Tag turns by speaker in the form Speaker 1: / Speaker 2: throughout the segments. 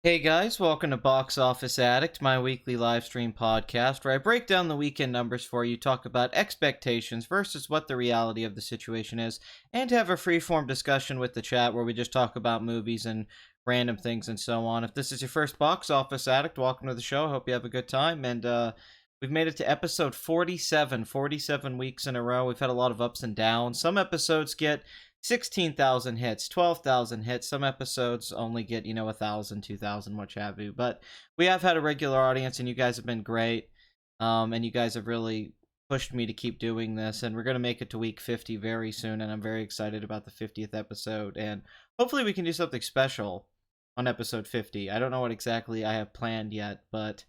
Speaker 1: Hey guys, welcome to Box Office Addict, my weekly live stream podcast where I break down the weekend numbers for you, talk about expectations versus what the reality of the situation is, and have a free-form discussion with the chat where we just talk about movies and random things and so on. If this is your first Box Office Addict, welcome to the show. I hope you have a good time. And we've made it to episode 47 weeks in a row. We've had a lot of ups and downs. Some episodes get 16,000 hits, 12,000 hits. Some episodes only get, 1,000, 2,000, what have you. But we have had a regular audience, and you guys have been great. And you guys have really pushed me to keep doing this. And we're going to make it to week 50 very soon. And I'm very excited about the 50th episode. And hopefully we can do something special on episode 50. I don't know what exactly I have planned yet, but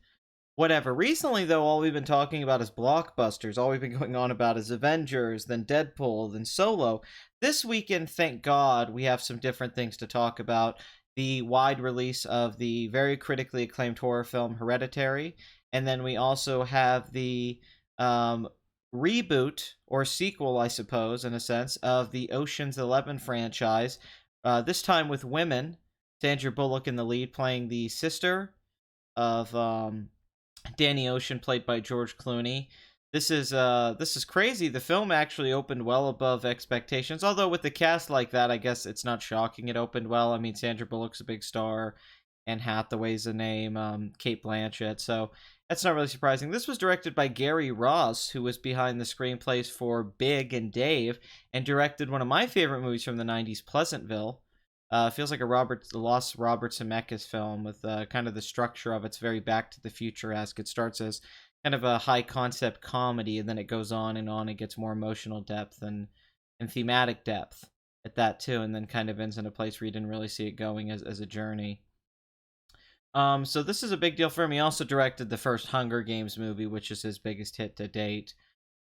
Speaker 1: whatever. Recently, though, all we've been talking about is blockbusters. All we've been going on about is Avengers, then Deadpool, then Solo. This weekend, thank God, we have some different things to talk about. The wide release of the very critically acclaimed horror film Hereditary, and then we also have the reboot, or sequel, I suppose, in a sense, of the Ocean's 11 franchise, this time with women. Sandra Bullock in the lead, playing the sister of Danny Ocean, played by George Clooney. This is crazy. The film actually opened well above expectations. Although with the cast like that, I guess it's not shocking it opened well. I mean, Sandra Bullock's a big star, and Hathaway's a name, Kate Blanchett. So that's not really surprising. This was directed by Gary Ross, who was behind the screenplays for Big and Dave, and directed one of my favorite movies from the '90s, Pleasantville. Feels like a lost Robert Zemeckis film with kind of the structure of it's very Back to the Future-esque. It starts as kind of a high concept comedy, and then it goes on and on. It gets more emotional depth and thematic depth at that too, and then kind of ends in a place where you didn't really see it going as a journey. So this is a big deal for him. He also directed the first Hunger Games movie, which is his biggest hit to date.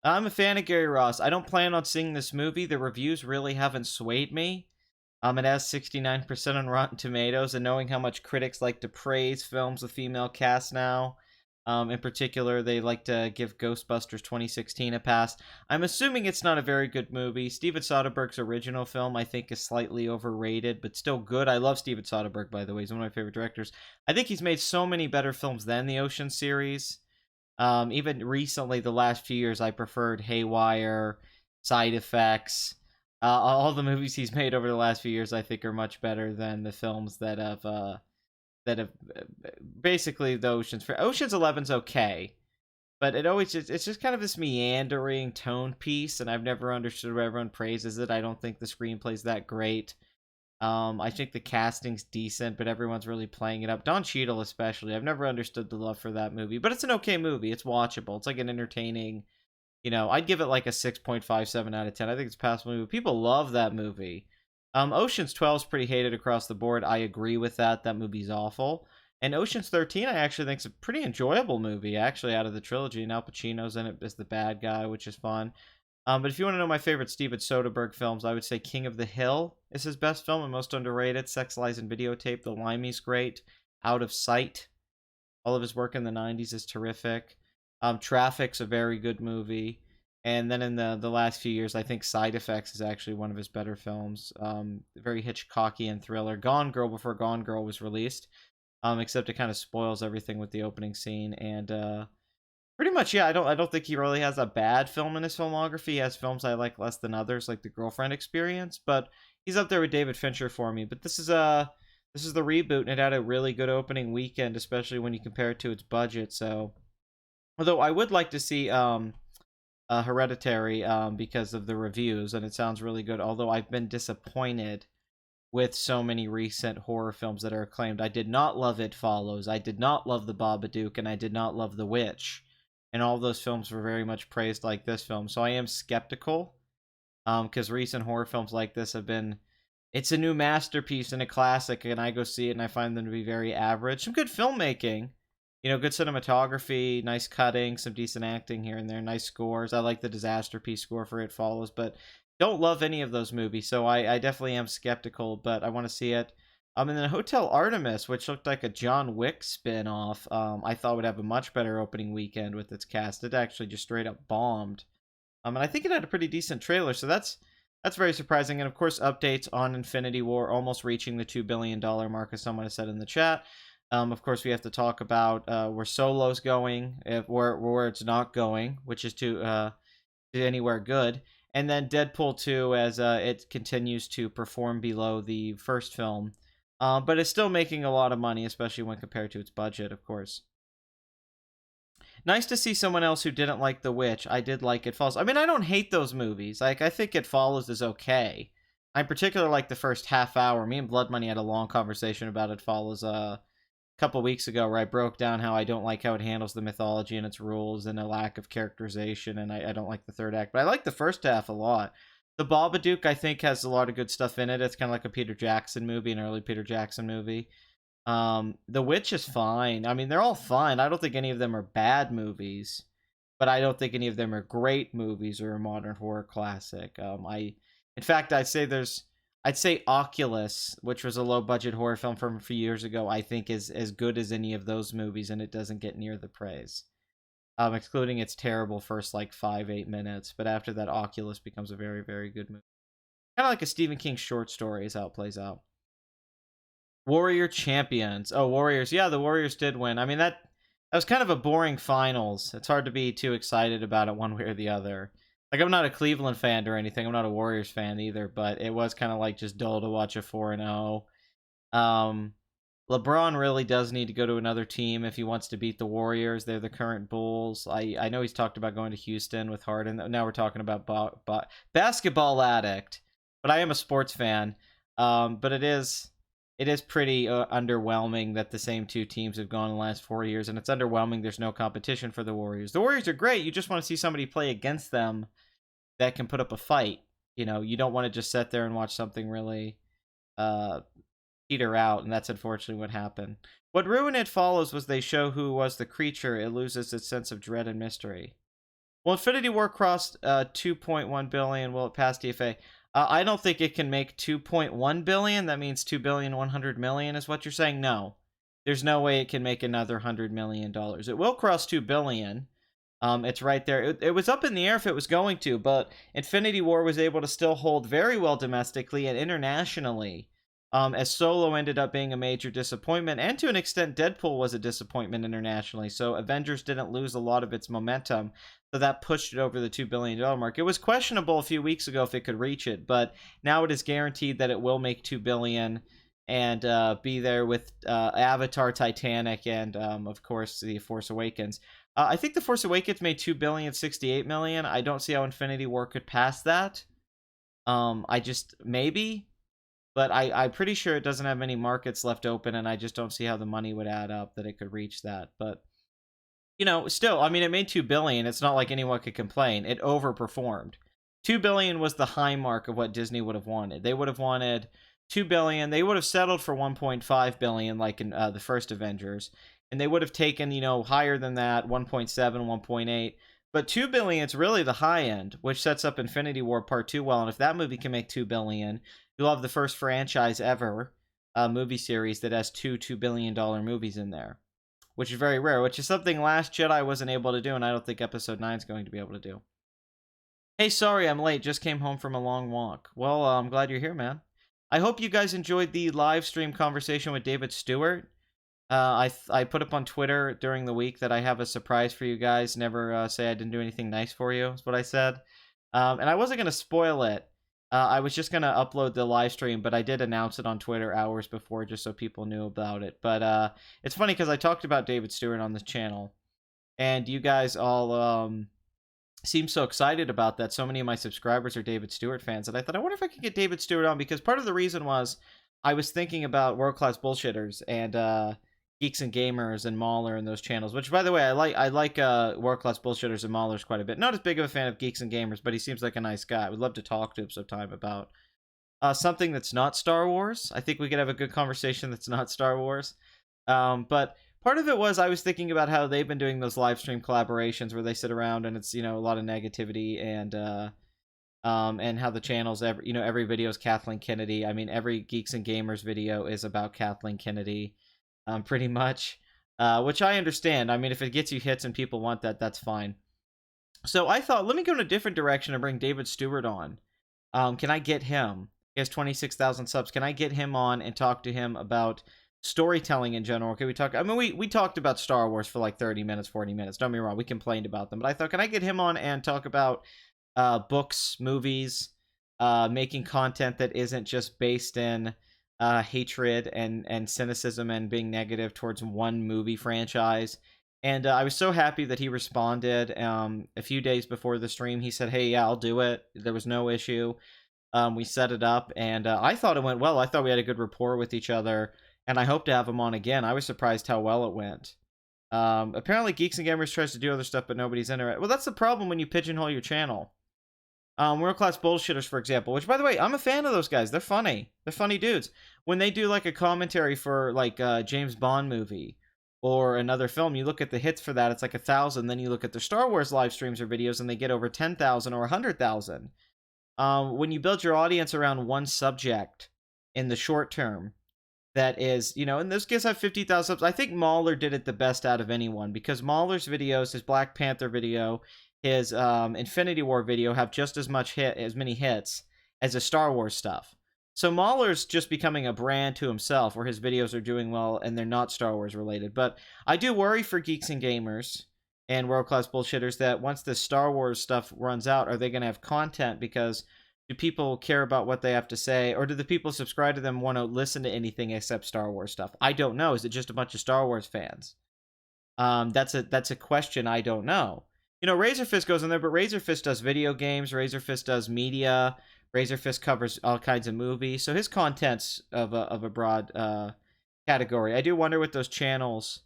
Speaker 1: I'm a fan of Gary Ross. I don't plan on seeing this movie. The reviews really haven't swayed me. It has 69% on Rotten Tomatoes, and knowing how much critics like to praise films with female casts now, in particular, they like to give Ghostbusters 2016 a pass. I'm assuming it's not a very good movie. Steven Soderbergh's original film, I think, is slightly overrated, but still good. I love Steven Soderbergh, by the way. He's one of my favorite directors. I think he's made so many better films than the Ocean series. Even recently, the last few years, I preferred Haywire, Side Effects. All the movies he's made over the last few years, I think, are much better than the films that have basically the Ocean's. Ocean's 11's okay, but it's just kind of this meandering tone piece, and I've never understood why everyone praises it. I don't think the screenplay's that great. I think the casting's decent, but everyone's really playing it up. Don Cheadle especially. I've never understood the love for that movie, but it's an okay movie. It's watchable. It's like an entertaining. I'd give it like a 6.57 out of 10. I think it's a passable movie. People love that movie. Ocean's 12 is pretty hated across the board. I agree with that. That movie's awful. And Ocean's 13, I actually think is a pretty enjoyable movie, actually, out of the trilogy. And Al Pacino's in it as the bad guy, which is fun. But if you want to know my favorite Steven Soderbergh films, I would say King of the Hill is his best film and most underrated. Sex, Lies, and Videotape. The Limey's great. Out of Sight. All of his work in the 90s is terrific. Traffic's a very good movie. And then in the last few years, I think Side Effects is actually one of his better films. Very Hitchcockian thriller. Gone Girl before Gone Girl was released. Except it kind of spoils everything with the opening scene. And pretty much, yeah, I don't think he really has a bad film in his filmography. He has films I like less than others, like The Girlfriend Experience. But he's up there with David Fincher for me. But this is the reboot, and it had a really good opening weekend, especially when you compare it to its budget. So, although I would like to see Hereditary because of the reviews, and it sounds really good. Although I've been disappointed with so many recent horror films that are acclaimed. I did not love It Follows. I did not love The Babadook, and I did not love The Witch. And all those films were very much praised like this film. So I am skeptical because recent horror films like this have been. It's a new masterpiece and a classic, and I go see it and I find them to be very average. Some good filmmaking. Good cinematography, nice cutting, some decent acting here and there, nice scores. I like the Disaster Piece score for It Follows, but don't love any of those movies, so I definitely am skeptical, but I want to see it. And then Hotel Artemis, which looked like a John Wick spin-off, I thought would have a much better opening weekend with its cast. It actually just straight up bombed. And I think it had a pretty decent trailer, so that's very surprising. And of course, updates on Infinity War almost reaching the $2 billion mark, as someone has said in the chat. Of course, we have to talk about where Solo's going, if where it's not going, which is to anywhere good, and then Deadpool 2 as it continues to perform below the first film, but it's still making a lot of money, especially when compared to its budget, of course. Nice to see someone else who didn't like The Witch. I did like It Follows. I mean, I don't hate those movies. Like, I think It Follows is okay. I in particular like the first half hour. Me and Blood Money had a long conversation about It Follows couple weeks ago where I broke down how I don't like how it handles the mythology and its rules and a lack of characterization, and I don't like the third act, but I like the first half a lot. The Babadook, I think, has a lot of good stuff in it. It's kind of like a Peter Jackson movie, an early Peter Jackson movie. The Witch is fine. I mean, they're all fine. I don't think any of them are bad movies, but I don't think any of them are great movies or a modern horror classic. In fact, I'd say Oculus, which was a low budget horror film from a few years ago, I think is as good as any of those movies, and it doesn't get near the praise. Excluding its terrible first like 5-8 minutes, but after that, Oculus becomes a very, very good movie. Kind of like a Stephen King short story is how it plays out. Warrior Champions. Oh, Warriors. Yeah, the Warriors did win. I mean, that was kind of a boring finals. It's hard to be too excited about it one way or the other. Like, I'm not a Cleveland fan or anything. I'm not a Warriors fan either, but it was kind of like just dull to watch a 4-0. LeBron really does need to go to another team if he wants to beat the Warriors. They're the current Bulls. I know he's talked about going to Houston with Harden. Now we're talking about Basketball Addict, but I am a sports fan. But it is pretty underwhelming that the same two teams have gone in the last 4 years, and it's underwhelming there's no competition for the Warriors. The Warriors are great. You just want to see somebody play against them that can put up a fight. You know, you don't want to just sit there and watch something really peter out, and that's unfortunately what happened. What ruined It Follows was they show who was the creature. It loses its sense of dread and mystery. Well, Infinity War crossed 2.1 billion. Will it pass DFA? I don't think it can make 2.1 billion. That means 2,100,000,000 is what you're saying? No. There's no way it can make another $100 million. It will cross 2 billion. It's right there. It was up in the air if it was going to, but Infinity War was able to still hold very well domestically and internationally. As Solo ended up being a major disappointment, and to an extent, Deadpool was a disappointment internationally. So Avengers didn't lose a lot of its momentum, so that pushed it over the $2 billion mark. It was questionable a few weeks ago if it could reach it, but now it is guaranteed that it will make $2 billion and be there with Avatar, Titanic, and of course The Force Awakens. I think The Force Awakens made $2,068,000,000. I don't see how Infinity War could pass that. Maybe, but I'm pretty sure it doesn't have many markets left open, and I just don't see how the money would add up that it could reach that. But, you know, still, I mean, it made $2 billion. It's not like anyone could complain. It overperformed. $2 billion was the high mark of what Disney would have wanted. They would have wanted $2 billion. They would have settled for $1.5 billion like in the first Avengers. And they would have taken, you know, higher than that, 1.7, 1.8. But $2 billion is really the high end, which sets up Infinity War Part 2 well. And if that movie can make $2 billion, you'll have the first franchise ever, movie series that has two $2 billion movies in there, which is very rare, which is something Last Jedi wasn't able to do, and I don't think Episode 9 is going to be able to do. Hey, sorry I'm late. Just came home from a long walk. Well, I'm glad you're here, man. I hope you guys enjoyed the live stream conversation with David Stewart. I put up on Twitter during the week that I have a surprise for you guys. Never say I didn't do anything nice for you, is what I said. And I wasn't going to spoil it. I was just going to upload the live stream, but I did announce it on Twitter hours before just so people knew about it. But it's funny because I talked about David Stewart on this channel, and you guys all seem so excited about that. So many of my subscribers are David Stewart fans, and I thought, I wonder if I could get David Stewart on, because part of the reason was I was thinking about World Class Bullshitters and Geeks and Gamers and Mauler and those channels, which, by the way, I like World Class Bullshitters and Maulers quite a bit. Not as big of a fan of Geeks and Gamers, but he seems like a nice guy. I would love to talk to him sometime about something that's not Star Wars. I think we could have a good conversation that's not Star Wars. But part of it was I was thinking about how they've been doing those live stream collaborations where they sit around and it's, you know, a lot of negativity and how the channels, every video is Kathleen Kennedy. I mean, every Geeks and Gamers video is about Kathleen Kennedy. Pretty much, which I understand. I mean, if it gets you hits and people want that, that's fine. So I thought, let me go in a different direction and bring David Stewart on. Can I get him? He has 26,000 subs. Can I get him on and talk to him about storytelling in general. Okay, I mean, we talked about Star Wars for like 30 minutes, 40 minutes. Don't get me wrong, we complained about them, but I thought, can I get him on and talk about books, movies, making content that isn't just based in hatred and cynicism and being negative towards one movie franchise. And I was so happy that he responded. A few days before the stream, he said, "Hey, yeah, I'll do it." There was no issue. We set it up, and I thought it went well. I thought we had a good rapport with each other, and I hope to have him on again. I was surprised how well it went. Apparently, Geeks and Gamers tries to do other stuff, but nobody's interested. Well, that's the problem when you pigeonhole your channel. World Class Bullshitters, for example, which, by the way, I'm a fan of those guys. They're funny. They're funny dudes. When they do like a commentary for like a James Bond movie or another film, you look at the hits for that, it's like 1,000. Then you look at their Star Wars live streams or videos, and they get over 10,000 or 100,000. When you build your audience around one subject in the short term, that is, you know, and those guys have 50,000 subs. I think Mauler did it the best out of anyone because Mauler's videos, his Black Panther video, his Infinity War video have just as many hits as the Star Wars stuff. So Mauler's just becoming a brand to himself, where his videos are doing well and they're not Star Wars related. But I do worry for Geeks and Gamers and World Class Bullshitters that once the Star Wars stuff runs out, are they going to have content? Because do people care about what they have to say, or do the people subscribe to them want to listen to anything except Star Wars stuff? I don't know. Is it just a bunch of Star Wars fans? That's a question I don't know. You know, Razorfist goes in there, but Razorfist does video games. Razorfist does media. Razorfist covers all kinds of movies, so his content's of a broad category. I do wonder with those channels.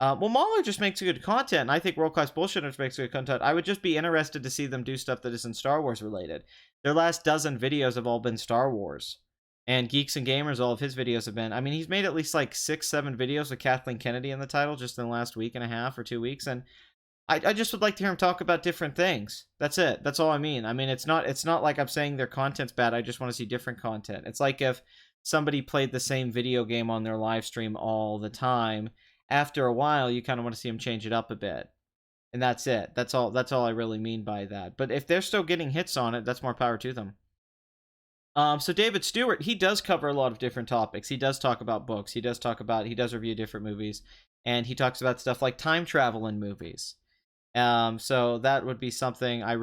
Speaker 1: Well, Mauler just makes good content, and I think World Class Bullshitters makes good content. I would just be interested to see them do stuff that isn't Star Wars related. Their last dozen videos have all been Star Wars. And Geeks and Gamers, all of his videos have been... I mean, he's made at least like 6-7 videos with Kathleen Kennedy in the title just in the last week and a half or 2 weeks, and I just would like to hear him talk about different things. That's it. That's all I mean. I mean, it's not like I'm saying their content's bad. I just want to see different content. It's like if somebody played the same video game on their live stream all the time. After a while, you kind of want to see them change it up a bit. And that's it. That's all I really mean by that. But if they're still getting hits on it, that's more power to them. So David Stewart, he does cover a lot of different topics. He does talk about books. He does review different movies. And he talks about stuff like time travel in movies. So that would be something I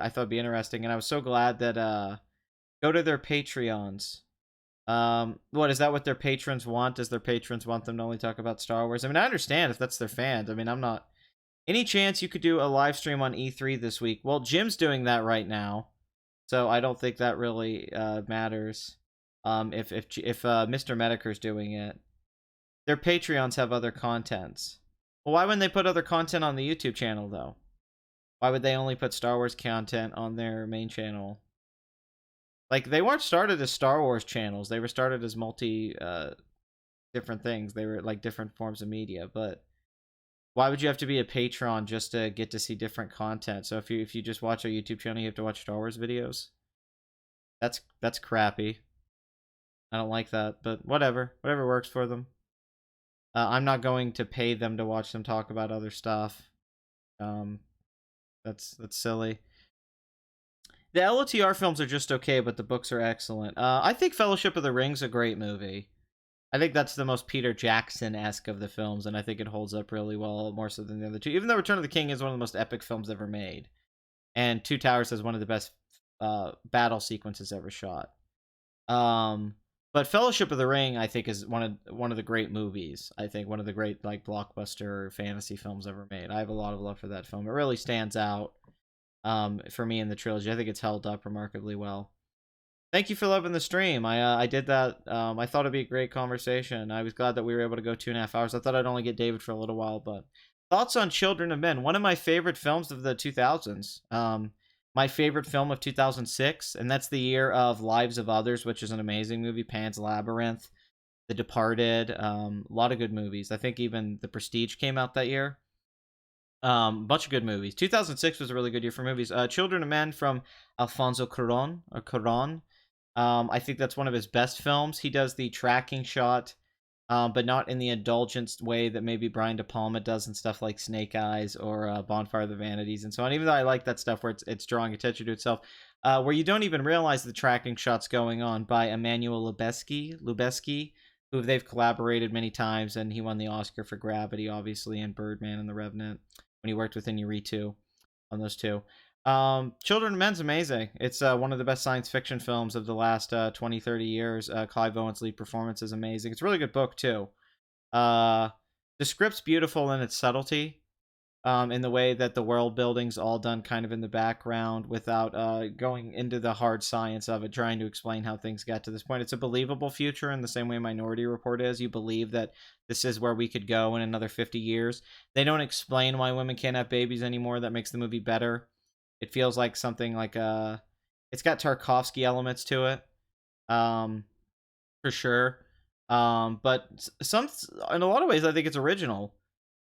Speaker 1: thought would be interesting, and I was so glad that go to their Patreons. What is that? What their patrons want? Does their patrons want them to only talk about Star Wars? I mean, I understand if that's their fans. I mean, I'm not. Any chance you could do a live stream on E3 this week? Well, Jim's doing that right now, so I don't think that really matters. If Mr. Medicare's doing it, their Patreons have other contents. Well, why wouldn't they put other content on the YouTube channel, though? Why would they only put Star Wars content on their main channel? Like, they weren't started as Star Wars channels. They were started as different things. They were, like, different forms of media. But why would you have to be a patron just to get to see different content? So if you just watch a YouTube channel, you have to watch Star Wars videos? That's crappy. I don't like that, but whatever. Whatever works for them. I'm not going to pay them to watch them talk about other stuff. That's silly. The LOTR films are just okay, but the books are excellent. I think Fellowship of the Ring's a great movie. I think that's the most Peter Jackson-esque of the films, and I think it holds up really well, more so than the other two. Even though Return of the King is one of the most epic films ever made. And Two Towers has one of the best battle sequences ever shot. But Fellowship of the Ring, I think, is one of the great movies. I think one of the great like blockbuster fantasy films ever made. I have a lot of love for that film. It really stands out for me in the trilogy. I think it's held up remarkably well. Thank you for loving the stream. I did that. I thought it'd be a great conversation. I was glad that we were able to go 2.5 hours. I thought I'd only get David for a little while, but thoughts on Children of Men? One of my favorite films of the 2000s. My favorite film of 2006, and that's the year of Lives of Others, which is an amazing movie. Pan's Labyrinth, The Departed, a lot of good movies. I think even The Prestige came out that year. Bunch of good movies. 2006 was a really good year for movies. Children of Men from Alfonso Cuarón. I think that's one of his best films. He does the tracking shot, but not in the indulgent way that maybe Brian De Palma does in stuff like Snake Eyes or Bonfire of the Vanities and so on. Even though I like that stuff where it's drawing attention to itself, where you don't even realize the tracking shot's going on by Emmanuel Lubezki. who they've collaborated many times, and he won the Oscar for Gravity, obviously, and Birdman and The Revenant when he worked with Inarritu on those two. Children of Men's amazing. It's one of the best science fiction films of the last 20, 30 years. Clive Owen's lead performance is amazing. It's a really good book, too. Uh, the script's beautiful in its subtlety, in the way that the world building's all done kind of in the background without going into the hard science of it, trying to explain how things got to this point. It's a believable future in the same way Minority Report is. You believe that this is where we could go in another 50 years. They don't explain why women can't have babies anymore. That makes the movie better. It feels like something like it's got Tarkovsky elements to it, for sure. But some in a lot of ways, I think it's original.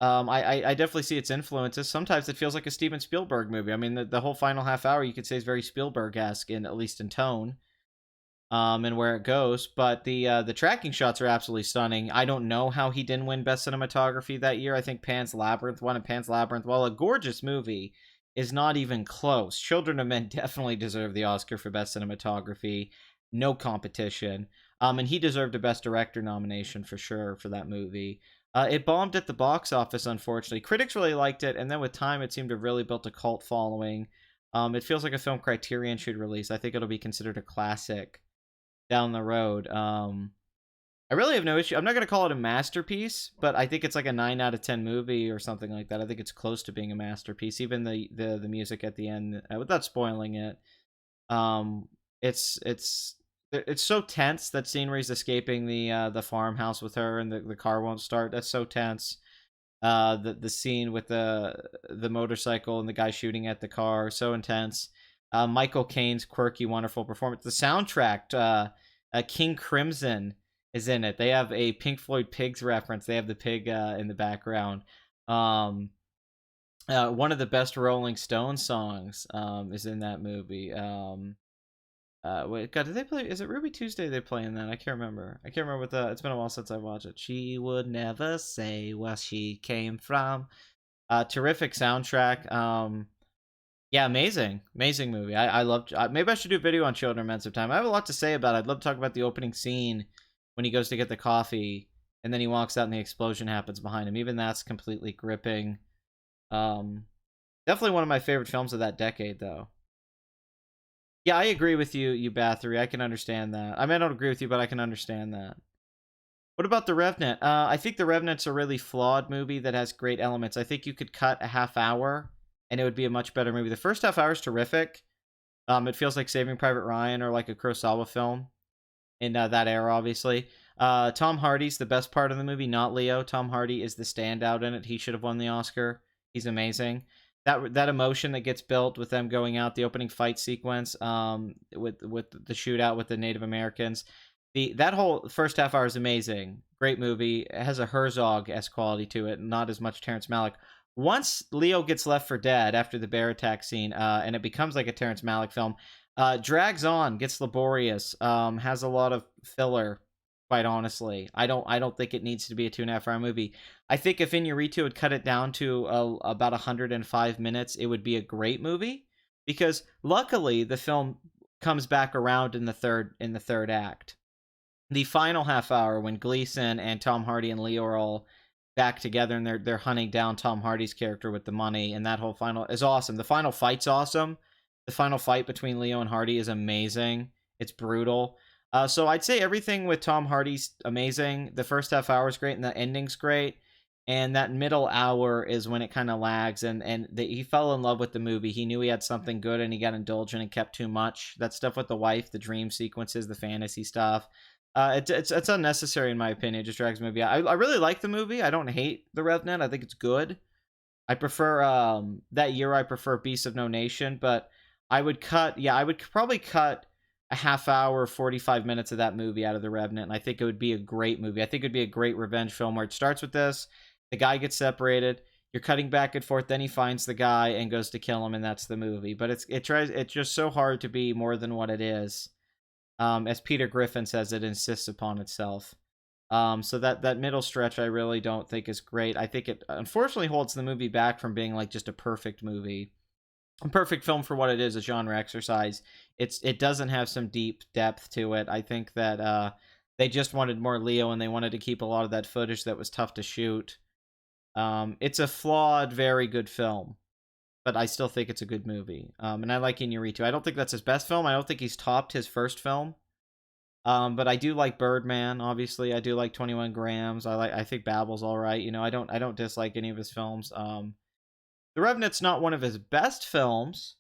Speaker 1: I definitely see its influences. Sometimes it feels like a Steven Spielberg movie. I mean, the whole final half hour you could say is very Spielberg-esque, at least in tone, and where it goes. But the tracking shots are absolutely stunning. I don't know how he didn't win Best Cinematography that year. I think Pan's Labyrinth won, and Pan's Labyrinth, while a gorgeous movie, is not even close. Children of Men definitely deserve the Oscar for Best Cinematography. No competition. And he deserved a Best Director nomination for sure for that movie. It bombed at the box office, unfortunately. Critics really liked it, and then with time, it seemed to have really built a cult following. It feels like a film Criterion should release. I think it'll be considered a classic down the road. I really have no issue. I'm not going to call it a masterpiece, but I think it's like a 9 out of 10 movie or something like that. I think it's close to being a masterpiece. Even the music at the end, without spoiling it, it's so tense. That scene where he's escaping the farmhouse with her and the car won't start. That's so tense. The scene with the motorcycle and the guy shooting at the car, so intense. Michael Caine's quirky, wonderful performance. The soundtrack, King Crimson is in it. They have a Pink Floyd Pigs reference. They have the pig in the background. One of the best Rolling Stones songs is in that movie. Wait, God, did they play? Is it Ruby Tuesday they play in that? I can't remember. I can't remember what the. It's been a while since I watched it. She would never say where she came from. Terrific soundtrack. Yeah, amazing movie. I loved. Maybe I should do a video on Children of Men sometime. I have a lot to say about it. I'd love to talk about the opening scene when he goes to get the coffee and then he walks out and the explosion happens behind him. Even that's completely gripping. Definitely one of my favorite films of that decade, though. Yeah, I agree with you, Bathory. I can understand that. I mean, I don't agree with you, but I can understand that. What about The Revenant? I think The Revenant's a really flawed movie that has great elements. I think you could cut a half hour, and it would be a much better movie. The first half hour is terrific. It feels like Saving Private Ryan or like a Kurosawa film in that era, obviously. Tom Hardy's the best part of the movie, not Leo. Tom Hardy is the standout in it. He should have won the Oscar. He's amazing. That emotion that gets built with them going out, the opening fight sequence, with the shootout with the Native Americans, that whole first half hour is amazing. Great movie. It has a Herzog-esque quality to it, not as much Terrence Malick. Once Leo gets left for dead after the bear attack scene, and it becomes like a Terrence Malick film, drags on, gets laborious, has a lot of filler. Quite honestly, I don't think it needs to be a 2.5 hour movie. I think if Inarritu had cut it down to about 105 minutes, it would be a great movie. Because luckily, the film comes back around in the third act. The final half hour, when Gleason and Tom Hardy and Leo are all back together and they're hunting down Tom Hardy's character with the money, and that whole final is awesome. The final fight's awesome. The final fight between Leo and Hardy is amazing. It's brutal. So I'd say everything with Tom Hardy's amazing. The first half hour is great, and the ending's great. And that middle hour is when it kind of lags. He fell in love with the movie. He knew he had something good, and he got indulgent and kept too much. That stuff with the wife, the dream sequences, the fantasy stuff. It's unnecessary in my opinion. It just drags the movie out. I really like the movie. I don't hate The Revenant. I think it's good. I prefer that year. I prefer Beasts of No Nation, but I would probably cut a half hour, 45 minutes of that movie out of The Revenant, and I think it would be a great movie. I think it would be a great revenge film where it starts with this, the guy gets separated, you're cutting back and forth, then he finds the guy and goes to kill him, and that's the movie. But it's just so hard to be more than what it is. As Peter Griffin says, it insists upon itself. So that middle stretch I really don't think is great. I think it unfortunately holds the movie back from being like just a perfect movie. A perfect film for what it is, a genre exercise. It doesn't have some deep depth to it. I think that They just wanted more Leo, and they wanted to keep a lot of that footage that was tough to shoot. It's a flawed, very good film, but I still think it's a good movie. And I like Inarritu. I don't think that's his best film. I don't think he's topped his first film. But I do like Birdman. Obviously, I do like 21 Grams. I think Babel's all right. You know, I don't dislike any of his films. The Revenant's not one of his best films,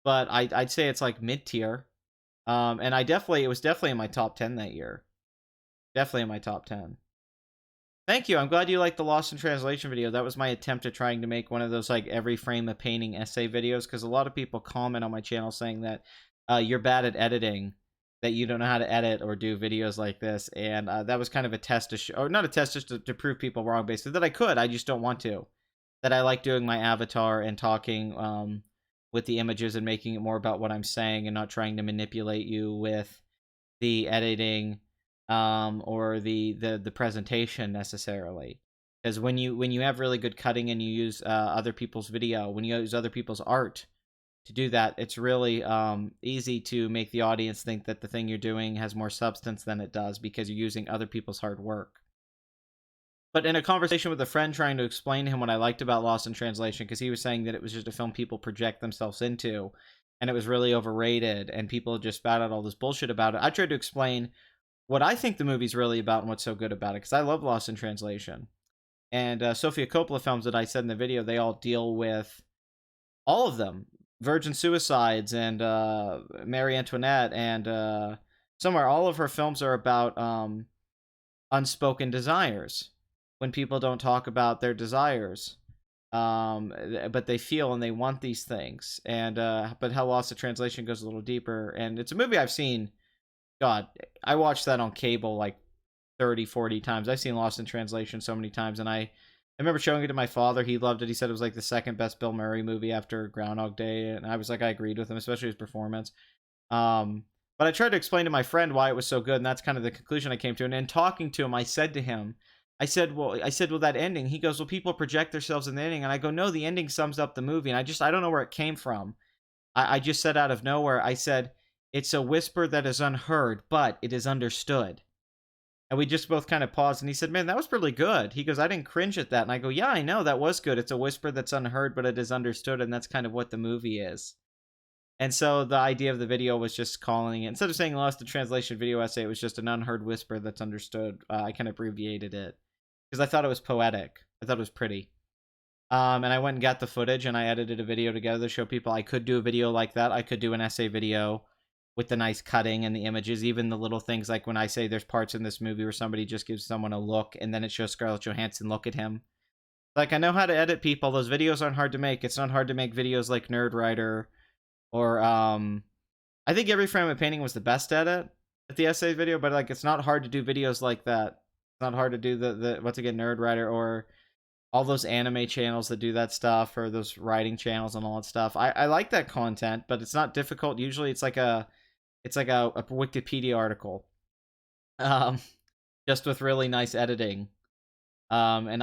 Speaker 1: but I'd say it's like mid tier. And it was definitely in my top 10 that year. Definitely in my top 10. Thank you. I'm glad you liked the Lost in Translation video. That was my attempt at trying to make one of those like every frame a painting essay videos, because a lot of people comment on my channel saying that you're bad at editing, that you don't know how to edit or do videos like this, and that was kind of a test to show, or not a test, just to prove people wrong, basically, that I could. I just don't want to. That I like doing my avatar and talking with the images and making it more about what I'm saying and not trying to manipulate you with the editing or the presentation necessarily. Because when you have really good cutting and you use other people's video, when you use other people's art to do that, it's really easy to make the audience think that the thing you're doing has more substance than it does, because you're using other people's hard work. But in a conversation with a friend trying to explain to him what I liked about Lost in Translation, because he was saying that it was just a film people project themselves into, and it was really overrated, and people just spat out all this bullshit about it, I tried to explain what I think the movie's really about and what's so good about it, because I love Lost in Translation. And Sofia Coppola films that I said in the video, they all deal with all of them. Virgin Suicides and Marie Antoinette and Somewhere. All of her films are about unspoken desires. When people don't talk about their desires, but they feel and they want these things. And but how Lost in Translation goes a little deeper. And it's a movie I've seen, God, I watched that on cable like 30, 40 times. I've seen Lost in Translation so many times, and I remember showing it to my father. He loved it. He said it was like the second best Bill Murray movie after Groundhog Day, and I was like, I agreed with him, especially his performance. But I tried to explain to my friend why it was so good, and that's kind of the conclusion I came to. And in talking to him, I said to him, I said, well, that ending. He goes, well, people project themselves in the ending, and I go, no, the ending sums up the movie, and I don't know where it came from. I just said out of nowhere, I said, it's a whisper that is unheard, but it is understood. And we just both kind of paused, and he said, man, that was really good. He goes, I didn't cringe at that. And I go, yeah, I know, that was good. It's a whisper that's unheard, but it is understood, and that's kind of what the movie is. And so the idea of the video was just calling it, instead of saying Lost in Translation video essay, it was just an unheard whisper that's understood. I kind of abbreviated it, because I thought it was poetic. I thought it was pretty. And I went and got the footage, and I edited a video together to show people I could do a video like that. I could do an essay video with the nice cutting and the images, even the little things like when I say there's parts in this movie where somebody just gives someone a look and then it shows Scarlett Johansson look at him. Like, I know how to edit people. Those videos aren't hard to make. It's not hard to make videos like Nerd Writer or I think Every Frame of Painting was the best at it, at the essay video, but like it's not hard to do videos like that. It's not hard to do the once again Nerd Writer or all those anime channels that do that stuff, or those writing channels and all that stuff. I like that content, but it's not difficult. Usually it's like a Wikipedia article, um, just with really nice editing. And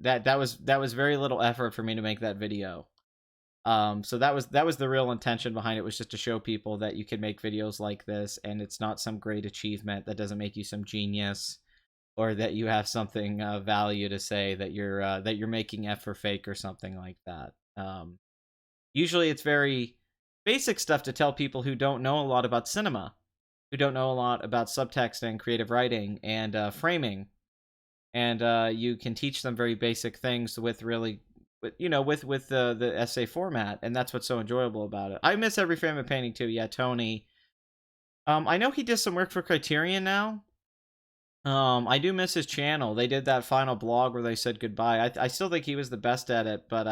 Speaker 1: that was very little effort for me to make that video. So that was the real intention behind it, was just to show people that you can make videos like this, and it's not some great achievement. That doesn't make you some genius, or that you have something value to say, that you're making F for fake or something like that. Usually it's very basic stuff to tell people who don't know a lot about cinema, who don't know a lot about subtext and creative writing and framing, and you can teach them very basic things with really, with the essay format, and that's what's so enjoyable about it. I miss Every Frame of Painting too. Yeah, Tony. I know he did some work for Criterion now. I do miss his channel. They did that final blog where they said goodbye. I still think he was the best at it, but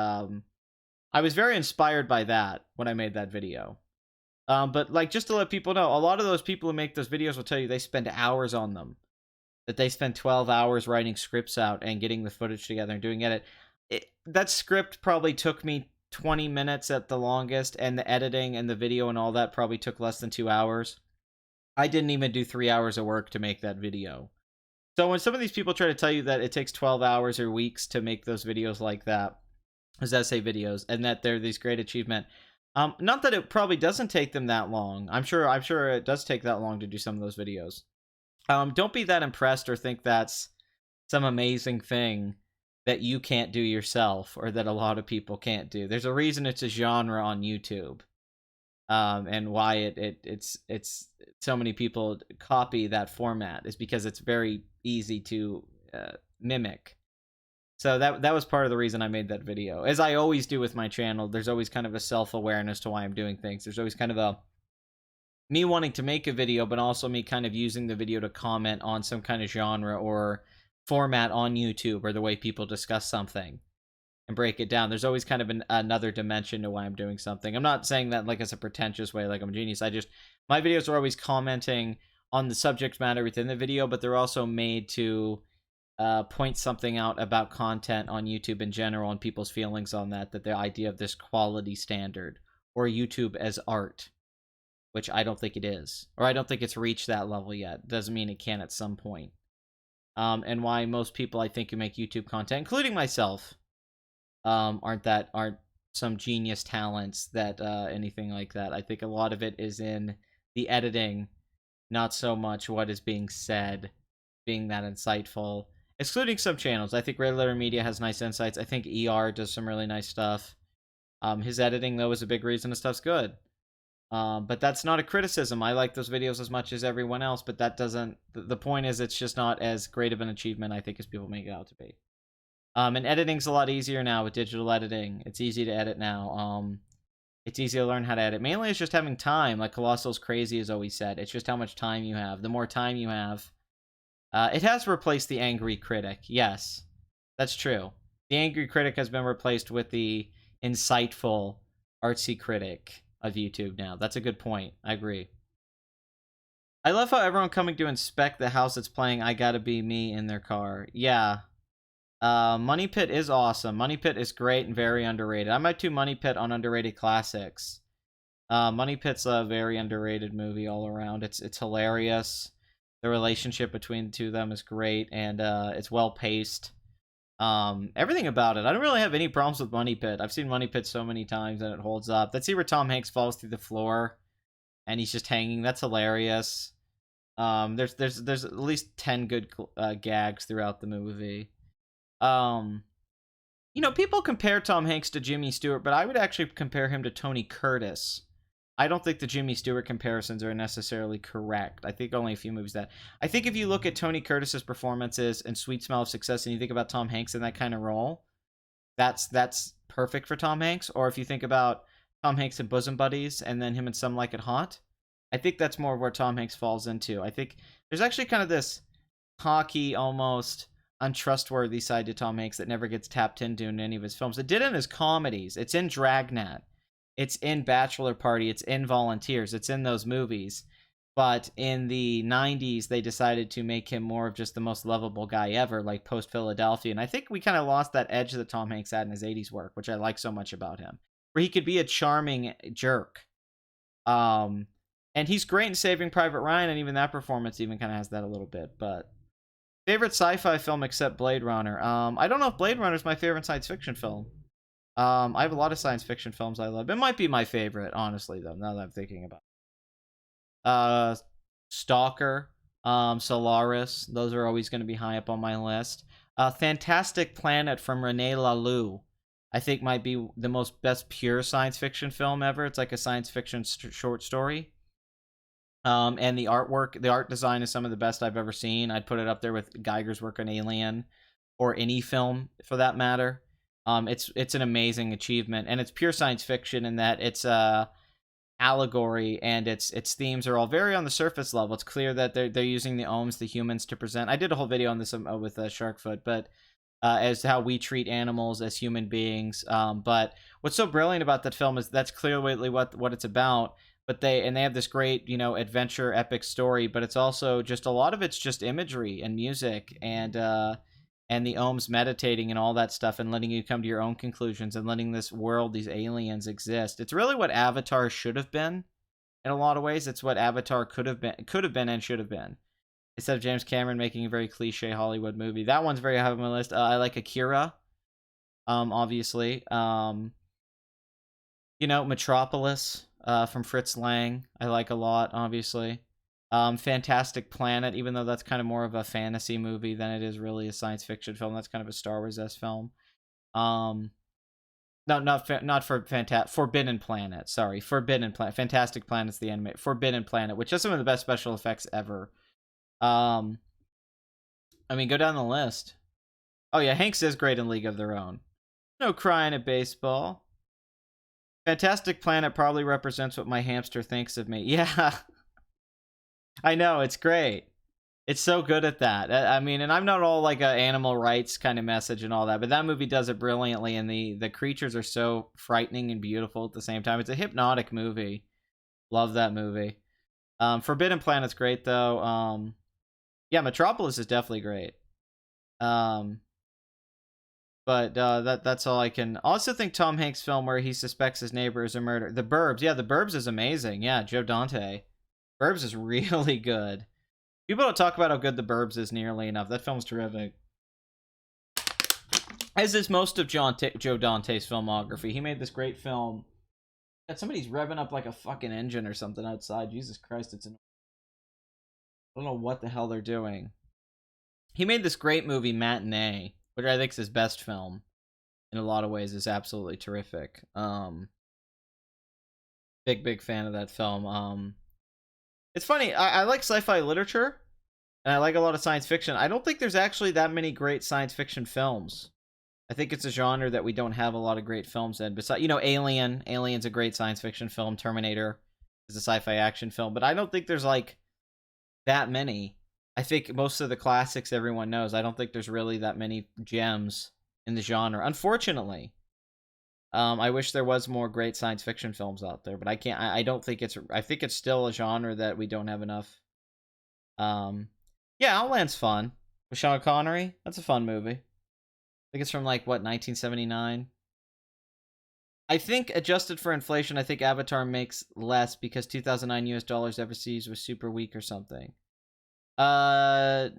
Speaker 1: I was very inspired by that when I made that video. But like, just to let people know, a lot of those people who make those videos will tell you they spend hours on them. That they spend 12 hours writing scripts out and getting the footage together and doing edit. That script probably took me 20 minutes at the longest, and the editing and the video and all that probably took less than 2 hours. I didn't even do 3 hours of work to make that video. So when some of these people try to tell you that it takes 12 hours or weeks to make those videos like that, those essay videos, and that they're these great achievement, not that it probably doesn't take them that long. I'm sure it does take that long to do some of those videos. Don't be that impressed or think that's some amazing thing that you can't do yourself or that a lot of people can't do. There's a reason it's a genre on YouTube. And why it's so many people copy that format is because it's very easy to mimic. So that was part of the reason I made that video. As I always do with my channel, there's always kind of a self-awareness to why I'm doing things. There's always kind of a me wanting to make a video, but also me kind of using the video to comment on some kind of genre or format on YouTube or the way people discuss something and break it down. There's always kind of another dimension to why I'm doing something. I'm not saying that like as a pretentious way, like I'm a genius. My videos are always commenting on the subject matter within the video, but they're also made to point something out about content on YouTube in general and people's feelings on that the idea of this quality standard or YouTube as art, which I don't think it is, or I don't think it's reached that level yet. Doesn't mean it can at some point. And why most people I think who make YouTube content, including myself, aren't some genius talents that anything like that. I think a lot of it is in the editing, not so much what is being said being that insightful. Excluding some channels, I think Red Letter Media has nice insights. I think ER does some really nice stuff. His editing though is a big reason the stuff's good. But that's not a criticism. I like those videos as much as everyone else, but that doesn't. The point is, it's just not as great of an achievement I think as people make it out to be. And editing's a lot easier now with digital editing. It's easy to edit now. It's easy to learn how to edit. Mainly it's just having time. Like Colossal's Crazy has always said. It's just how much time you have. The more time you have. It has replaced the angry critic. Yes, that's true. The angry critic has been replaced with the insightful, artsy critic of YouTube now. That's a good point. I agree. I love how everyone coming to inspect the house that's playing I Gotta Be Me in their car. Yeah. Money Pit is awesome. Money Pit is great and very underrated. I might do Money Pit on underrated classics. Money Pit's a very underrated movie all around. It's hilarious. The relationship between the two of them is great, and it's well paced. Everything about it. I don't really have any problems with Money Pit. I've seen Money Pit so many times and it holds up. That scene where Tom Hanks falls through the floor and he's just hanging. That's hilarious. There's at least 10 good gags throughout the movie. People compare Tom Hanks to Jimmy Stewart, but I would actually compare him to Tony Curtis. I don't think the Jimmy Stewart comparisons are necessarily correct. I think only a few movies that. I think if you look at Tony Curtis's performances in Sweet Smell of Success and you think about Tom Hanks in that kind of role, that's perfect for Tom Hanks. Or if you think about Tom Hanks in Bosom Buddies and then him in Some Like It Hot, I think that's more where Tom Hanks falls into. I think there's actually kind of this cocky, almost untrustworthy side to Tom Hanks that never gets tapped into in any of his films. It did in his comedies. It's in Dragnet. It's in Bachelor Party. It's in Volunteers. It's in those movies. But in the 90s, they decided to make him more of just the most lovable guy ever, like post-Philadelphia. And I think we kind of lost that edge that Tom Hanks had in his 80s work, which I like so much about him, where he could be a charming jerk. And he's great in Saving Private Ryan, and even that performance even kind of has that a little bit. But favorite sci-fi film except Blade Runner? I don't know if Blade Runner is my favorite science fiction film. I have a lot of science fiction films I love. It might be my favorite, honestly, though, now that I'm thinking about it. Stalker, Solaris, those are always going to be high up on my list. Fantastic Planet from René Laloux, I think might be the best pure science fiction film ever. It's like a science fiction short story. And the artwork, the art design is some of the best I've ever seen. I'd put it up there with Geiger's work on Alien, or any film for that matter. It's an amazing achievement, and it's pure science fiction in that it's allegory, and its themes are all very on the surface level. It's clear that they're using the ohms, the humans, to present. I did a whole video on this with Sharkfoot, but as to how we treat animals as human beings. But what's so brilliant about that film is that's clearly what it's about. But they have this great, adventure epic story, but it's also just a lot of it's just imagery and music and the ohms meditating and all that stuff, and letting you come to your own conclusions and letting this world, these aliens, exist. It's really what Avatar should have been in a lot of ways. It's what Avatar could have been and should have been. Instead of James Cameron making a very cliche Hollywood movie. That one's very high on my list. I like Akira, obviously. Metropolis from Fritz Lang, I like a lot, obviously. Fantastic Planet, even though that's kind of more of a fantasy movie than it is really a science fiction film. That's kind of a Star Wars-esque film. Um, no, not for Forbidden Planet. Sorry, Forbidden Planet. Fantastic Planet's the anime. Forbidden Planet, which has some of the best special effects ever. Um, I mean, go down the list. Oh yeah, Hanks is great in League of Their Own. No crying at baseball. Fantastic Planet probably represents what my hamster thinks of me. Yeah, I know, it's great. It's so good at that. I mean, and I'm not all like a animal rights kind of message and all that, but that movie does it brilliantly, and the creatures are so frightening and beautiful at the same time. It's a hypnotic movie. Love that movie. Forbidden Planet's great though. Yeah, Metropolis is definitely great. But that's all I can. Also think Tom Hanks' film where he suspects his neighbor is a murderer. The Burbs. Yeah, The Burbs is amazing. Yeah, Joe Dante. Burbs is really good. People don't talk about how good The Burbs is nearly enough. That film's terrific. As is most of Joe Dante's filmography. He made this great film. God, somebody's revving up like a fucking engine or something outside. Jesus Christ, I don't know what the hell they're doing. He made this great movie, Matinee, which I think is his best film. In a lot of ways, is absolutely terrific. Big fan of that film. It's funny. I like sci-fi literature, and I like a lot of science fiction. I don't think there's actually that many great science fiction films. I think it's a genre that we don't have a lot of great films in. Besides, Alien. Alien's a great science fiction film. Terminator is a sci-fi action film, but I don't think there's like that many. I think most of the classics everyone knows. I don't think there's really that many gems in the genre, unfortunately. I wish there was more great science fiction films out there, but I can't. I don't think it's. I think it's still a genre that we don't have enough. Yeah, Outland's fun with Sean Connery. That's a fun movie. I think it's from like what 1979. I think adjusted for inflation, I think Avatar makes less because 2009 US dollars overseas was super weak or something. I'm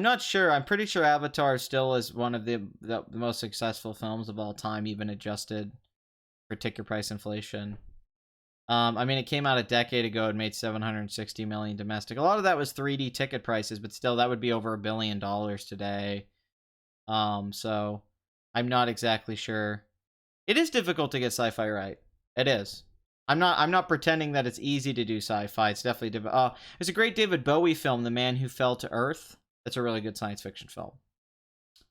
Speaker 1: not sure. I'm pretty sure Avatar still is one of the most successful films of all time, even adjusted for ticket price inflation. I mean, it came out a decade ago and made $760 million domestic. A lot of that was 3D ticket prices, but still, that would be over $1 billion today. So I'm not exactly sure. It is difficult to get sci-fi right. It is. I'm not pretending that it's easy to do sci-fi. It's definitely difficult. There's a great David Bowie film, The Man Who Fell to Earth. That's a really good science fiction film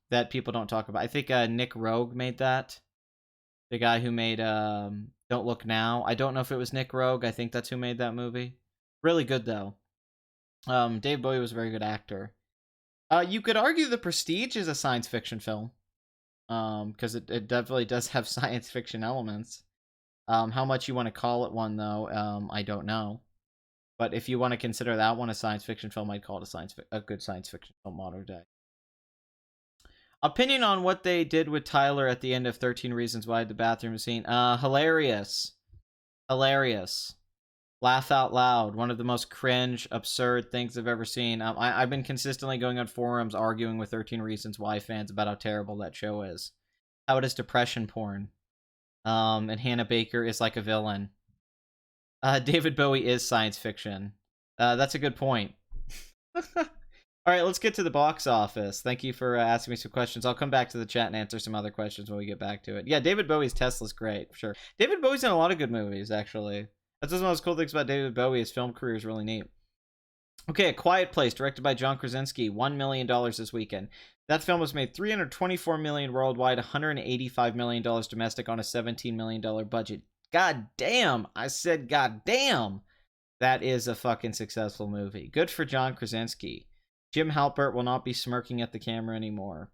Speaker 1: that people don't talk about. I think Nick Rogue made that. The guy who made Don't Look Now. I don't know if it was Nick Rogue. I think that's who made that movie. Really good though. Dave Bowie was a very good actor. You could argue The Prestige is a science fiction film. Because it definitely does have science fiction elements. How much you want to call it one though, I don't know. But if you want to consider that one a science fiction film, I'd call it a good science fiction film modern day. Opinion on what they did with Tyler at the end of 13 Reasons Why, the bathroom scene. Hilarious. Hilarious. Laugh out loud. One of the most cringe, absurd things I've ever seen. I've been consistently going on forums arguing with 13 Reasons Why fans about how terrible that show is. How it is depression porn. And Hannah Baker is like a villain. David Bowie is science fiction. That's a good point. All right, let's get to the box office. Thank you for asking me some questions. I'll come back to the chat and answer some other questions when we get back to it. Yeah, David Bowie's Tesla's great, for sure. David Bowie's in a lot of good movies, actually. That's one of those cool things about David Bowie. His film career is really neat. Okay, A Quiet Place, directed by John Krasinski, $1 million this weekend. That film was made $324 million worldwide, $185 million domestic on a $17 million budget. God damn! I said god damn! That is a fucking successful movie. Good for John Krasinski. Jim Halpert will not be smirking at the camera anymore.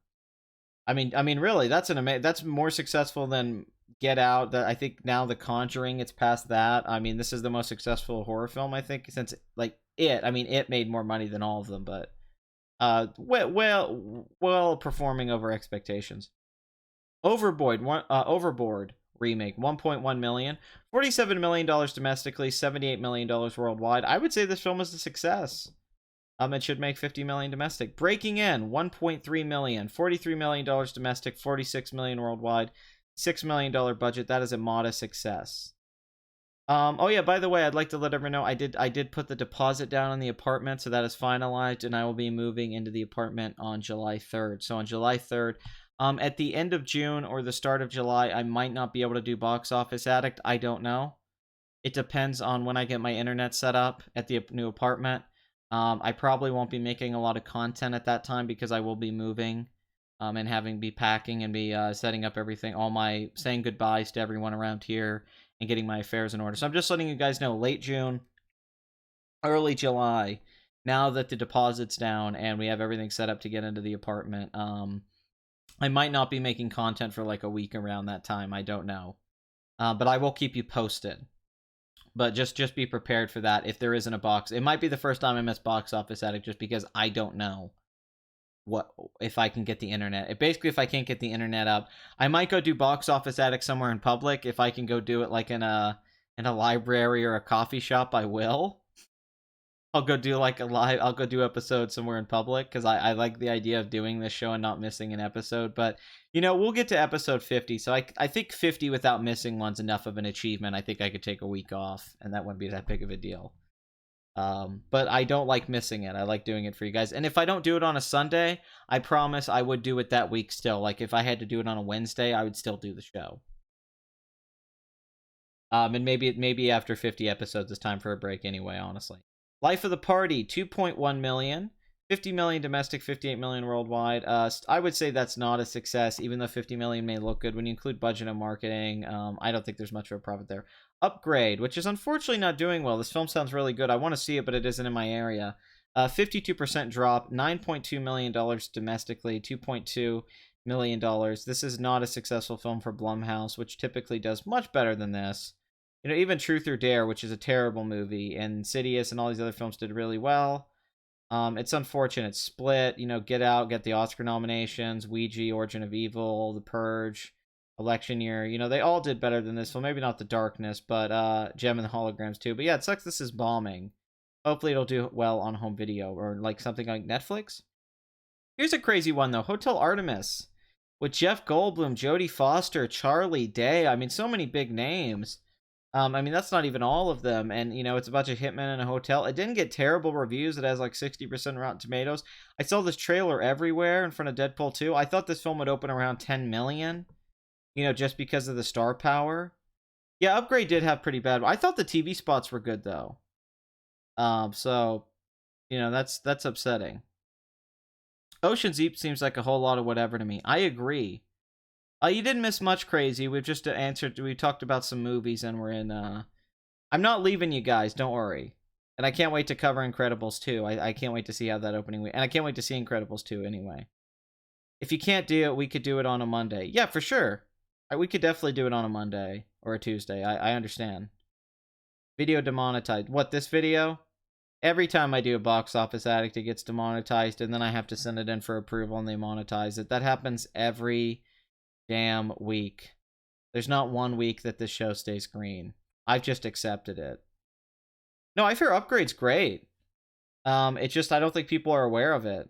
Speaker 1: I mean, really, that's more successful than Get Out. I think now The Conjuring, it's past that. I mean, this is the most successful horror film, I think, since like It. I mean, It made more money than all of them, but well performing over expectations. Overboard remake, 1.1 million, $47 million domestically, $78 million worldwide. I would say this film is a success. It should make $50 million domestic. Breaking In, 1.3 million, $43 million domestic, $46 million worldwide, $6 million budget. That is a modest success. Oh yeah, by the way, I'd like to let everyone know I did put the deposit down on the apartment, so that is finalized, and I will be moving into the apartment on July 3rd. So on July 3rd, at the end of June or the start of July, I might not be able to do Box Office Addict. I don't know. It depends on when I get my internet set up at the new apartment. I probably won't be making a lot of content at that time because I will be moving, and having be packing and be setting up everything, saying goodbyes to everyone around here and getting my affairs in order. So I'm just letting you guys know, late June, early July, now that the deposit's down and we have everything set up to get into the apartment, I might not be making content for like a week around that time. I don't know. But I will keep you posted. But just be prepared for that if there isn't a box. It might be the first time I miss Box Office Addict just because I don't know what if I can get the internet. Basically, if I can't get the internet up, I might go do Box Office Addict somewhere in public. If I can go do it like in a library or a coffee shop, I will. I'll go do like a live. I'll go do episodes somewhere in public because I like the idea of doing this show and not missing an episode. But we'll get to episode 50. So I think 50 without missing one's enough of an achievement. I think I could take a week off, and that wouldn't be that big of a deal. But I don't like missing it. I like doing it for you guys. And if I don't do it on a Sunday, I promise I would do it that week still. Like if I had to do it on a Wednesday, I would still do the show. And maybe after 50 episodes, it's time for a break anyway, honestly. Life of the Party, 2.1 million. 50 million domestic, 58 million worldwide. I would say that's not a success, even though 50 million may look good when you include budget and marketing. I don't think there's much of a profit there. Upgrade, which is unfortunately not doing well. This film sounds really good. I want to see it, but it isn't in my area. 52% drop, $9.2 million domestically, $2.2 million. This is not a successful film for Blumhouse, which typically does much better than this. Even Truth or Dare, which is a terrible movie, and Insidious and all these other films did really well. It's unfortunate. Split, Get Out, get the Oscar nominations, Ouija, Origin of Evil, The Purge, Election Year. They all did better than this film. Maybe not The Darkness, but Gem and the Holograms too. But yeah, it sucks this is bombing. Hopefully it'll do well on home video or like something like Netflix. Here's a crazy one though. Hotel Artemis with Jeff Goldblum, Jodie Foster, Charlie Day. I mean, so many big names. That's not even all of them. And, it's a bunch of hitmen in a hotel. It didn't get terrible reviews. It has like 60% Rotten Tomatoes. I saw this trailer everywhere in front of Deadpool 2. I thought this film would open around 10 million, just because of the star power. Yeah, Upgrade did have pretty bad. I thought the TV spots were good, though. So, that's upsetting. Ocean's 8 seems like a whole lot of whatever to me. I agree. You didn't miss much crazy. We've just we talked about some movies, and we're in, I'm not leaving you guys, don't worry. And I can't wait to cover Incredibles 2. I can't wait to see how that opening week, and I can't wait to see Incredibles 2 anyway. If you can't do it, we could do it on a Monday. Yeah, for sure. We could definitely do it on a Monday or a Tuesday. I understand. Video demonetized. What, this video? Every time I do a Box Office Addict, it gets demonetized, and then I have to send it in for approval, and they monetize it. That happens every damn week. There's not one week that this show stays green. I've just accepted it. No, I hear Upgrade's great. It's just I don't think people are aware of it.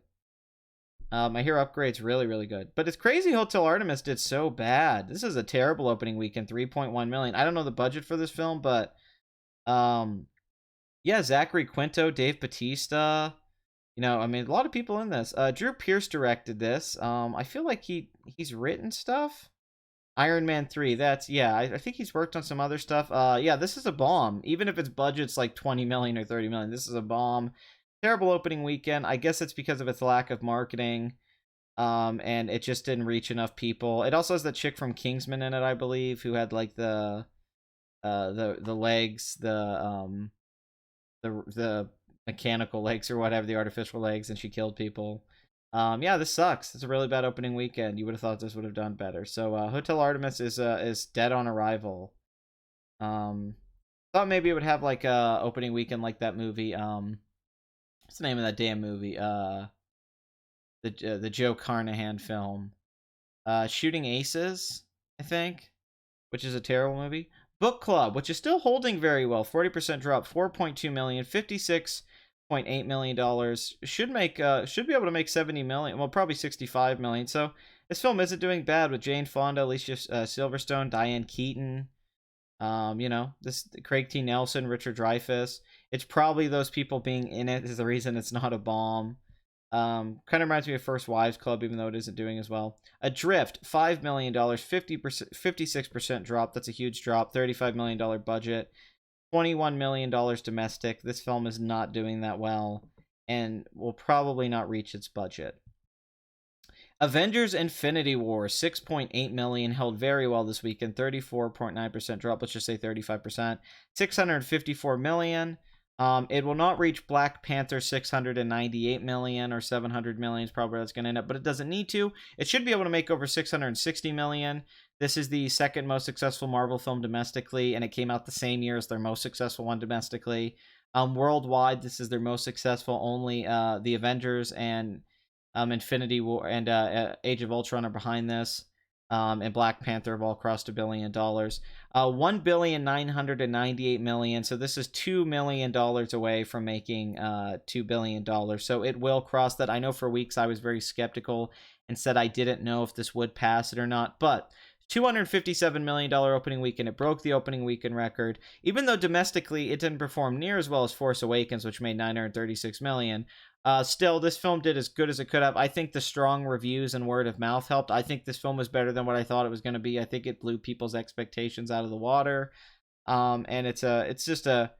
Speaker 1: I hear Upgrade's really, really good. But it's crazy Hotel Artemis did so bad. This is a terrible opening weekend, 3.1 million. I don't know the budget for this film, but yeah, Zachary Quinto, Dave Bautista, a lot of people in this. Drew Pearce directed this. I feel like he's written stuff. Iron Man 3, I think he's worked on some other stuff. Yeah, this is a bomb. Even if its budget's like 20 million or 30 million, this is a bomb. Terrible opening weekend. I guess it's because of its lack of marketing. And it just didn't reach enough people. It also has that chick from Kingsman in it, I believe, who had like the legs, the mechanical legs or whatever, the artificial legs, and she killed people. Yeah, this sucks. It's a really bad opening weekend. You would have thought this would have done better. So Hotel Artemis is dead on arrival. Thought maybe it would have like a opening weekend like that movie. What's the name of that damn movie? The Joe Carnahan film, Shooting Aces, I think, which is a terrible movie. Book Club, which is still holding very well, 40% drop, 4.2 million, $56.8 million. Should be able to make 70 million, well, probably 65 million. So this film isn't doing bad with Jane Fonda, Alicia Silverstone, Diane Keaton. You know, this Craig T. Nelson, Richard Dreyfuss. It's probably those people being in it is the reason it's not a bomb. Kind of reminds me of First Wives Club, even though it isn't doing as well. Adrift, $5 million, 50%, 56% drop. That's a huge drop. $35 million budget, $21 million domestic. This film is not doing that well, and will probably not reach its budget. Avengers Infinity War, 6.8 million, held very well this weekend, 34.9% drop, let's just say 35%. 654 million. It will not reach Black Panther 698 million or 700 million is probably where it's going to end up, but it doesn't need to. It should be able to make over 660 million. This is the second most successful Marvel film domestically, and it came out the same year as their most successful one domestically. Worldwide, this is their most successful. Only the Avengers and Infinity War and Age of Ultron are behind this. And Black Panther have all crossed $1 billion. 1,998,000,000. So this is $2 million away from making $2 billion. So it will cross that. I know for weeks I was very skeptical and said I didn't know if this would pass it or not, but $257 million opening weekend. It broke the opening weekend record. Even though domestically it didn't perform near as well as Force Awakens, which made $936 million. Still, this film did as good as it could have. I think the strong reviews and word of mouth helped. I think this film was better than what I thought it was going to be. I think it blew people's expectations out of the water. And it's just a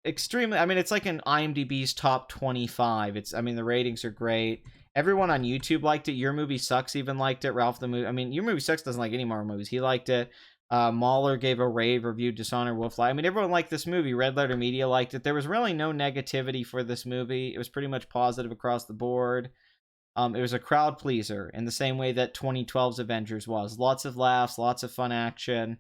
Speaker 1: extremely. I mean, it's like an IMDb's top 25. I mean, the ratings are great. Everyone on YouTube liked it. Your Movie Sucks even liked it. Ralph the Movie. I mean, Your Movie Sucks doesn't like any Marvel movies. He liked it. Mahler gave a rave review. Dishonor will fly. I mean, everyone liked this movie. Red Letter Media liked it. There was really no negativity for this movie. It was pretty much positive across the board. It was a crowd pleaser in the same way that 2012's Avengers was. Lots of laughs, lots of fun action.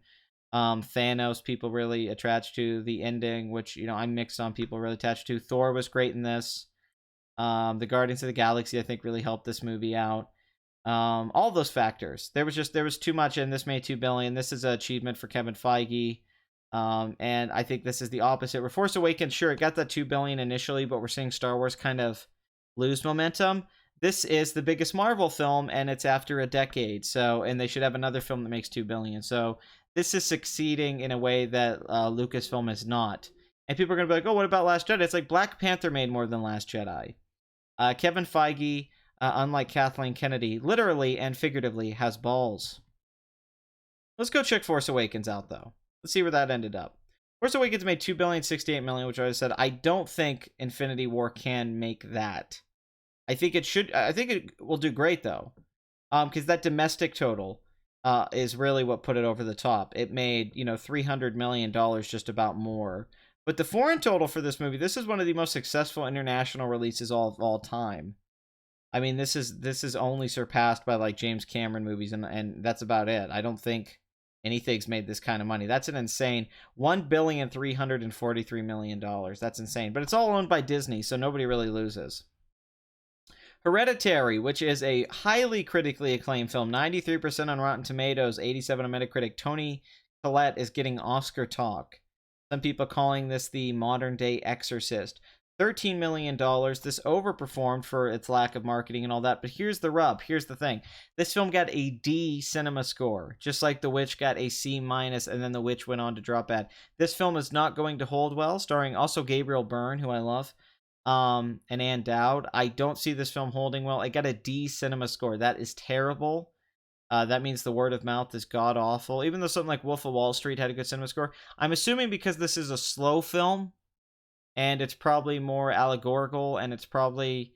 Speaker 1: Thanos, people really attached to the ending, which, you know, I'm mixed on people really attached to. Thor was great in this. The Guardians of the Galaxy, I think, really helped this movie out. All those factors. There was too much, and this made $2 billion. This is an achievement for Kevin Feige. And I think this is the opposite. Where Force Awakens, sure, it got that $2 billion initially, but we're seeing Star Wars kind of lose momentum. This is the biggest Marvel film, and it's after a decade. So, and they should have another film that makes $2 billion. So this is succeeding in a way that Lucasfilm is not. And people are gonna be like, "Oh, what about Last Jedi?" It's like Black Panther made more than Last Jedi. Kevin Feige, unlike Kathleen Kennedy, literally and figuratively has balls. Let's go check Force Awakens out, though. Let's see where that ended up. Force Awakens made $2,068,000,000, which I said I don't think Infinity War can make that. I think it should. I think it will do great though, because that domestic total is really what put it over the top. It made $300 million, just about more. But the foreign total for this movie, this is one of the most successful international releases of all time. I mean, this is only surpassed by like James Cameron movies, and that's about it. I don't think anything's made this kind of money. That's an insane $1,343,000,000. That's insane. But it's all owned by Disney, so nobody really loses. Hereditary, which is a highly critically acclaimed film, 93% on Rotten Tomatoes, 87 on Metacritic. Toni Collette is getting Oscar talk. Some people calling this the modern day Exorcist. $13 million. This overperformed for its lack of marketing and all that. But here's the rub. Here's the thing. This film got a D cinema score, just like The Witch got a C-, and then The Witch went on to drop bad. This film is not going to hold well, starring also Gabriel Byrne, who I love, and Ann Dowd. I don't see this film holding well. It got a D cinema score. That is terrible. That means the word of mouth is god awful. Even though something like Wolf of Wall Street had a good cinema score, I'm assuming because this is a slow film, and it's probably more allegorical, and it's probably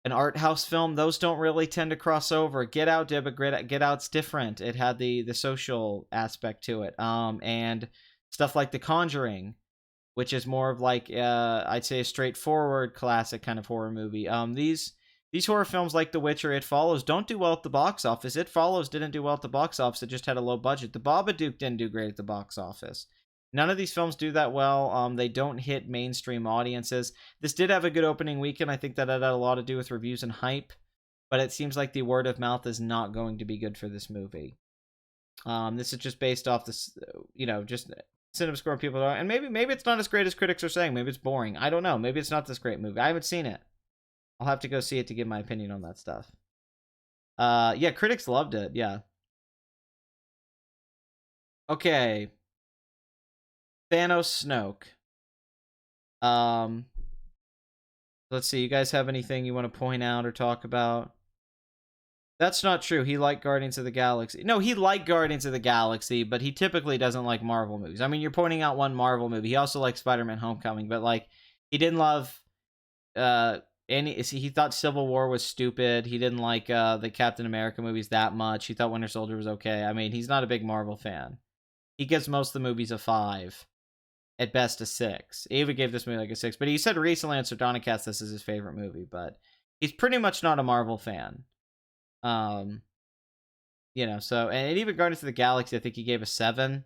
Speaker 1: an art house film, those don't really tend to cross over. Get Out did, but Get Out's different. It had the social aspect to it, and stuff like The Conjuring, which is more of like I'd say a straightforward classic kind of horror movie. These horror films like The Witch or It Follows don't do well at the box office. It Follows didn't do well at the box office. It just had a low budget. The Babadook didn't do great at the box office. None of these films do that well. They don't hit mainstream audiences. This did have a good opening weekend. I think that had a lot to do with reviews and hype. But it seems like the word of mouth is not going to be good for this movie. This is just based off this, just cinema score people are, and maybe it's not as great as critics are saying. Maybe it's boring. I don't know. Maybe it's not this great movie. I haven't seen it. I'll have to go see it to give my opinion on that stuff. Yeah, critics loved it. Yeah. Okay. Thanos Snoke. Um, let's see. You guys have anything you want to point out or talk about? That's not true. He liked Guardians of the Galaxy. No, he liked Guardians of the Galaxy, but he typically doesn't like Marvel movies. I mean, you're pointing out one Marvel movie. He also liked Spider-Man Homecoming, but like he didn't love any he thought Civil War was stupid. He didn't like the Captain America movies that much. He thought Winter Soldier was okay. I mean, he's not a big Marvel fan. He gives most of the movies a 5. At best a 6. Ava gave this movie like a 6, but he said recently on Sardonicast this is his favorite movie, but he's pretty much not a Marvel fan. So and even Guardians of the Galaxy, I think he gave a 7.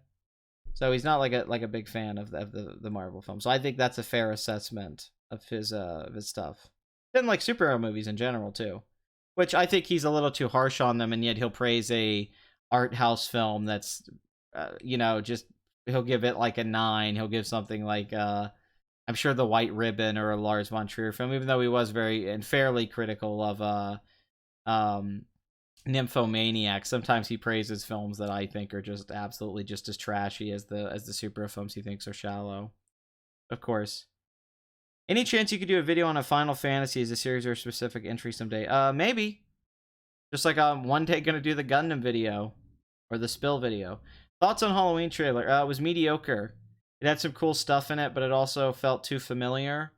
Speaker 1: So he's not like a big fan of the Marvel film. So I think that's a fair assessment of his stuff. Didn't like superhero movies in general too, which I think he's a little too harsh on them, and yet he'll praise a art house film that's just he'll give it like a 9. He'll give something like I'm sure The White Ribbon or a Lars von Trier film, even though he was very and fairly critical of Nymphomaniac. Sometimes he praises films that I think are just absolutely just as trashy as the superhero films he thinks are shallow. Of course. Any chance you could do a video on a Final Fantasy as a series or a specific entry someday? Maybe. Just like I'm one day gonna do the Gundam video or the Spill video. Thoughts on Halloween trailer? It was mediocre. It had some cool stuff in it, but it also felt too familiar.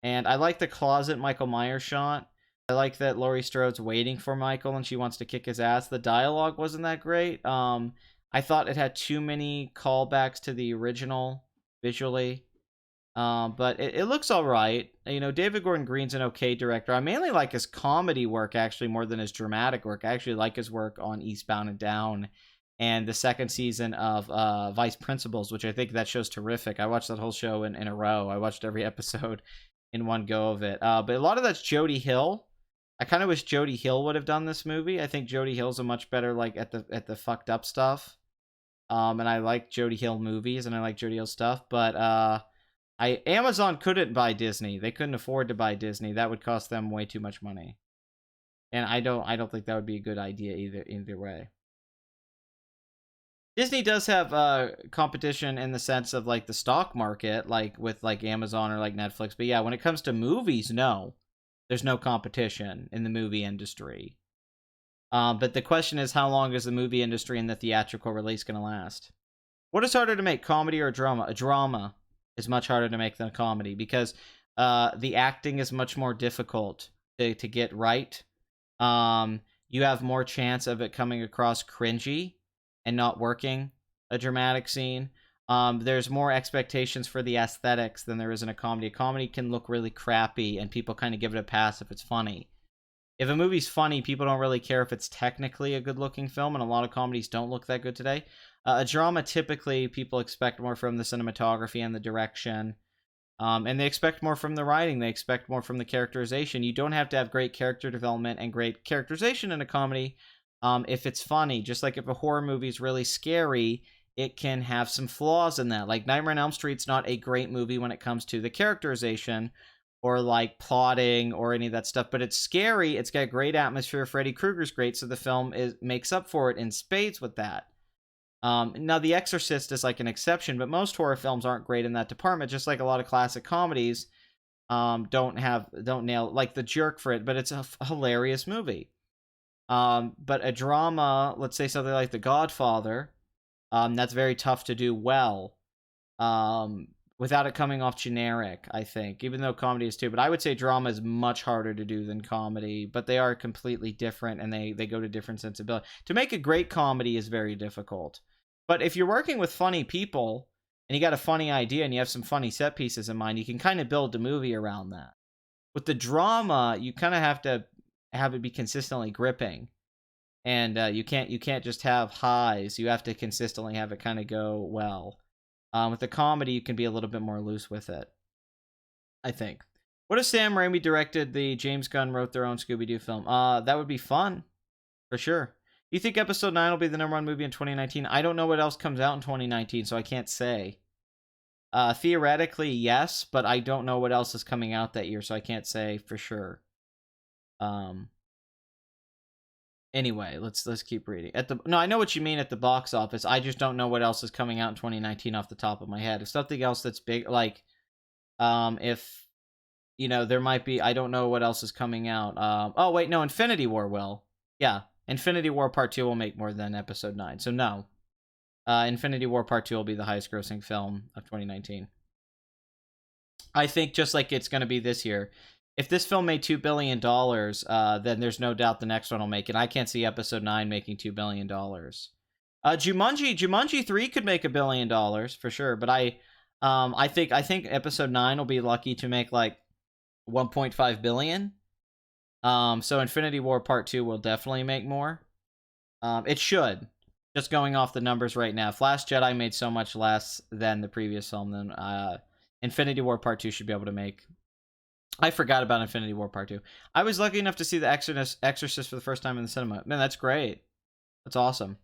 Speaker 1: And I like the closet Michael Myers shot. I like that Laurie Strode's waiting for Michael and she wants to kick his ass. The dialogue wasn't that great. I thought it had too many callbacks to the original visually. But it looks all right. David Gordon Green's an okay director. I mainly like his comedy work, actually, more than his dramatic work. I actually like his work on Eastbound and Down and the second season of Vice Principals, which I think that show's terrific. I watched that whole show in a row. I watched every episode in one go of it. But a lot of that's Jody Hill. I kind of wish Jody Hill would have done this movie. I think Jody Hill's a much better at the fucked up stuff. And I like Jody Hill movies and I like Jody Hill stuff, but Amazon couldn't buy Disney. They couldn't afford to buy Disney. That would cost them way too much money. And I don't think that would be a good idea either way. Disney does have competition in the sense of like the stock market, like with like Amazon or like Netflix. But yeah, when it comes to movies, no. There's no competition in the movie industry. But the question is, how long is the movie industry and the theatrical release going to last? What is harder to make, comedy or a drama? A drama is much harder to make than a comedy because the acting is much more difficult to get right. You have more chance of it coming across cringy and not working a dramatic scene. There's more expectations for the aesthetics than there is in a comedy. A comedy can look really crappy and people kind of give it a pass if it's funny. If a movie's funny, people don't really care if it's technically a good-looking film, and a lot of comedies don't look that good today. A drama, typically, people expect more from the cinematography and the direction, and they expect more from the writing. They expect more from the characterization. You don't have to have great character development and great characterization in a comedy if it's funny. Just like if a horror movie is really scary, it can have some flaws in that. Like Nightmare on Elm Street's not a great movie when it comes to the characterization, or like plotting or any of that stuff, but it's scary. It's got great atmosphere. Freddy Krueger's great, so the film makes up for it in spades with that. Now, The Exorcist is like an exception, but most horror films aren't great in that department. Just like a lot of classic comedies don't nail like The Jerk for it, but it's a hilarious movie. But a drama, let's say something like The Godfather, that's very tough to do well. Without it coming off generic, I think, even though comedy is too. But I would say drama is much harder to do than comedy, but they are completely different and they go to different sensibilities. To make a great comedy is very difficult. But if you're working with funny people and you got a funny idea and you have some funny set pieces in mind, you can kind of build the movie around that. With the drama, you kind of have to have it be consistently gripping. And you can't just have highs. You have to consistently have it kind of go well. With the comedy, you can be a little bit more loose with it, I think. What if Sam Raimi directed the James Gunn wrote their own Scooby-Doo film? That would be fun, for sure. Do you think Episode 9 will be the #1 movie in 2019? I don't know what else comes out in 2019, so I can't say. Theoretically, yes, but I don't know what else is coming out that year, so I can't say for sure. Anyway, let's keep reading. No, I know what you mean at the box office. I just don't know what else is coming out in 2019 off the top of my head. If something else that's big, like if there might be. I don't know what else is coming out. Oh wait, no, Infinity War will. Yeah, Infinity War Part 2 will make more than Episode 9. So no, Infinity War Part 2 will be the highest grossing film of 2019. I think just like it's going to be this year. If this film made $2 billion, then there's no doubt the next one will make it. I can't see Episode 9 making $2 billion. Jumanji 3 could make $1 billion for sure, but I think Episode 9 will be lucky to make like 1.5 billion. So Infinity War Part 2 will definitely make more. It should. Just going off the numbers right now. Last Jedi made so much less than the previous film. Then Infinity War Part 2 should be able to make. I forgot about Infinity War Part 2. I was lucky enough to see The Exorcist for the first time in the cinema. Man, that's great. That's awesome.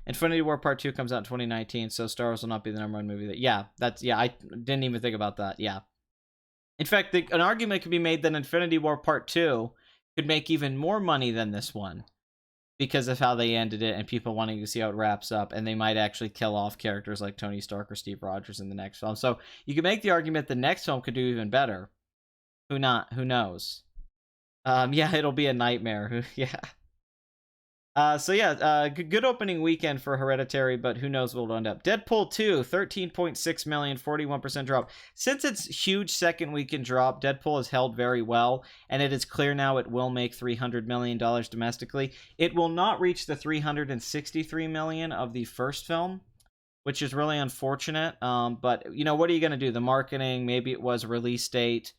Speaker 1: Infinity War Part 2 comes out in 2019, so Star Wars will not be the #1 movie. I didn't even think about that. Yeah. In fact, an argument could be made that Infinity War Part 2 could make even more money than this one because of how they ended it and people wanting to see how it wraps up, and they might actually kill off characters like Tony Stark or Steve Rogers in the next film. So you could make the argument the next film could do even better. Who knows? Yeah, it'll be a nightmare. Yeah. Good opening weekend for Hereditary, but who knows what it'll end up. Deadpool 2, 13.6 million, 41% drop. Since its huge second weekend drop, Deadpool has held very well, and it is clear now it will make $300 million domestically. It will not reach the $363 million of the first film, which is really unfortunate. But, what are you going to do? The marketing, maybe it was release date,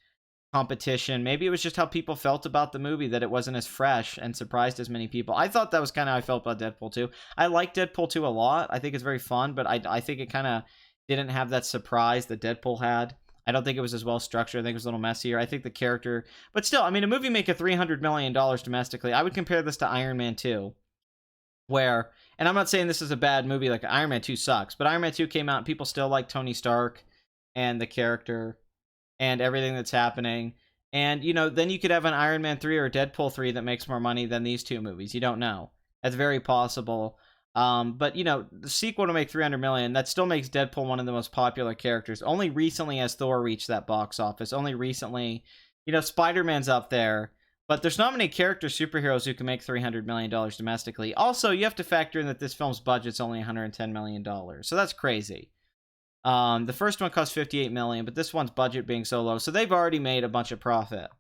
Speaker 1: competition. Maybe it was just how people felt about the movie, that it wasn't as fresh and surprised as many people. I thought that was kind of how I felt about Deadpool 2. I like Deadpool 2 a lot. I think it's very fun, but I think it kind of didn't have that surprise that Deadpool had. I don't think it was as well structured. I think it was a little messier. I think the character... But still, I mean, a movie make $300 million domestically. I would compare this to Iron Man 2, where... And I'm not saying this is a bad movie, like Iron Man 2 sucks, but Iron Man 2 came out and people still like Tony Stark and the character and everything that's happening. And, then you could have an Iron Man 3 or Deadpool 3 that makes more money than these two movies. You don't know. That's very possible. But, the sequel to make $300 million, that still makes Deadpool one of the most popular characters. Only recently has Thor reached that box office. Only recently, Spider-Man's up there. But there's not many superheroes who can make $300 million domestically. Also, you have to factor in that this film's budget's only $110 million. So that's crazy. The first one cost $58 million, but this one's budget being so low, so they've already made a bunch of profit.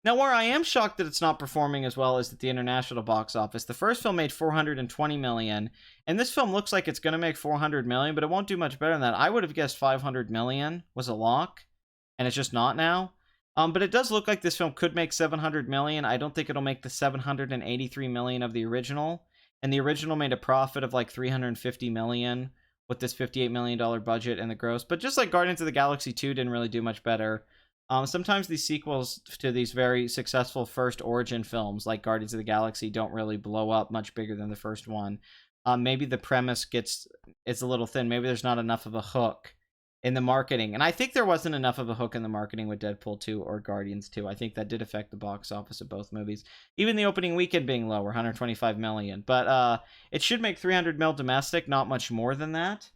Speaker 1: Now, where I am shocked that it's not performing as well is at the international box office. The first film made $420 million, and this film looks like it's going to make $400 million, but it won't do much better than that. I would have guessed $500 million was a lock, and it's just not now. But it does look like this film could make $700 million. I don't think it'll make the $783 million of the original, and the original made a profit of like $350 million. With this $58 million budget and the gross. But just like Guardians of the Galaxy 2 didn't really do much better. Sometimes these sequels to these very successful first origin films, like Guardians of the Galaxy, don't really blow up much bigger than the first one. Maybe the premise it's a little thin. Maybe there's not enough of a hook in the marketing. And I think there wasn't enough of a hook in the marketing with Deadpool 2 or Guardians 2. I think that did affect the box office of both movies. Even the opening weekend being lower, $125 million. But it should make $300 million domestic, not much more than that.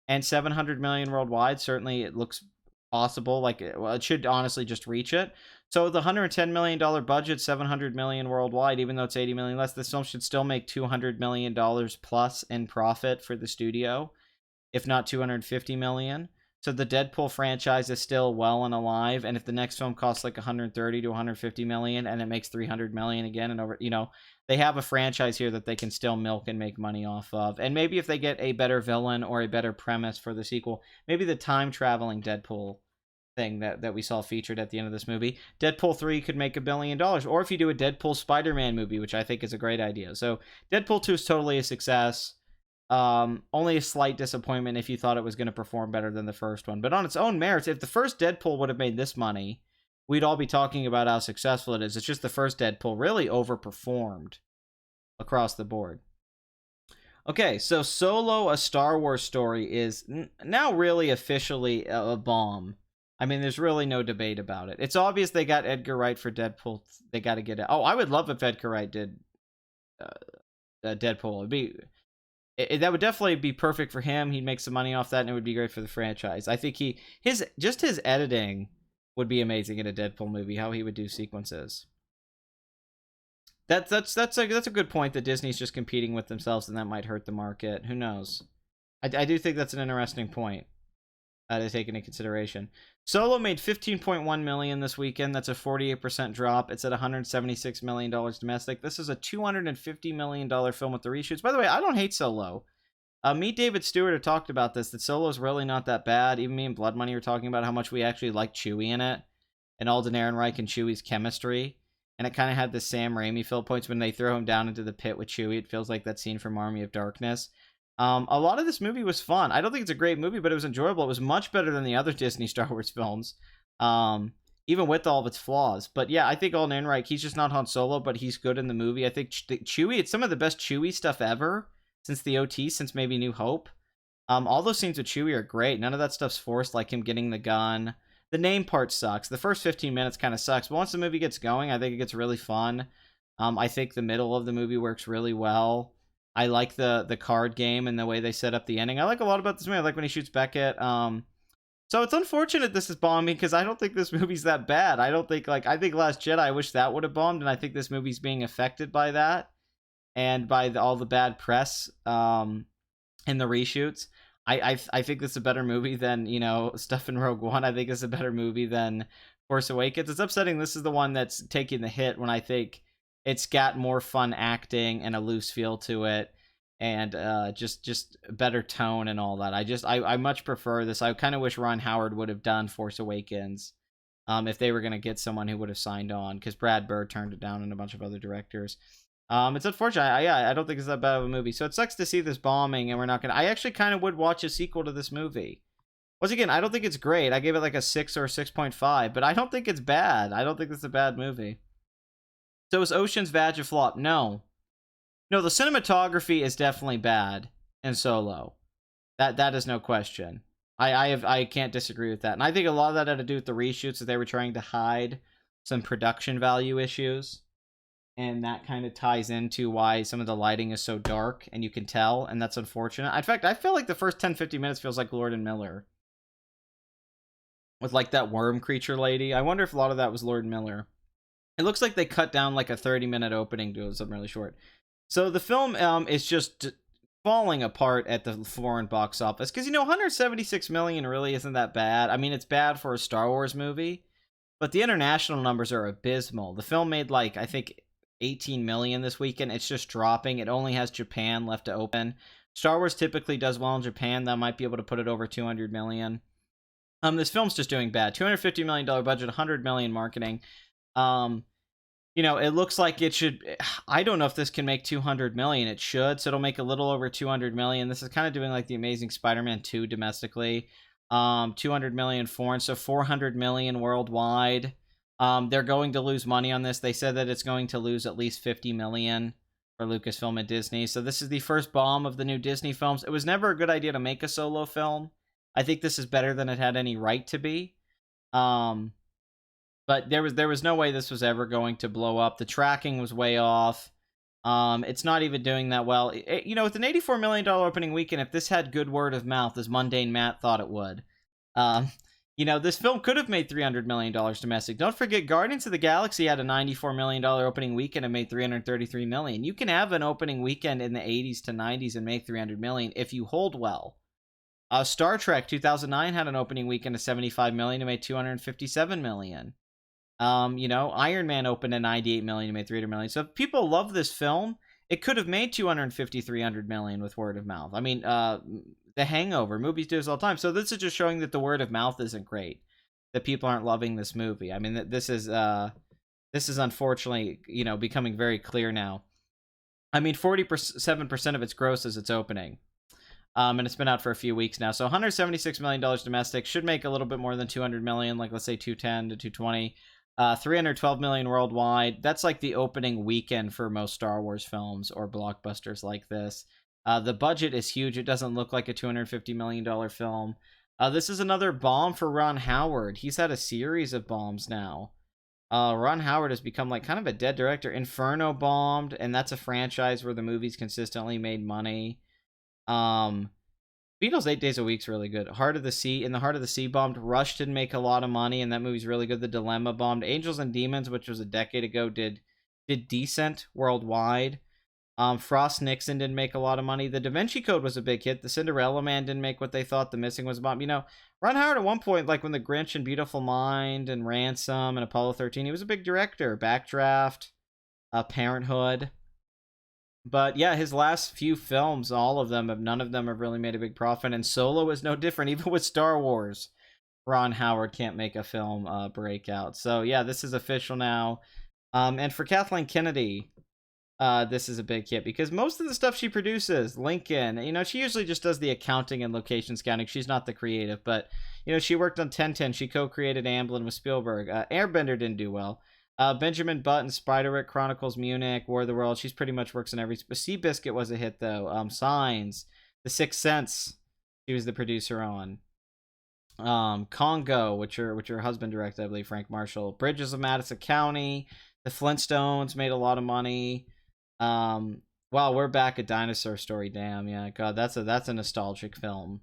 Speaker 1: And $700 million worldwide, certainly it looks possible. It should honestly just reach it. So the $110 million budget, $700 million worldwide, even though it's $80 million less, this film should still make $200 million plus in profit for the studio, if not $250 million. So the Deadpool franchise is still well and alive, and if the next film costs like $130 to $150 million and it makes $300 million again and over, they have a franchise here that they can still milk and make money off of. And maybe if they get a better villain or a better premise for the sequel, maybe the time-traveling Deadpool thing that we saw featured at the end of this movie, Deadpool 3 could make $1 billion. Or if you do a Deadpool Spider-Man movie, which I think is a great idea. So Deadpool 2 is totally a success. Only a slight disappointment if you thought it was going to perform better than the first one. But on its own merits, if the first Deadpool would have made this money, we'd all be talking about how successful it is. It's just the first Deadpool really overperformed across the board. Okay, so Solo, A Star Wars Story is now really officially a bomb. I mean, there's really no debate about it. It's obvious they got Edgar Wright for Deadpool. They got to get it. Oh, I would love if Edgar Wright did Deadpool. That would definitely be perfect for him. He'd make some money off that, and it would be great for the franchise. I think his editing would be amazing in a Deadpool movie. How he would do sequences. That's a good point that Disney's just competing with themselves, and that might hurt the market. Who knows? I do think that's an interesting point to take into consideration. Solo made $15.1 million this weekend. That's a 48% drop. It's at $176 million domestic. This is a $250 million film with the reshoots. By the way, I don't hate Solo. Me, David Stewart have talked about this, that Solo's really not that bad. Even me and Blood Money were talking about how much we actually like Chewie in it, and Alden Ehrenreich and Chewie's chemistry. And it kind of had the Sam Raimi feel points when they throw him down into the pit with Chewie. It feels like that scene from Army of Darkness. A lot of this movie was fun. I don't think it's a great movie, but it was enjoyable. It was much better than the other Disney Star Wars films, even with all of its flaws. But yeah, I think Alden Ehrenreich, he's just not Han Solo, but he's good in the movie. I think Chewie, it's some of the best Chewie stuff ever since the OT, since maybe New Hope. All those scenes with Chewie are great. None of that stuff's forced, like him getting the gun. The name part sucks. The first 15 minutes kind of sucks, but once the movie gets going, I think it gets really fun. I think the middle of the movie works really well. I like the card game and the way they set up the ending. I like a lot about this movie. I like when he shoots Beckett. So it's unfortunate this is bombing because I don't think this movie's that bad. I think Last Jedi, I wish that would have bombed, and I think this movie's being affected by that and by all the bad press in the reshoots. I think this is a better movie than, stuff in Rogue One. I think it's a better movie than Force Awakens. It's upsetting this is the one that's taking the hit when I think it's got more fun acting and a loose feel to it, and just better tone and all that. I much prefer this. I kind of wish Ron Howard would have done Force Awakens if they were going to get someone who would have signed on, because Brad Bird turned it down and a bunch of other directors. It's unfortunate. I don't think it's that bad of a movie. So it sucks to see this bombing, and we're not going to... I actually kind of would watch a sequel to this movie. Once again, I don't think it's great. I gave it like a 6 or a 6.5, but I don't think it's bad. I don't think it's a bad movie. So is Ocean's Vag a flop? No. No, the cinematography is definitely bad in Solo. That is no question. I can't disagree with that. And I think a lot of that had to do with the reshoots, that they were trying to hide some production value issues. And that kind of ties into why some of the lighting is so dark, and you can tell, and that's unfortunate. In fact, I feel like the first 10-15 minutes feels like Lord and Miller. With like that worm creature lady. I wonder if a lot of that was Lord and Miller. It looks like they cut down like a 30-minute opening to something really short. So the film is just falling apart at the foreign box office. Because, $176 million really isn't that bad. I mean, it's bad for a Star Wars movie. But the international numbers are abysmal. The film made like, I think, 18 million this weekend. It's just dropping. It only has Japan left to open. Star Wars typically does well in Japan. That might be able to put it over 200 million. This film's just doing bad. $250 million budget, $100 million marketing. It looks like it should... I don't know if this can make 200 million. It should, so it'll make a little over 200 million. This is kind of doing like the Amazing Spider-Man 2 domestically. 200 million foreign, so 400 million worldwide. They're going to lose money on this. They said that it's going to lose at least 50 million for Lucasfilm and Disney. So this is the first bomb of the new Disney films. It was never a good idea to make a Solo film. I think this is better than it had any right to be. But there was no way this was ever going to blow up. The tracking was way off. It's not even doing that well. With an $84 million opening weekend, if this had good word of mouth, as Mundane Matt thought it would, this film could have made $300 million domestic. Don't forget, Guardians of the Galaxy had a $94 million opening weekend and made $333 million. You can have an opening weekend in the 80s to 90s and make $300 million if you hold well. Star Trek 2009 had an opening weekend of $75 million and made $257 million. Iron Man opened at $98 million and made $300 million. So if people love this film, it could have made $250-300 million with word of mouth. I mean, The Hangover, movies do this all the time. So this is just showing that the word of mouth isn't great, that people aren't loving this movie. I mean, this is unfortunately, becoming very clear now. I mean, 47% of its gross is its opening. And it's been out for a few weeks now. So $176 million domestic, should make a little bit more than 200 million, like let's say 210 to 220. 312 million worldwide. That's like the opening weekend for most Star Wars films or blockbusters like this. The budget is huge. It doesn't look like a $250 million film. This is another bomb for Ron Howard. He's had a series of bombs now. Ron Howard has become like kind of a dead director. Inferno bombed, and that's a franchise where the movies consistently made money. Beatles 8 Days a Week's really good. Heart of the Sea, In the Heart of the Sea bombed. Rush didn't make a lot of money, and that movie's really good. The Dilemma bombed. Angels and Demons, which was a decade ago, did decent worldwide. Frost Nixon didn't make a lot of money. The Da Vinci Code was a big hit. The Cinderella Man didn't make what they thought. The Missing was a bomb. You know, Ron Howard at one point, like when The Grinch and Beautiful Mind and Ransom and Apollo 13, he was a big director. Backdraft, Parenthood. But yeah, his last few films, none of them have really made a big profit. And Solo is no different. Even with Star Wars, Ron Howard can't make a film breakout. So yeah, this is official now. And for Kathleen Kennedy, this is a big hit because most of the stuff she produces, Lincoln, you know, she usually just does the accounting and location scouting. She's not the creative, but you know, she worked on 1010. She co-created Amblin with Spielberg. Airbender didn't do well. Benjamin Button, Spiderwick, Chronicles, Munich, War of the World. She's pretty much works in every. Seabiscuit was a hit though. Signs, The Sixth Sense. She was the producer on. Congo, which her husband directed, I believe, Frank Marshall. Bridges of Madison County. The Flintstones made a lot of money. Wow, we're back at Dinosaur Story. Damn, yeah, God, that's a nostalgic film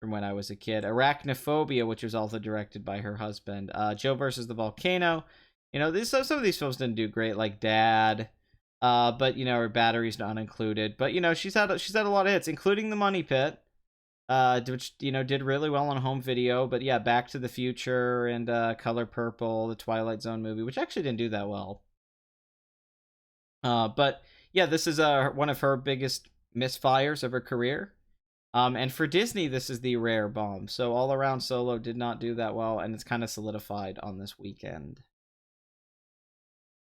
Speaker 1: from when I was a kid. Arachnophobia, which was also directed by her husband. Joe versus the Volcano. You know, some of these films didn't do great, like Dad. But you know, her Battery's not included. But you know, she's had a lot of hits, including The Money Pit, which you know did really well on home video. But yeah, Back to the Future and Color Purple, the Twilight Zone movie, which actually didn't do that well. But yeah, this is one of her biggest misfires of her career. And for Disney, this is the rare bomb. So all around, Solo did not do that well, and it's kind of solidified on this weekend.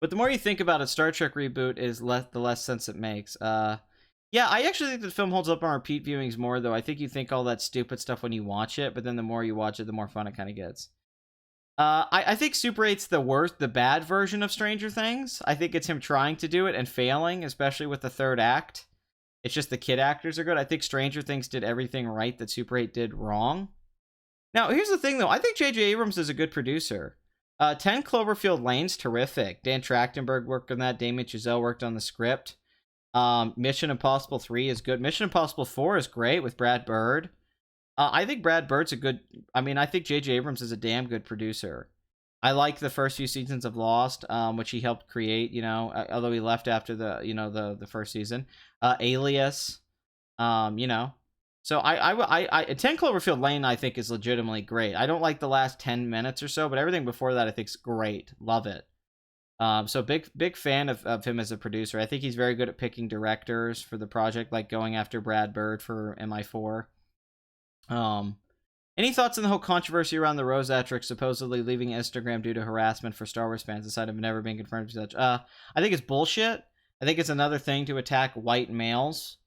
Speaker 1: But the more you think about it, Star Trek reboot is the less sense it makes. Yeah, I actually think the film holds up on repeat viewings more, though. I think you think all that stupid stuff when you watch it, but then the more you watch it, the more fun it kind of gets. I think Super 8's the bad version of Stranger Things. I think it's him trying to do it and failing, especially with the third act. It's just the kid actors are good. I think Stranger Things did everything right that Super 8 did wrong. Now, here's the thing, though. I think J.J. Abrams is a good producer. 10 Cloverfield Lane's terrific. Dan Trachtenberg worked on that. Damien Chazelle worked on the script. Mission Impossible 3 is good. Mission Impossible 4 is great with Brad Bird. I think Brad Bird's I think J.J. Abrams is a damn good producer. I like the first few seasons of Lost, which he helped create, you know, although he left after the first season. Alias, you know. So I 10 Cloverfield Lane I think is legitimately great. I don't like the last 10 minutes or so, but everything before that I think is great. Love it. So big fan of him as a producer. I think he's very good at picking directors for the project, like going after Brad Bird for MI4. Any thoughts on the whole controversy around the Rosatrix supposedly leaving Instagram due to harassment for Star Wars fans aside of never being confirmed as such? I think it's bullshit. I think it's another thing to attack white males,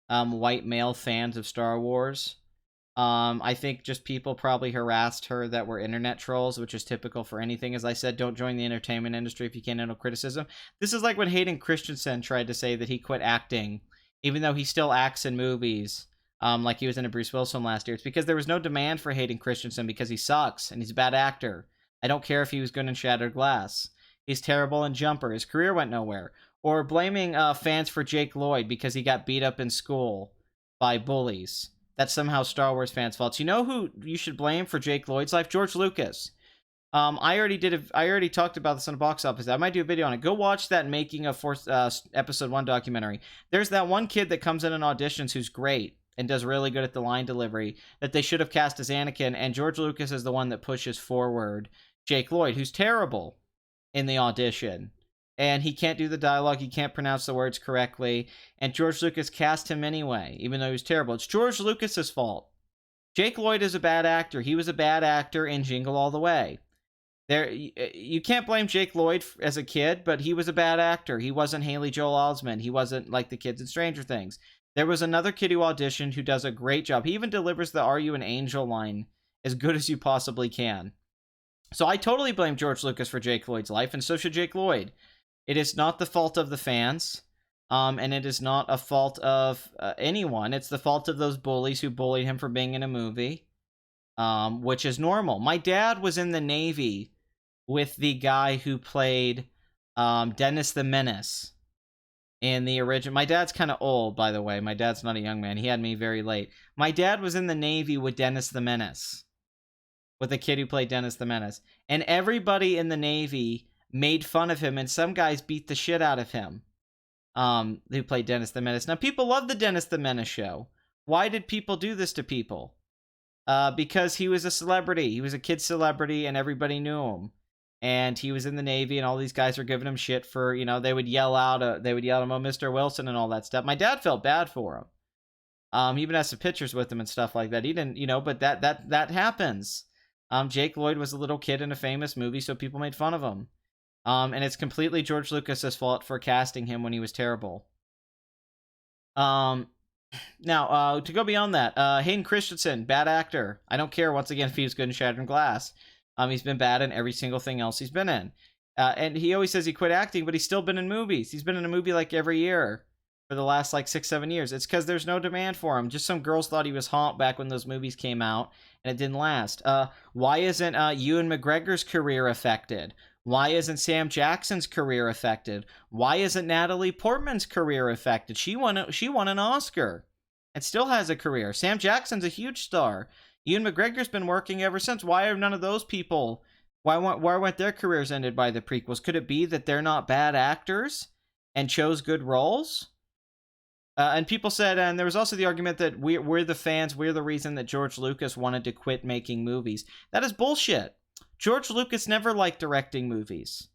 Speaker 1: white male fans of Star Wars. I think just people probably harassed her that were internet trolls, which is typical for anything. As I said, don't join the entertainment industry if you can't handle criticism. This is like when Hayden Christensen tried to say that he quit acting, even though he still acts in movies. Like he was in a Bruce Willis film last year. It's because there was no demand for Hayden Christensen because he sucks and he's a bad actor. I don't care if he was good in Shattered Glass. He's terrible in Jumper. His career went nowhere. Or blaming fans for Jake Lloyd because he got beat up in school by bullies. That's somehow Star Wars fans' fault. You know who you should blame for Jake Lloyd's life? George Lucas. I already talked about this on the box office. I might do a video on it. Go watch that Making of Episode 1 documentary. There's that one kid that comes in and auditions who's great and does really good at the line delivery that they should have cast as Anakin, and George Lucas is the one that pushes forward Jake Lloyd, who's terrible in the audition. And he can't do the dialogue, he can't pronounce the words correctly, and George Lucas cast him anyway, even though he was terrible. It's George Lucas's fault. Jake Lloyd is a bad actor. He was a bad actor in Jingle All the Way. You can't blame Jake Lloyd as a kid, but he was a bad actor. He wasn't Haley Joel Osment. He wasn't like the kids in Stranger Things. There was another kid who auditioned who does a great job. He even delivers the "Are you an angel" line as good as you possibly can. So I totally blame George Lucas for Jake Lloyd's life, and so should Jake Lloyd. It is not the fault of the fans, and it is not a fault of anyone. It's the fault of those bullies who bullied him for being in a movie. which is normal. My dad was in the Navy with the guy who played Dennis the Menace in the original. My dad's kind of old, by the way. My dad's not a young man. He had me very late. My dad was in the Navy with Dennis the Menace, with the kid who played Dennis the Menace. And everybody in the Navy made fun of him, and some guys beat the shit out of him, who played Dennis the Menace. Now, people love the Dennis the Menace show. Why did people do this to people? Because he was a celebrity. He was a kid celebrity, and everybody knew him. And he was in the Navy, and all these guys were giving him shit for, they would yell out, "Oh, Mr. Wilson," and all that stuff. My dad felt bad for him. He even has some pictures with him and stuff like that. He didn't, but that happens. Jake Lloyd was a little kid in a famous movie, so people made fun of him. And it's completely George Lucas's fault for casting him when he was terrible. Now, to go beyond that, Hayden Christensen, bad actor. I don't care, once again, if he was good in Shattered Glass. He's been bad in every single thing else he's been in. And he always says he quit acting, but he's still been in movies. He's been in a movie like every year for the last 6-7 years. It's because there's no demand for him. Just some girls thought he was hot back when those movies came out, and it didn't last. Why isn't Ewan McGregor's career affected? Why isn't Sam Jackson's career affected? Why isn't Natalie Portman's career affected? She won an Oscar and still has a career. Sam Jackson's a huge star. Ewan McGregor's been working ever since. Why are none of those people? Why weren't their careers ended by the prequels? Could it be that they're not bad actors and chose good roles? And people said, and there was also the argument that we're the fans, we're the reason that George Lucas wanted to quit making movies. That is bullshit. George Lucas never liked directing movies.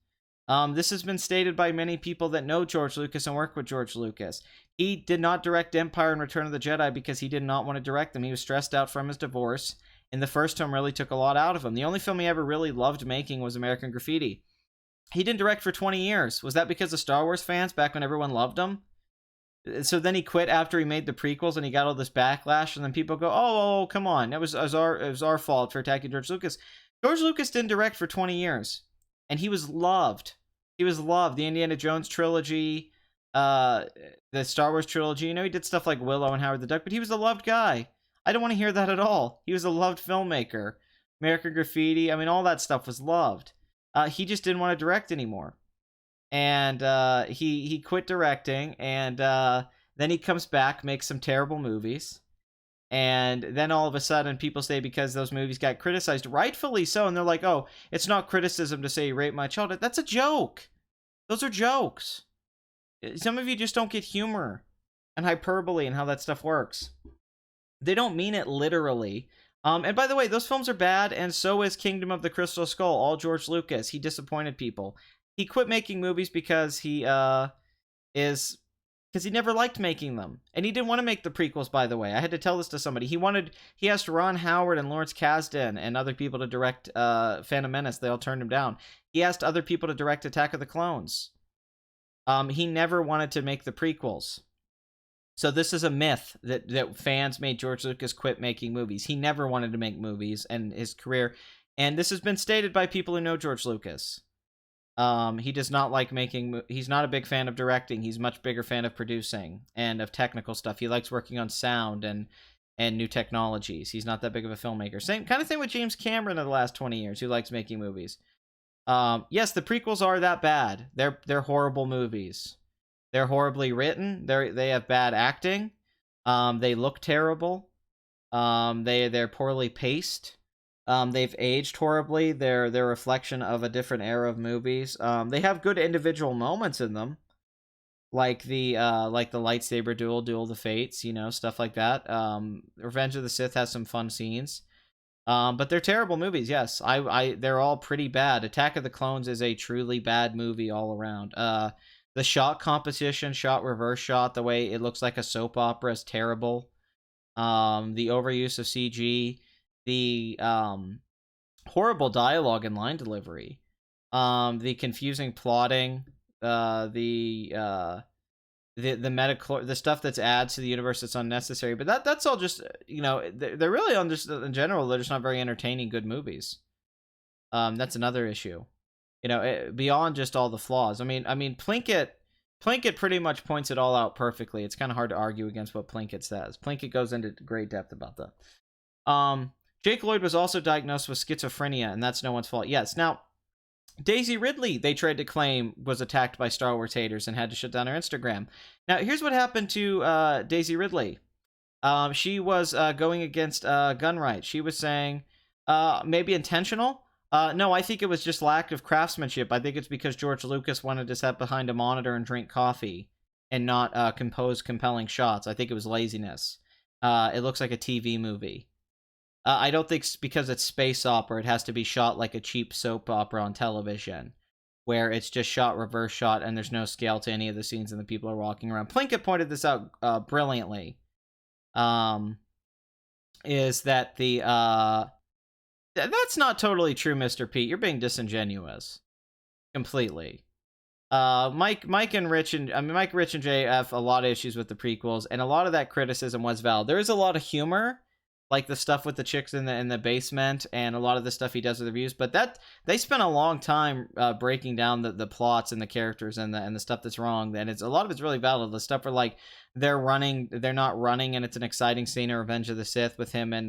Speaker 1: This has been stated by many people that know George Lucas and work with George Lucas. He did not direct Empire and Return of the Jedi because he did not want to direct them. He was stressed out from his divorce, and the first film really took a lot out of him. The only film he ever really loved making was American Graffiti. He didn't direct for 20 years. Was that because of Star Wars fans back when everyone loved him? So then he quit after he made the prequels, and he got all this backlash, and then people go, oh, come on. It was our fault for attacking George Lucas. George Lucas didn't direct for 20 years, and he was loved. He was loved. The Indiana Jones trilogy, the Star Wars trilogy. He did stuff like Willow and Howard the Duck, but he was a loved guy. I don't want to hear that at all. He was a loved filmmaker. American Graffiti, all that stuff was loved. He just didn't want to direct anymore. And he quit directing, and then he comes back, makes some terrible movies. And then all of a sudden, people say because those movies got criticized, rightfully so, and they're like, oh, it's not criticism to say he raped my child. That's a joke. Those are jokes. Some of you just don't get humor and hyperbole and how that stuff works. They don't mean it literally. And by the way, those films are bad, and so is Kingdom of the Crystal Skull, all George Lucas. He disappointed people. He quit making movies because he never liked making them. And he didn't want to make the prequels, by the way. I had to tell this to somebody. He asked Ron Howard and Lawrence Kasdan and other people to direct Phantom Menace. They all turned him down. He asked other people to direct Attack of the Clones. He never wanted to make the prequels. So this is a myth that fans made George Lucas quit making movies. He never wanted to make movies in his career. And this has been stated by people who know George Lucas. He does not like making... He's not a big fan of directing. He's a much bigger fan of producing and of technical stuff. He likes working on sound and new technologies. He's not that big of a filmmaker. Same kind of thing with James Cameron in the last 20 years, who likes making movies. Yes, the prequels are that bad. They're horrible movies. They're horribly written. They have bad acting. They look terrible. They're poorly paced. They've aged horribly. They're a reflection of a different era of movies. They have good individual moments in them, like the lightsaber duel, Duel of the Fates, stuff like that. Revenge of the Sith has some fun scenes, but they're terrible movies. Yes, they're all pretty bad. Attack of the Clones is a truly bad movie all around. The shot composition, shot reverse shot, the way it looks like a soap opera is terrible. The overuse of CG. The horrible dialogue and line delivery, the confusing plotting, the stuff that's adds to the universe that's unnecessary. But that's all just they're really just in general they're just not very entertaining good movies. That's another issue. Beyond just all the flaws. I mean Plinkett pretty much points it all out perfectly. It's kind of hard to argue against what Plinkett says. Plinkett goes into great depth about that. Jake Lloyd was also diagnosed with schizophrenia, and that's no one's fault. Yes. Now, Daisy Ridley, they tried to claim, was attacked by Star Wars haters and had to shut down her Instagram. Now, here's what happened to Daisy Ridley. She was going against gun rights. She was saying, maybe intentional. No, I think it was just lack of craftsmanship. I think it's because George Lucas wanted to sit behind a monitor and drink coffee and not compose compelling shots. I think it was laziness. It looks like a TV movie. I don't think because it's space opera, it has to be shot like a cheap soap opera on television, where it's just shot reverse shot and there's no scale to any of the scenes and the people are walking around. Plinkett pointed this out brilliantly. Is that that's not totally true, Mr. Pete. You're being disingenuous. Completely. Mike, Rich, and Jay have a lot of issues with the prequels, and a lot of that criticism was valid. There is a lot of humor, like the stuff with the chicks in the basement, and a lot of the stuff he does with reviews. But that they spent a long time breaking down the plots and the characters and the stuff that's wrong. And a lot of it's really valid. The stuff where like they're not running, and it's an exciting scene in Revenge of the Sith with him and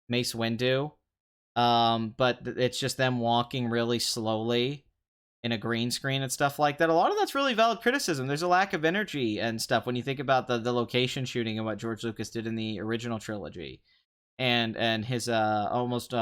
Speaker 1: Mace Windu. But it's just them walking really slowly in a green screen and stuff like that. A lot of that's really valid criticism. There's a lack of energy and stuff when you think about the location shooting and what George Lucas did in the original trilogy, and his almost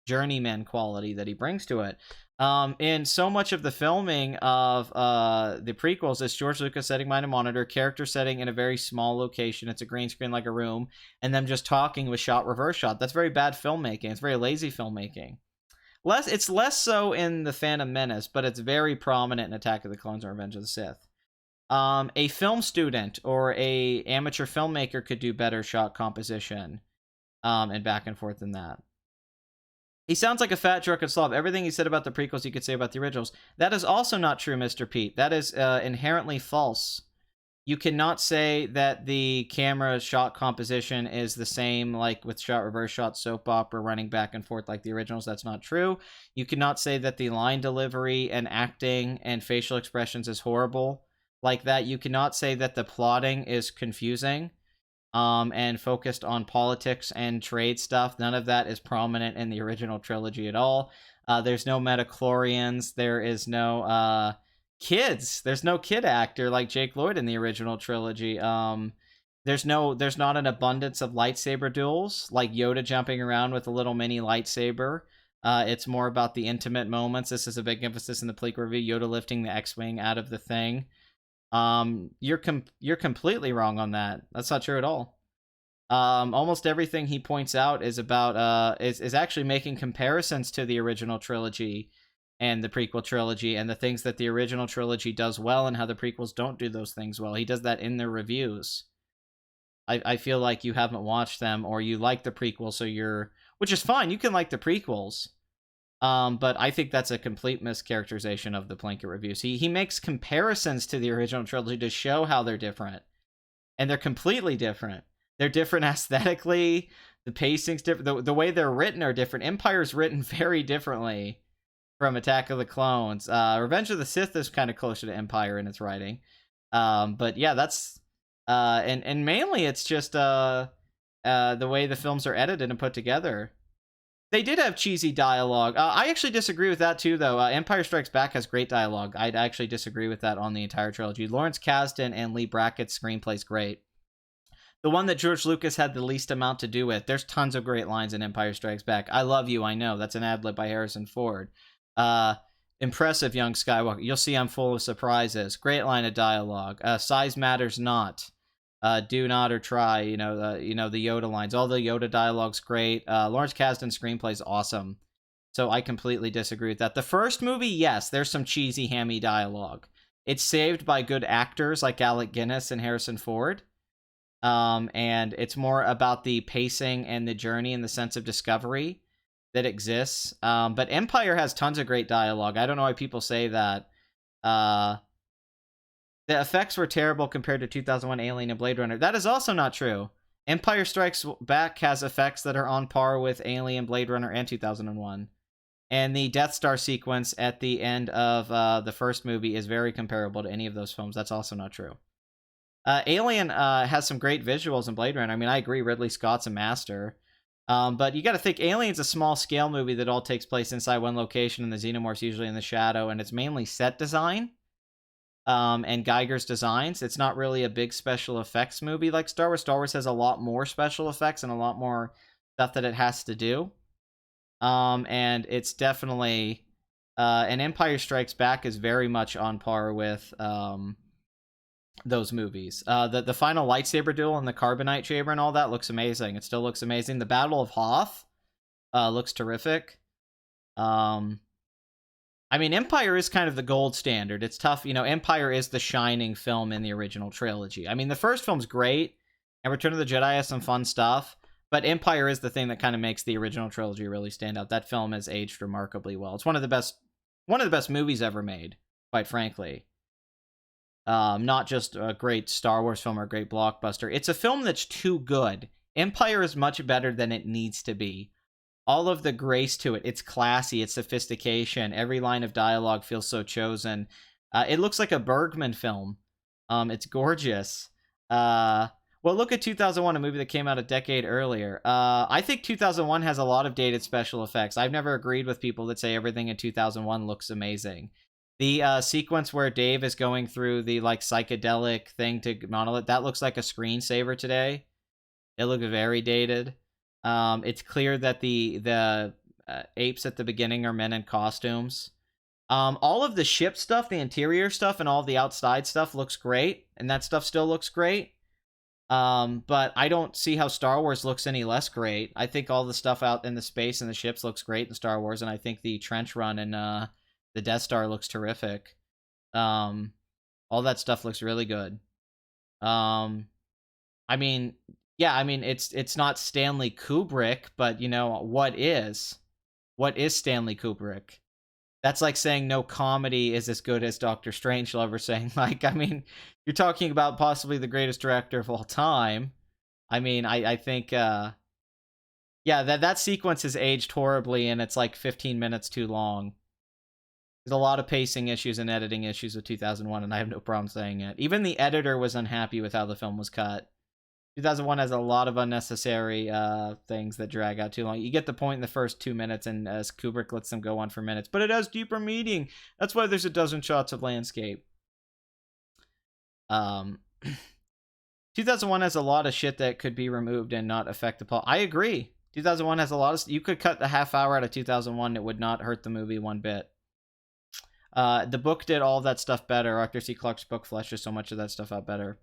Speaker 1: journeyman quality that he brings to it. And so much of the filming of the prequels is George Lucas sitting behind a monitor, character setting in a very small location. It's a green screen like a room, and them just talking with shot reverse shot. That's very bad filmmaking. It's very lazy filmmaking. It's less so in The Phantom Menace, but it's very prominent in Attack of the Clones and Revenge of the Sith. A film student or a amateur filmmaker could do better shot composition and back and forth than that. He sounds like a fat drunken slob. Everything he said about the prequels he could say about the originals. That is also not true, Mr. Pete. That is inherently false. You cannot say that the camera shot composition is the same, like with shot reverse shot soap opera running back and forth like the originals. That's not true. You cannot say that the line delivery and acting and facial expressions is horrible like that. You cannot say that the plotting is confusing and focused on politics and trade stuff. None of that is prominent in the original trilogy at all. There's no midichlorians. There is no kids. There's no kid actor like Jake Lloyd in the original trilogy. There's not an abundance of lightsaber duels like Yoda jumping around with a little mini lightsaber. It's more about the intimate moments. This is a big emphasis in the Pleek review. Yoda lifting the X-wing out of the thing. You're completely wrong on that. That's not true at all. Almost everything he points out is about is actually making comparisons to the original trilogy and the prequel trilogy and the things that the original trilogy does well and how the prequels don't do those things well. He does that in their reviews. I feel like you haven't watched them, or you like the prequel, which is fine. You can like the prequels. But I think that's a complete mischaracterization of the Plinkett reviews. He makes comparisons to the original trilogy to show how they're different. And they're completely different. They're different aesthetically. The pacing's different. The way they're written are different. Empire's written very differently from Attack of the Clones. Revenge of the Sith is kind of closer to Empire in its writing. But yeah, that's... and mainly it's just the way the films are edited and put together. They did have cheesy dialogue. I actually disagree with that too, though. Empire Strikes Back has great dialogue. I'd actually disagree with that on the entire trilogy. Lawrence Kasdan and Lee Brackett's screenplay is great. The one that George Lucas had the least amount to do with. There's tons of great lines in Empire Strikes Back. I love you, I know. That's an ad-lib by Harrison Ford. Impressive, young Skywalker. You'll see I'm full of surprises. Great line of dialogue. Size matters not. Do not or try, the Yoda lines. All the Yoda dialogue's great. Lawrence Kasdan's screenplay is awesome. So I completely disagree with that. The first movie, yes, there's some cheesy, hammy dialogue. It's saved by good actors like Alec Guinness and Harrison Ford. And it's more about the pacing and the journey and the sense of discovery that exists. But Empire has tons of great dialogue. I don't know why people say that. The effects were terrible compared to 2001 Alien and Blade Runner. That is also not true. Empire Strikes Back has effects that are on par with Alien, Blade Runner, and 2001. And the Death Star sequence at the end of the first movie is very comparable to any of those films. That's also not true. Alien has some great visuals in Blade Runner. I mean, I agree Ridley Scott's a master. But you got to think Alien's a small scale movie that all takes place inside one location, and the xenomorphs usually in the shadow, and it's mainly set design and Geiger's designs. It's not really a big special effects movie like Star Wars. Star Wars has a lot more special effects and a lot more stuff that it has to do. And it's definitely and Empire Strikes Back is very much on par with those movies. The final lightsaber duel and the carbonite chamber and all that looks amazing. It still looks amazing. The Battle of Hoth looks terrific. I mean, Empire is kind of the gold standard. It's tough, Empire is the shining film in the original trilogy. I mean, the first film's great, and Return of the Jedi has some fun stuff, but Empire is the thing that kind of makes the original trilogy really stand out. That film has aged remarkably well. It's one of the best movies ever made, quite frankly. Not just a great Star Wars film or a great blockbuster. It's a film that's too good. Empire is much better than it needs to be. All of the grace to it. It's classy. It's sophistication. Every line of dialogue feels so chosen. It looks like a Bergman film. It's gorgeous. Well, look at 2001, a movie that came out a decade earlier. I think 2001 has a lot of dated special effects. I've never agreed with people that say everything in 2001 looks amazing. The sequence where Dave is going through the psychedelic thing to Monolith, that looks like a screensaver today. It looks very dated. It's clear that the apes at the beginning are men in costumes. All of the ship stuff, the interior stuff, and all the outside stuff looks great, and that stuff still looks great. But I don't see how Star Wars looks any less great. I think all the stuff out in the space and the ships looks great in Star Wars, and I think the trench run in the Death Star looks terrific. All that stuff looks really good. I mean, yeah, I mean it's not Stanley Kubrick, but what is Stanley Kubrick? That's like saying no comedy is as good as Doctor Strangelove, or saying I mean, you're talking about possibly the greatest director of all time. I mean, I think yeah, that sequence has aged horribly, and it's like 15 minutes too long. There's a lot of pacing issues and editing issues with 2001, and I have no problem saying it. Even the editor was unhappy with how the film was cut. 2001 has a lot of unnecessary things that drag out too long. You get the point in the first 2 minutes, and as Kubrick lets them go on for minutes, but it has deeper meaning. That's why there's a dozen shots of landscape. 2001 has a lot of shit that could be removed and not affect the plot. I agree. 2001 has a lot of... You could cut the half hour out of 2001. It would not hurt the movie one bit. The book did all that stuff better. Arthur C. Clarke's book fleshes so much of that stuff out better.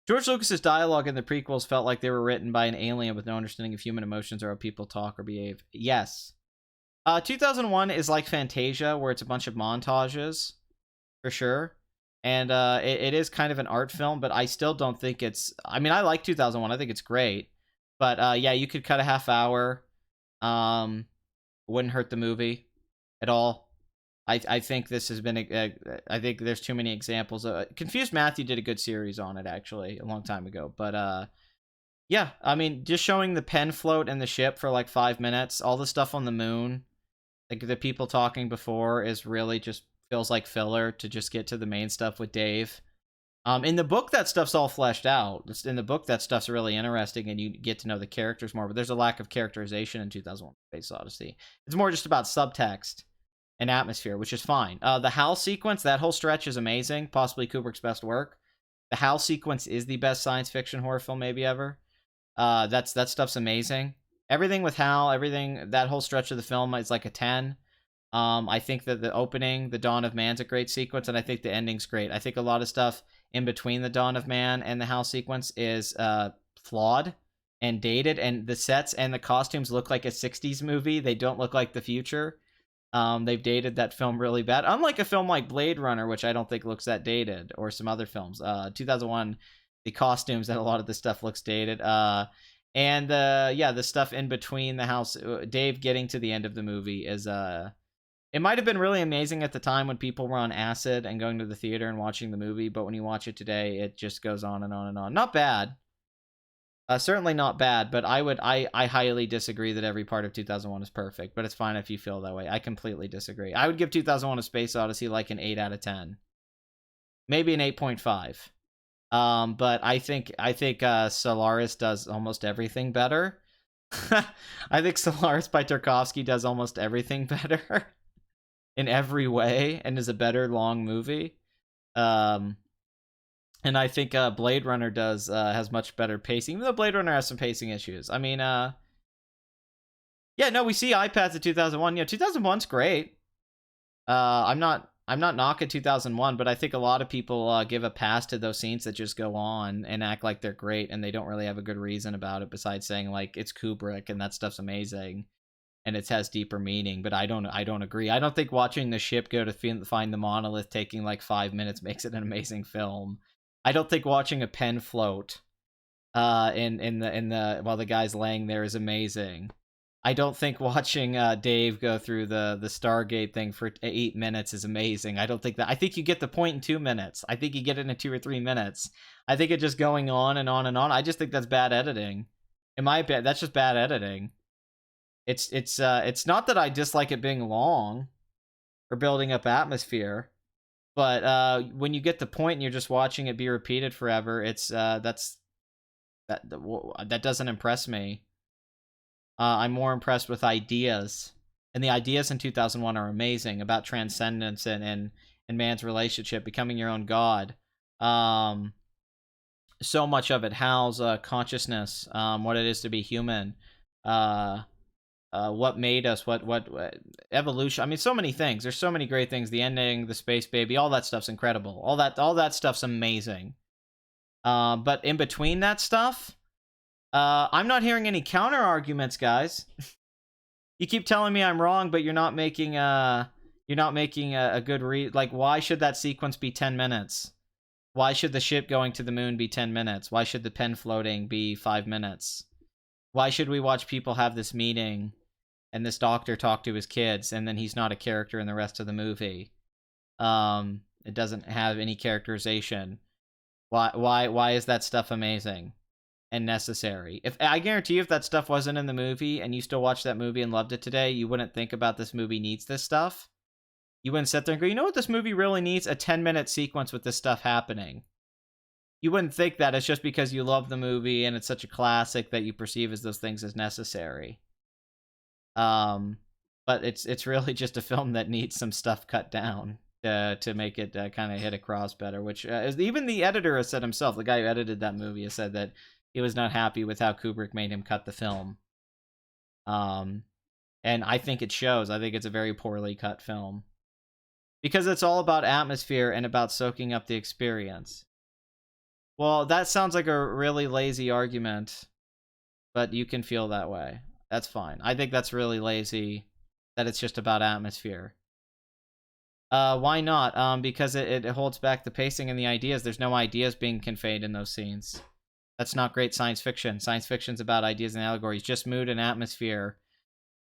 Speaker 1: George Lucas's dialogue in the prequels felt like they were written by an alien with no understanding of human emotions or how people talk or behave. Yes. 2001 is like Fantasia, where it's a bunch of montages, for sure. And it is kind of an art film, but I still don't think it's... I mean, I like 2001. I think it's great. But yeah, you could cut a half hour. Wouldn't hurt the movie at all. I think this has been I think there's too many examples. Confused Matthew did a good series on it, actually, a long time ago. But yeah, I mean, just showing the pen float and the ship for like 5 minutes, all the stuff on the moon, like the people talking before, is really just feels like filler to just get to the main stuff with Dave. In the book, that stuff's all fleshed out. In the book, that stuff's really interesting, and you get to know the characters more. But there's a lack of characterization in 2001: Space Odyssey. It's more just about subtext and atmosphere, which is fine. The HAL sequence, that whole stretch is amazing, possibly Kubrick's best work. The HAL sequence is the best science fiction horror film maybe ever. That stuff's amazing. Everything with HAL, that whole stretch of the film is like a 10. I think that the opening, The Dawn of Man's a great sequence, and I think the ending's great. I think a lot of stuff in between The Dawn of Man and the HAL sequence is flawed and dated, and the sets and the costumes look like a 60s movie. They don't look like the future. They've dated that film really bad. Unlike a film like Blade Runner, which I don't think looks that dated, or some other films. 2001, the costumes and a lot of the stuff looks dated. And the stuff in between the house, Dave getting to the end of the movie is it might have been really amazing at the time when people were on acid and going to the theater and watching the movie, but when you watch it today, it just goes on and on and on. Not bad. Certainly not bad, but I highly disagree that every part of 2001 is perfect, but it's fine if you feel that way. I completely disagree. I would give 2001: A Space Odyssey like an 8 out of 10. Maybe an 8.5. But I think Solaris does almost everything better. I think Solaris by Tarkovsky does almost everything better in every way, and is a better long movie. Um, and I think Blade Runner does has much better pacing, even though Blade Runner has some pacing issues. I mean, yeah, no, we see iPads at 2001. Yeah, 2001's great. I'm not knocking 2001, but I think a lot of people give a pass to those scenes that just go on and act like they're great, and they don't really have a good reason about it besides saying like it's Kubrick and that stuff's amazing and it has deeper meaning. But I don't agree. I don't think watching the ship go to find the monolith taking like 5 minutes makes it an amazing film. I don't think watching a pen float in the while the guy's laying there is amazing. I don't think watching Dave go through the Stargate thing for 8 minutes is amazing. I don't think that. I think you get the point in 2 minutes. I think you get it in 2 or 3 minutes. I think it's just going on and on and on. I just think that's bad editing. In my opinion, that's just bad editing. It's not that I dislike it being long or building up atmosphere, but when you get the point and you're just watching it be repeated forever, that doesn't impress me. I'm more impressed with ideas, and the ideas in 2001 are amazing about transcendence and man's relationship, becoming your own god. So much of it, Hal's consciousness, what it is to be human, what made us, what evolution. I mean, so many things. There's so many great things. The ending, the space baby, all that stuff's incredible. All that stuff's amazing. But in between that stuff, I'm not hearing any counter arguments, guys. You keep telling me I'm wrong, but you're not making a good read. Like, why should that sequence be 10 minutes? Why should the ship going to the moon be 10 minutes? Why should the pen floating be 5 minutes? Why should we watch people have this meeting and this doctor talk to his kids, and then he's not a character in the rest of the movie? It doesn't have any characterization. Why is that stuff amazing and necessary? If I guarantee you, if that stuff wasn't in the movie and you still watched that movie and loved it today, you wouldn't think about this movie needs this stuff. You wouldn't sit there and go, you know what this movie really needs? A 10-minute sequence with this stuff happening. You wouldn't think that. It's just because you love the movie and it's such a classic that you perceive as those things as necessary. But it's really just a film that needs some stuff cut down to make it kind of hit across better, which even the editor has said himself. The guy who edited that movie has said that he was not happy with how Kubrick made him cut the film. And I think it shows. I think it's a very poorly cut film. Because it's all about atmosphere and about soaking up the experience. Well, that sounds like a really lazy argument, but you can feel that way. That's fine. I think that's really lazy, that it's just about atmosphere. Why not? Because it holds back the pacing and the ideas. There's no ideas being conveyed in those scenes. That's not great science fiction. Science fiction's about ideas and allegories. Just mood and atmosphere.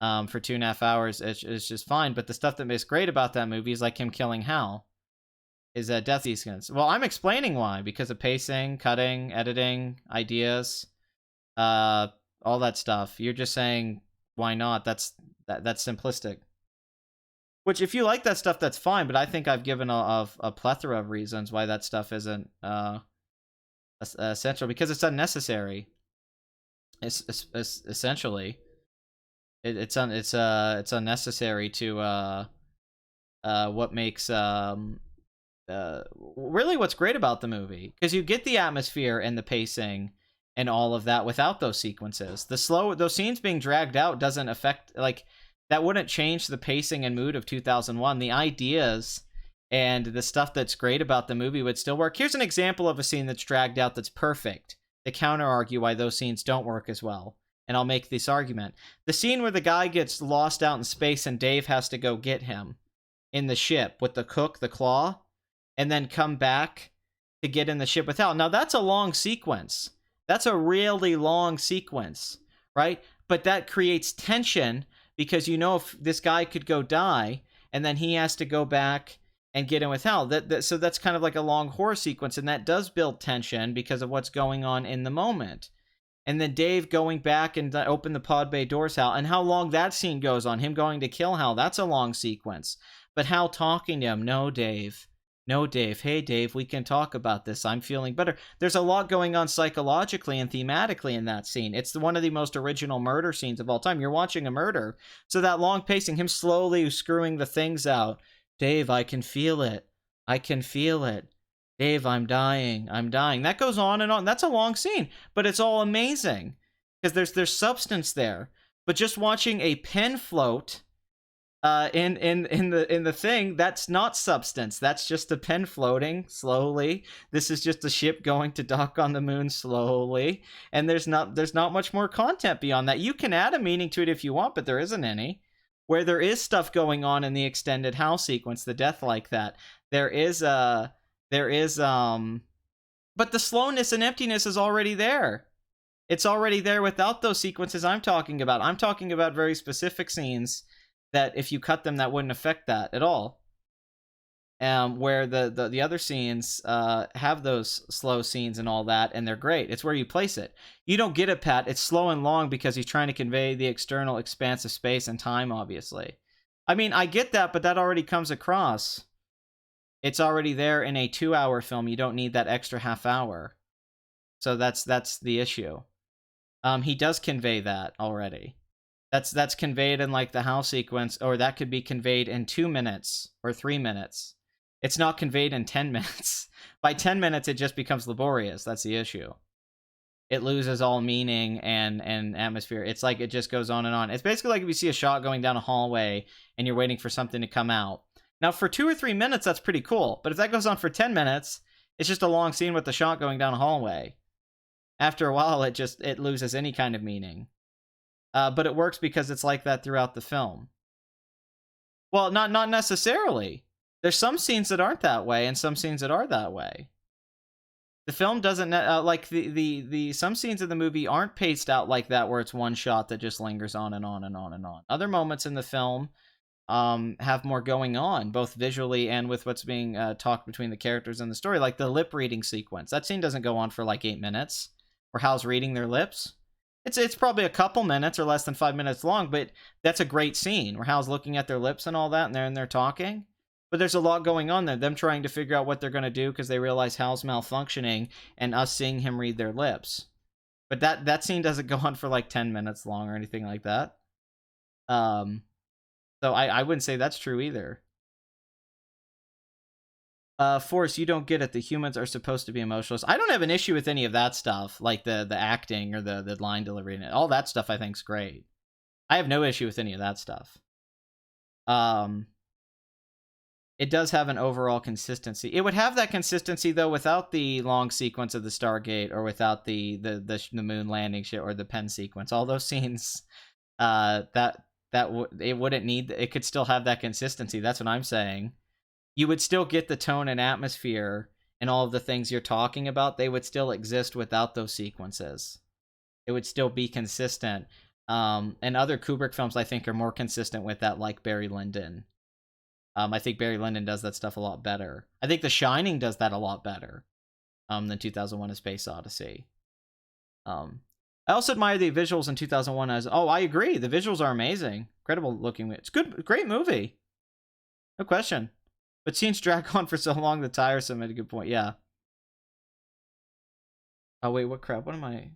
Speaker 1: For 2.5 hours, it's just fine. But the stuff that makes great about that movie is like him killing Hal. Is death sequence. Well, I'm explaining why. Because of pacing, cutting, editing, ideas, all that stuff. You're just saying, why not? That's simplistic. Which, if you like that stuff, that's fine. But I think I've given a plethora of reasons why that stuff isn't essential. Because it's unnecessary. It's essentially. It's unnecessary to what makes really what's great about the movie, because you get the atmosphere and the pacing and all of that without those sequences. Those scenes being dragged out doesn't affect, like, that wouldn't change the pacing and mood of 2001. The ideas and the stuff that's great about the movie would still work. Here's an example of a scene that's dragged out that's perfect to counter argue why those scenes don't work as well. And I'll make this argument. The scene where the guy gets lost out in space and Dave has to go get him in the ship with the cook, the claw, and then come back to get in the ship with Hal. Now, that's a long sequence. That's a really long sequence, right? But that creates tension because you know if this guy could go die, and then he has to go back and get in with Hal. So that's kind of like a long horror sequence, and that does build tension because of what's going on in the moment. And then Dave going back and open the pod bay doors, Hal, and how long that scene goes on, him going to kill Hal, that's a long sequence. But Hal talking to him, no, Dave, No, Dave. Hey, Dave, we can talk about this. I'm feeling better. There's a lot going on psychologically and thematically in that scene. It's one of the most original murder scenes of all time. You're watching a murder. So that long pacing, him slowly screwing the things out. Dave, I can feel it. I can feel it. Dave, I'm dying. I'm dying. That goes on and on. That's a long scene, but it's all amazing because there's substance there. But just watching a pen float in the thing, that's not substance. That's just a pen floating slowly. This is just a ship going to dock on the moon slowly, and there's not much more content beyond that. You can add a meaning to it if you want, but there isn't any. Where there is stuff going on in the extended house sequence, the death like that, there is but the slowness and emptiness is already there. It's already there without those sequences I'm talking about. I'm talking about very specific scenes that if you cut them, that wouldn't affect that at all. Where the other scenes have those slow scenes and all that, and they're great. It's where you place it. You don't get it, Pat. It's slow and long because he's trying to convey the external expanse of space and time, obviously. I mean, I get that, but that already comes across. It's already there in a 2-hour film. You don't need that extra half hour. So that's the issue. He does convey that already. That's conveyed in like the house sequence, or that could be conveyed in 2 minutes or 3 minutes. It's not conveyed in 10 minutes. By 10 minutes, it just becomes laborious. That's the issue. It loses all meaning and atmosphere. It's like it just goes on and on. It's basically like if you see a shot going down a hallway and you're waiting for something to come out. Now, for 2 or 3 minutes, that's pretty cool. But if that goes on for 10 minutes, it's just a long scene with the shot going down a hallway. After a while, it loses any kind of meaning. But it works because it's like that throughout the film. Well, not necessarily. There's some scenes that aren't that way, and some scenes that are that way. The film doesn't like the some scenes of the movie aren't paced out like that, where it's one shot that just lingers on and on and on and on. Other moments in the film have more going on, both visually and with what's being talked between the characters in the story, like the lip reading sequence. That scene doesn't go on for like 8 minutes, where Hal's reading their lips. It's probably a couple minutes or less than 5 minutes long, but that's a great scene where Hal's looking at their lips and all that, and they're talking. But there's a lot going on there. Them trying to figure out what they're going to do because they realize Hal's malfunctioning, and us seeing him read their lips. But that scene doesn't go on for like 10 minutes long or anything like that. So I wouldn't say that's true either. Force, you don't get it. The humans are supposed to be emotionless. I don't have an issue with any of that stuff, like the acting or the line delivery and all that stuff. I think's great. I have no issue with any of that stuff. It does have an overall consistency. It would have that consistency though without the long sequence of the Stargate, or without the moon landing shit, or the pen sequence. All those scenes, it wouldn't need. It could still have that consistency. That's what I'm saying. You would still get the tone and atmosphere and all of the things you're talking about. They would still exist without those sequences. It would still be consistent. And other Kubrick films, I think, are more consistent with that, like Barry Lyndon. I think Barry Lyndon does that stuff a lot better. I think The Shining does that a lot better than 2001: A Space Odyssey. I also admire the visuals in 2001 as... Oh, I agree. The visuals are amazing. Incredible looking. It's good. Great movie. No question. But scenes drag on for so long, the tiresome at a good point. Yeah. Oh, wait, what crap? What am I...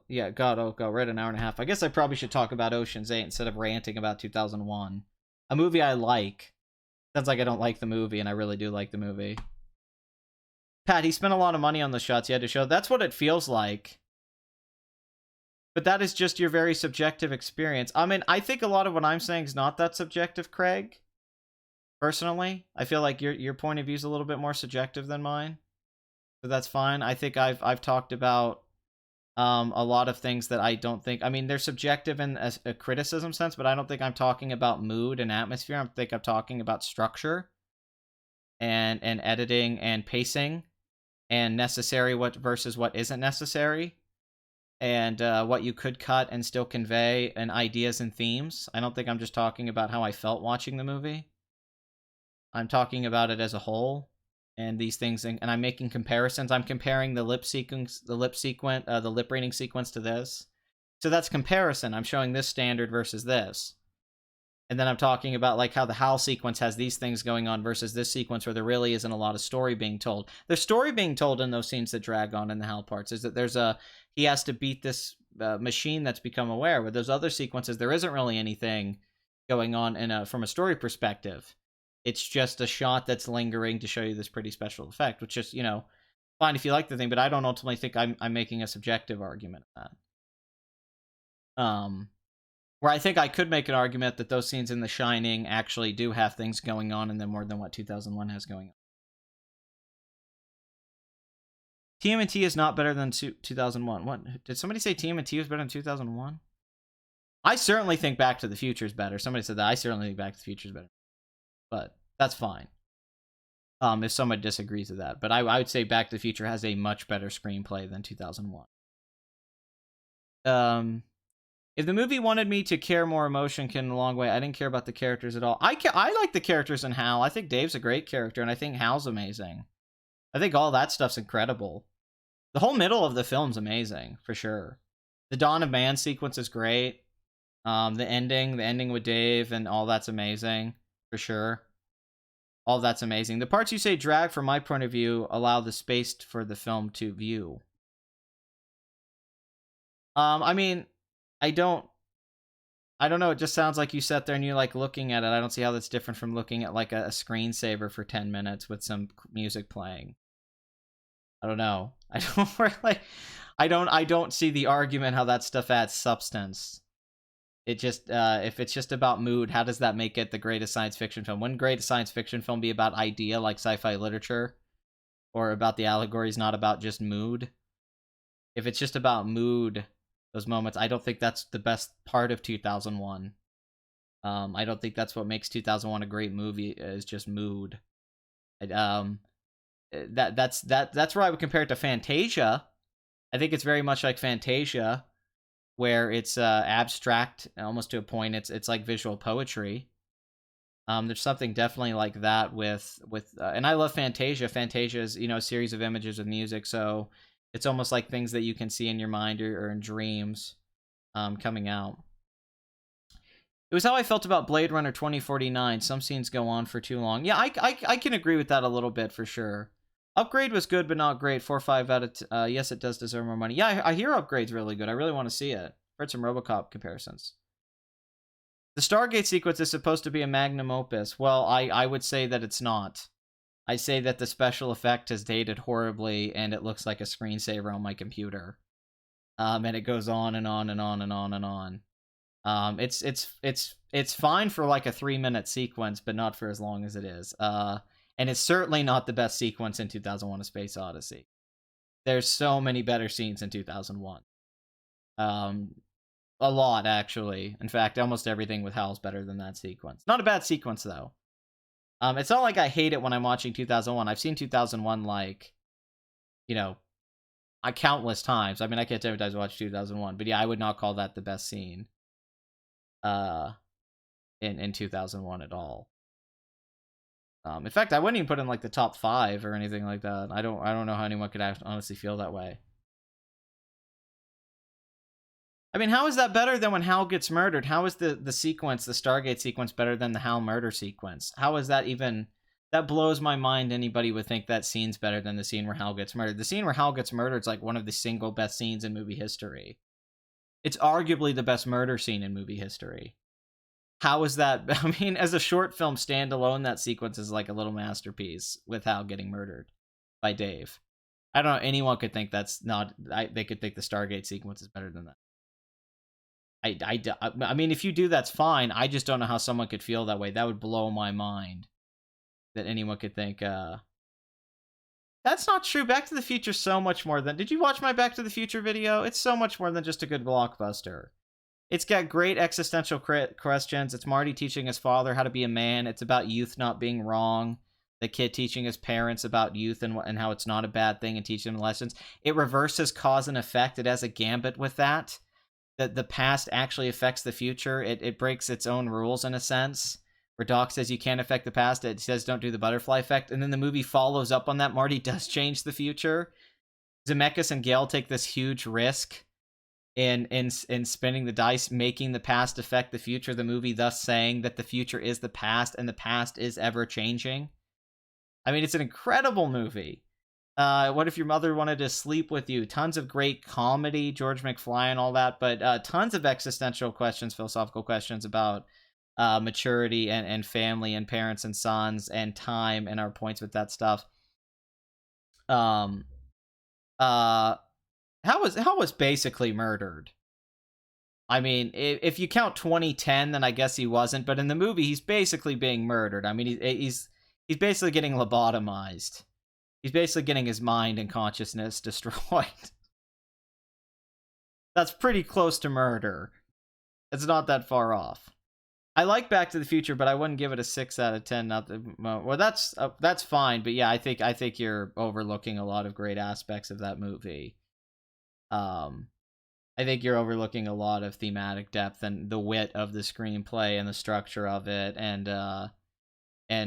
Speaker 1: Yeah, God, we're at an hour and a half. I guess I probably should talk about Ocean's 8 instead of ranting about 2001. A movie I like. Sounds like I don't like the movie, and I really do like the movie. Pat, he spent a lot of money on the shots he had to show. That's what it feels like. But that is just your very subjective experience. I mean, I think a lot of what I'm saying is not that subjective, Craig. Personally, I feel like your point of view is a little bit more subjective than mine. So that's fine. I think I've talked about a lot of things that I don't think... I mean, they're subjective in a criticism sense, but I don't think I'm talking about mood and atmosphere. I think I'm talking about structure and editing and pacing and necessary versus what isn't necessary, and what you could cut and still convey, and ideas and themes. I don't think I'm just talking about how I felt watching the movie. I'm talking about it as a whole. And these things, and I'm making comparisons. I'm comparing the lip reading sequence to this. So that's comparison. I'm showing this standard versus this. And then I'm talking about like how the HAL sequence has these things going on versus this sequence where there really isn't a lot of story being told. There's story being told in those scenes that drag on in the HAL parts. Is that he has to beat this machine that's become aware. With those other sequences, there isn't really anything going on from a story perspective. It's just a shot that's lingering to show you this pretty special effect, which is, fine if you like the thing, but I don't ultimately think I'm making a subjective argument of that. Where I think I could make an argument that those scenes in The Shining actually do have things going on in them more than what 2001 has going on. TMNT is not better than 2001. What? Did somebody say TMNT was better than 2001? I certainly think Back to the Future is better. Somebody said that. I certainly think Back to the Future is better. But that's fine. If someone disagrees with that. But I would say Back to the Future has a much better screenplay than 2001. If the movie wanted me to care more, emotion came a long way. I didn't care about the characters at all. I like the characters in Hal. I think Dave's a great character, and I think Hal's amazing. I think all that stuff's incredible. The whole middle of the film's amazing, for sure. The Dawn of Man sequence is great. The ending with Dave and all that's amazing, for sure. All that's amazing. The parts you say drag, from my point of view, allow the space for the film to view. I mean, I don't know. It just sounds like you sat there and you're like looking at it. I don't see how that's different from looking at like a screensaver for 10 minutes with some music playing. I don't know. I don't see the argument how that stuff adds substance. It just, if it's just about mood, how does that make it the greatest science fiction film? Wouldn't greatest science fiction film be about idea like sci-fi literature? Or about the allegories, not about just mood? If it's just about mood, those moments, I don't think that's the best part of 2001. I don't think that's what makes 2001 a great movie, is just mood. That's where I would compare it to Fantasia. I think it's very much like Fantasia, where it's abstract almost to a point. It's like visual poetry. There's something definitely like that with and I love Fantasia. Fantasia is, a series of images with music, so it's almost like things that you can see in your mind or in dreams coming out. It was how I felt about Blade Runner 2049. Some scenes go on for too long. Yeah, I can agree with that a little bit, for sure. Upgrade was good, but not great. 4 or 5 out of... yes, it does deserve more money. Yeah, I hear Upgrade's really good. I really want to see it. I've heard some RoboCop comparisons. The Stargate sequence is supposed to be a magnum opus. Well, I would say that it's not. I say that the special effect is dated horribly, and it looks like a screensaver on my computer. And it goes on and on and on and on and on. It's fine for like a 3-minute sequence, but not for as long as it is. And it's certainly not the best sequence in 2001: A Space Odyssey. There's so many better scenes in 2001. A lot, actually. In fact, almost everything with Hal's better than that sequence. Not a bad sequence, though. It's not like I hate it when I'm watching 2001. I've seen 2001, like, countless times. I mean, I can't tell you times I watched 2001, but yeah, I would not call that the best scene in 2001 at all. In fact, I wouldn't even put in like the top 5 or anything like that. I don't know how anyone could honestly feel that way. I mean, how is that better than when Hal gets murdered? How is the sequence, the Stargate sequence, better than the Hal murder sequence? How is that even... That blows my mind. Anybody would think that scene's better than the scene where Hal gets murdered. The scene where Hal gets murdered is like one of the single best scenes in movie history. It's arguably the best murder scene in movie history. How is that? I mean, as a short film standalone, that sequence is like a little masterpiece with Hal getting murdered by Dave. I don't know. Anyone could think that's not... they could think the Stargate sequence is better than that. I mean, if you do, that's fine. I just don't know how someone could feel that way. That would blow my mind. That anyone could think, that's not true. Back to the Future so much more than... Did you watch my Back to the Future video? It's so much more than just a good blockbuster. It's got great existential questions. It's Marty teaching his father how to be a man. It's about youth not being wrong. The kid teaching his parents about youth and how it's not a bad thing and teaching them lessons. It reverses cause and effect. It has a gambit with that. The past actually affects the future. It breaks its own rules in a sense. Where Doc says you can't affect the past, it says don't do the butterfly effect, and then the movie follows up on that. Marty does change the future. Zemeckis and Gale take this huge risk in spinning the dice, making the past affect the future, the movie thus saying that the future is the past and the past is ever changing. I mean, it's an incredible movie. What if your mother wanted to sleep with you? Tons of great comedy, George McFly and all that, but tons of existential questions, philosophical questions about maturity and family and parents and sons and time and our points with that stuff. Um, uh, how was basically murdered. I mean, if you count 2010, then I guess he wasn't. But in the movie, he's basically being murdered. I mean, he's basically getting lobotomized. He's basically getting his mind and consciousness destroyed. That's pretty close to murder. It's not that far off. I like Back to the Future, but I wouldn't give it a 6 out of 10. Well, that's fine. But yeah, I think you're overlooking a lot of great aspects of that movie. I think you're overlooking a lot of thematic depth and the wit of the screenplay and the structure of it, and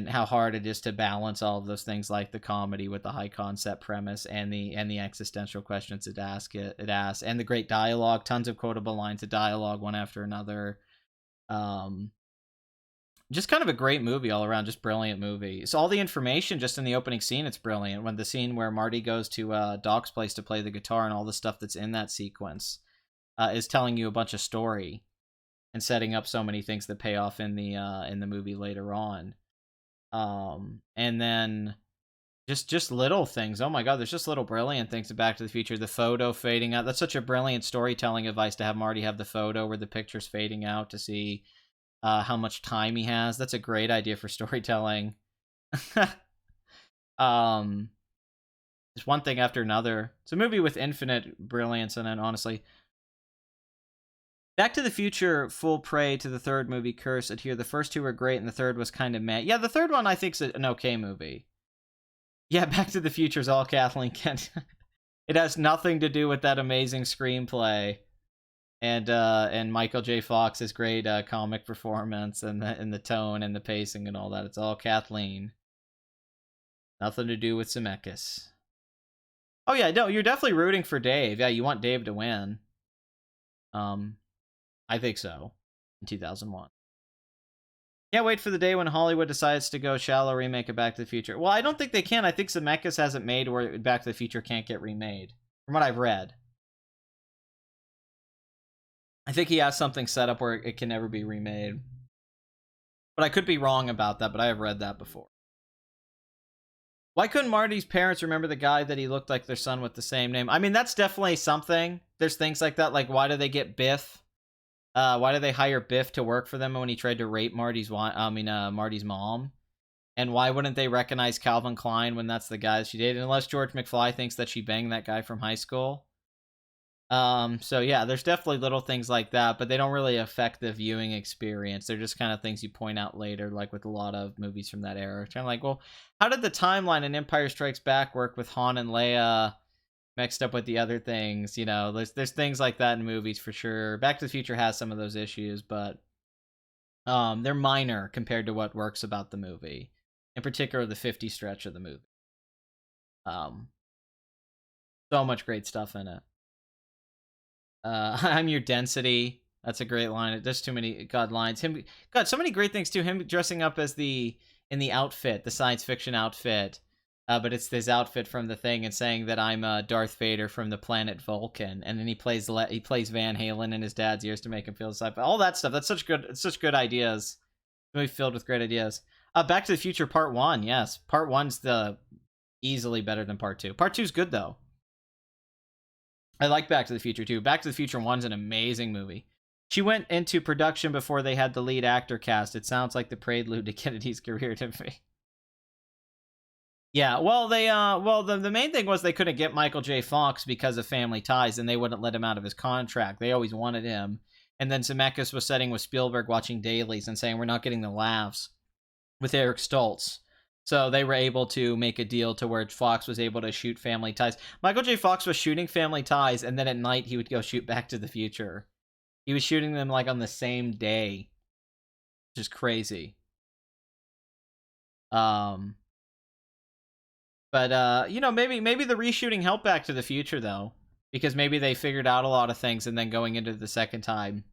Speaker 1: how hard it is to balance all of those things, like the comedy with the high concept premise and the existential questions it asks, and the great dialogue, tons of quotable lines of dialogue, one after another. Just kind of a great movie all around, just brilliant movie. So all the information just in the opening scene, it's brilliant. When the scene where Marty goes to Doc's place to play the guitar, and all the stuff that's in that sequence is telling you a bunch of story and setting up so many things that pay off in the movie later on. And then just little things. Oh my god, there's just little brilliant things to Back to the Future. The photo fading out. That's such a brilliant storytelling advice, to have Marty have the photo where the picture's fading out to see how much time he has. That's a great idea for storytelling. Just one thing after another. It's a movie with infinite brilliance in it, honestly. Back to the Future, full prey to the third movie curse. Here, the first two were great, and the third was kind of meh. Yeah, the third one I think's an okay movie. Yeah, Back to the Future is all Kathleen Kennedy. It has nothing to do with that amazing screenplay, and Michael J. Fox's great comic performance, and the tone and the pacing and all that. It's all Kathleen. Nothing to do with Zemeckis. Oh yeah, no, you're definitely rooting for Dave. Yeah, you want Dave to win. I think so. In 2001. Can't wait for the day when Hollywood decides to go shallow remake of Back to the Future. Well, I don't think they can. I think Zemeckis has it made where Back to the Future can't get remade, from what I've read. I think he has something set up where it can never be remade. But I could be wrong about that, but I have read that before. Why couldn't Marty's parents remember the guy that he looked like their son with the same name? I mean, that's definitely something. There's things like that, like why do they get Biff? Why did they hire Biff to work for them when he tried to rape Marty's mom? And why wouldn't they recognize Calvin Klein when that's the guy that she dated? Unless George McFly thinks that she banged that guy from high school. So yeah, there's definitely little things like that, but they don't really affect the viewing experience. They're just kind of things you point out later, like with a lot of movies from that era. Kind of like, well, how did the timeline in Empire Strikes Back work with Han and Leia mixed up with the other things? You know, there's things like that in movies for sure. Back to the Future has some of those issues, but they're minor compared to what works about the movie, in particular the 50 stretch of the movie. So much great stuff in it. I'm your density. That's a great line. There's too many lines. So many great things too. Him dressing up as in the outfit, the science fiction outfit. But it's this outfit from the thing, and saying that I'm Darth Vader from the planet Vulcan, and then he plays Van Halen in his dad's ears to make him feel sci-fi. All that stuff. That's such good ideas. Movie filled with great ideas. Back to the Future Part 1. Yes, Part 1's easily better than Part 2. Part 2's good though. I like Back to the Future too. Back to the Future 1's an amazing movie. She went into production before they had the lead actor cast. It sounds like the prelude to Kennedy's career to me. Yeah, well, the main thing was they couldn't get Michael J. Fox because of family ties, and they wouldn't let him out of his contract. They always wanted him. And then Zemeckis was sitting with Spielberg watching dailies and saying, we're not getting the laughs with Eric Stoltz. So they were able to make a deal to where Fox was able to shoot Family Ties. Michael J. Fox was shooting Family Ties, and then at night he would go shoot Back to the Future. He was shooting them like on the same day. Which is crazy. But you know, maybe the reshooting helped Back to the Future though. because maybe they figured out a lot of things, and then going into the second time,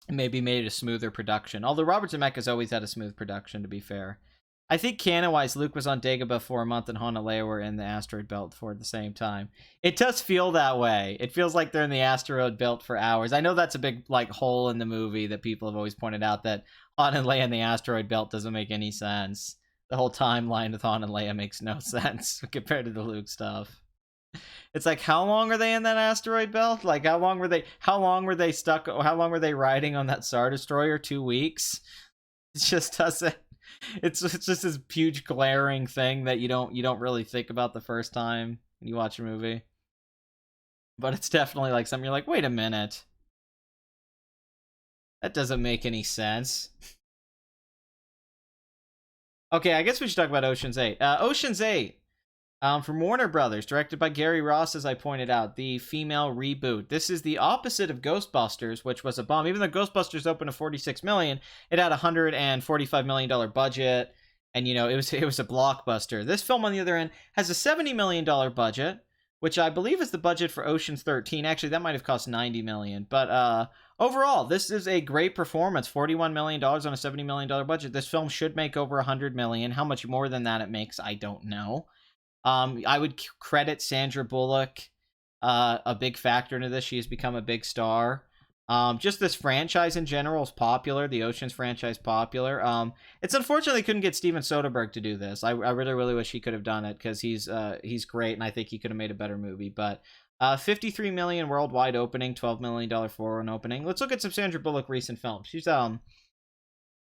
Speaker 1: maybe made it a smoother production. Although Robert Zemeckis always had a smooth production, to be fair. I think canon-wise, Luke was on Dagobah for a month and Han and Leia were in the asteroid belt for the same time. It does feel that way. It feels like they're in the asteroid belt for hours. I know that's a big like hole in the movie that people have always pointed out, that Han and Leia in the asteroid belt doesn't make any sense. The whole timeline with Han and Leia makes no sense compared to the Luke stuff. It's like, how long are they in that asteroid belt? Like, how long were they stuck? How long were they riding on that Star Destroyer? 2 weeks? It just doesn't. It's just this huge glaring thing that you don't really think about the first time when you watch a movie. But it's definitely like something you're like, wait a minute, that doesn't make any sense. Okay, I guess we should talk about Ocean's 8. Ocean's 8. From Warner Brothers, directed by Gary Ross, as I pointed out, the female reboot. This is the opposite of Ghostbusters, which was a bomb. Even though Ghostbusters opened to $46 million, it had a $145 million budget, and it was a blockbuster. This film, on the other end, has a $70 million budget, which I believe is the budget for Ocean's 13. Actually, that might have cost $90 million. But overall, this is a great performance. $41 million on a $70 million budget. This film should make over $100 million. How much more than that it makes, I don't know. I would credit Sandra Bullock a big factor into this. She has become a big star. Just this franchise in general is popular. The Oceans franchise popular. It's unfortunately couldn't get Steven Soderbergh to do this. I really, really wish he could have done it, because he's great, and I think he could have made a better movie. But $53 million worldwide opening, $12 million foreign opening. Let's look at some Sandra Bullock recent films. She's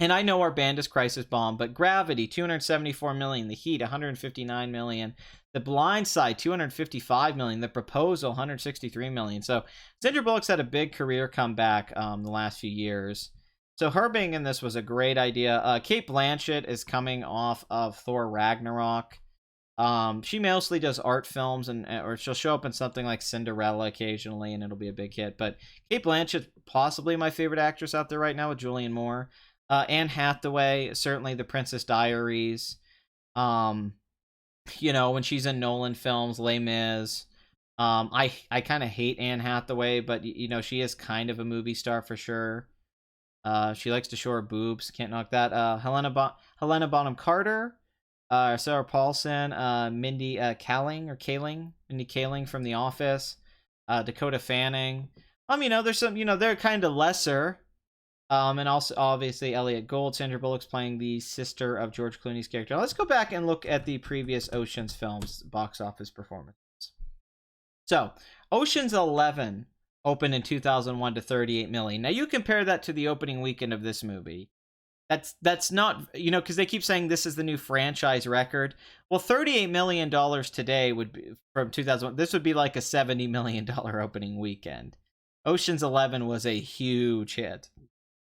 Speaker 1: and I know our band is Crisis Bomb, but Gravity, $274 million. The Heat, $159 million. The Blind Side, $255 million. The Proposal, $163 million. So Sandra Bullock's had a big career comeback the last few years. So her being in this was a great idea. Cate Blanchett is coming off of Thor Ragnarok. She mostly does art films, or she'll show up in something like Cinderella occasionally, and it'll be a big hit. But Cate Blanchett, possibly my favorite actress out there right now, with Julianne Moore. Anne Hathaway, certainly The Princess Diaries. When she's in Nolan films, Les Mis. I kind of hate Anne Hathaway, but she is kind of a movie star for sure. She likes to show her boobs. Can't knock that. Helena Bonham Carter. Sarah Paulson. Mindy Kaling from The Office. Dakota Fanning. There's some. They're kind of lesser. And also, obviously, Elliot Gould. Sandra Bullock's playing the sister of George Clooney's character. Now, let's go back and look at the previous Ocean's films' box office performances. So, Ocean's 11 opened in 2001 to $38 million. Now, you compare that to the opening weekend of this movie. That's not, because they keep saying this is the new franchise record. Well, $38 million today would be, from 2001, this would be like a $70 million opening weekend. Ocean's 11 was a huge hit.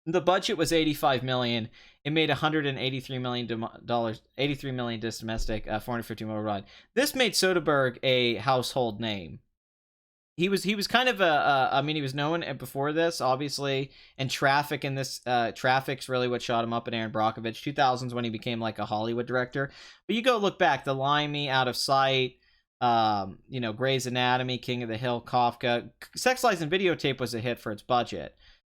Speaker 1: The budget was $85 million. It made $183 million, $83 million domestic, $450 million worldwide. This made Soderbergh a household name. He was kind of he was known before this, obviously, and Traffic in this, Traffic's really what shot him up at Aaron Brockovich. 2000s when he became like a Hollywood director. But you go look back, The Limey, Out of Sight, Grey's Anatomy, King of the Hill, Kafka. Sex, Lies, and Videotape was a hit for its budget.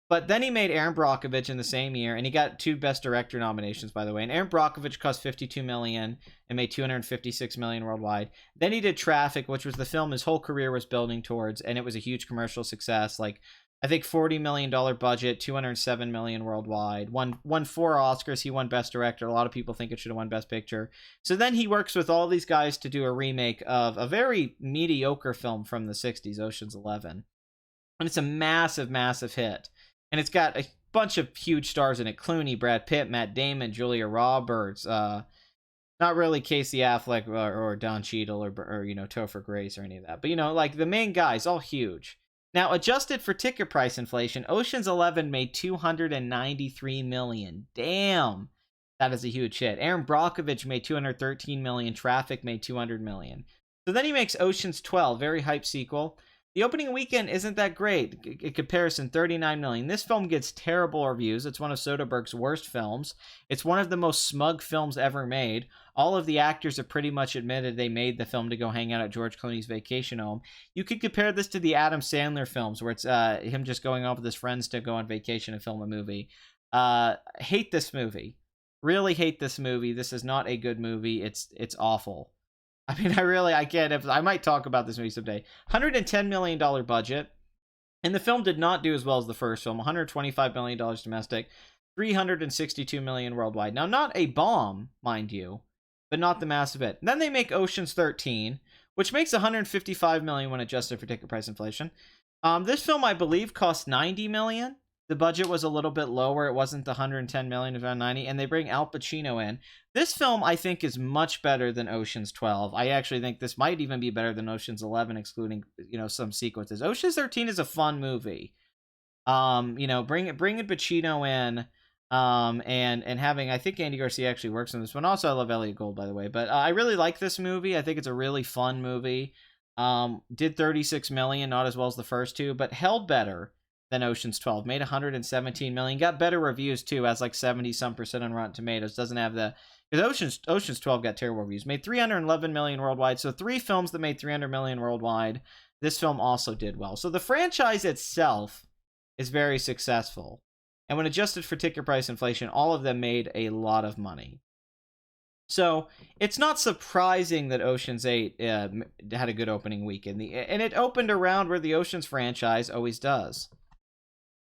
Speaker 1: But then he made Aaron Brockovich in the same year, and he got 2 Best Director nominations, by the way. And Aaron Brockovich cost $52 million and made $256 million worldwide. Then he did Traffic, which was the film his whole career was building towards, and it was a huge commercial success. Like, I think $40 million budget, $207 million worldwide. Won 4 Oscars. He won Best Director. A lot of people think it should have won Best Picture. So then he works with all these guys to do a remake of a very mediocre film from the 60s, Ocean's 11. And it's a massive, massive hit. And it's got a bunch of huge stars in it. Clooney, Brad Pitt, Matt Damon, Julia Roberts. Not really Casey Affleck or Don Cheadle or Topher Grace or any of that. But, like the main guys, all huge. Now, adjusted for ticket price inflation, Ocean's 11 made $293 million. Damn. That is a huge hit. Aaron Brockovich made $213 million. Traffic made $200 million. So then he makes Ocean's 12, very hype sequel. The opening weekend isn't that great. In comparison, 39 million. This film gets terrible reviews. It's one of Soderbergh's worst films. It's one of the most smug films ever made. All of the actors have pretty much admitted they made the film to go hang out at George Clooney's vacation home. You could compare this to the Adam Sandler films, where it's him just going off with his friends to go on vacation and film a movie. Hate this movie. Really hate this movie. This is not a good movie. It's awful. I mean, I can't. I might talk about this movie someday. $110 million budget. And the film did not do as well as the first film. $125 million domestic. $362 million worldwide. Now, not a bomb, mind you, but not the massive hit. Then they make Ocean's 13, which makes $155 million when adjusted for ticket price inflation. This film, I believe, cost $90 million. The budget was a little bit lower. It wasn't the $110 million, it was around $90, and they bring Al Pacino in. This film, I think, is much better than Ocean's 12. I actually think this might even be better than Ocean's 11, excluding, some sequences. Ocean's 13 is a fun movie. Bringing Pacino in, and having, I think Andy Garcia actually works on this one. Also, I love Elliot Gould, by the way, but I really like this movie. I think it's a really fun movie. Did $36 million, not as well as the first two, but held better than Ocean's 12. Made $117 million. Got better reviews too, has like 70% on Rotten Tomatoes. Doesn't have the, because Ocean's 12 got terrible reviews. Made $311 million worldwide. So 3 films that made $300 million worldwide. This film also did well. So the franchise itself is very successful. And when adjusted for ticket price inflation, all of them made a lot of money. So it's not surprising that Ocean's 8 had a good opening weekend. And it opened around where the Ocean's franchise always does.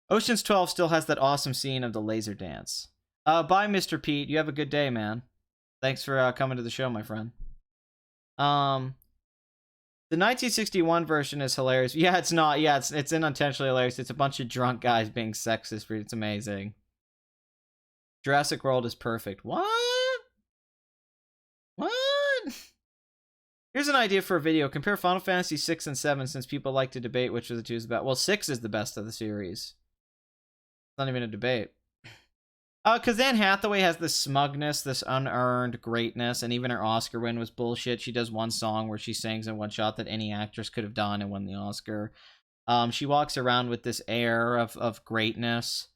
Speaker 1: Ocean's 12 still has that awesome scene of the laser dance. Bye, Mr. Pete. You have a good day, man. Thanks for coming to the show, my friend. The 1961 version is hilarious. Yeah, it's not. Yeah, it's unintentionally hilarious. It's a bunch of drunk guys being sexist. It's amazing. Jurassic World is perfect. What? Here's an idea for a video. Compare Final Fantasy 6 and 7, since people like to debate which of the two is about. Well, 6 is the best of the series. It's not even a debate. Because Anne Hathaway has this smugness, this unearned greatness, and even her Oscar win was bullshit. She does one song where she sings in one shot that any actress could have done and won the Oscar. She walks around with this air of greatness.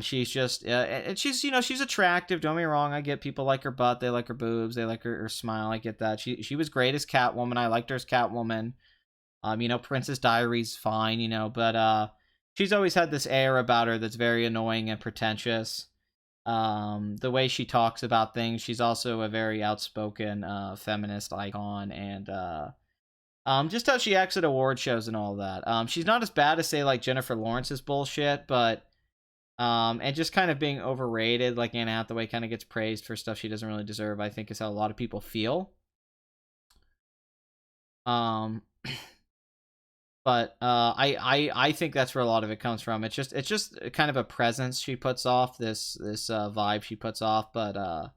Speaker 1: She's just, and she's, she's attractive. Don't get me wrong. I get people like her butt. They like her boobs. They like her smile. I get that. She was great as Catwoman. I liked her as Catwoman. Princess Diaries, fine, but, she's always had this air about her that's very annoying and pretentious. The way she talks about things, she's also a very outspoken feminist icon, and just how she acts at award shows and all that. She's not as bad as, say, like Jennifer Lawrence's bullshit, but and just kind of being overrated, like Anne Hathaway kind of gets praised for stuff she doesn't really deserve, I think is how a lot of people feel. But I think that's where a lot of it comes from. It's just kind of a presence she puts off, this vibe she puts off. But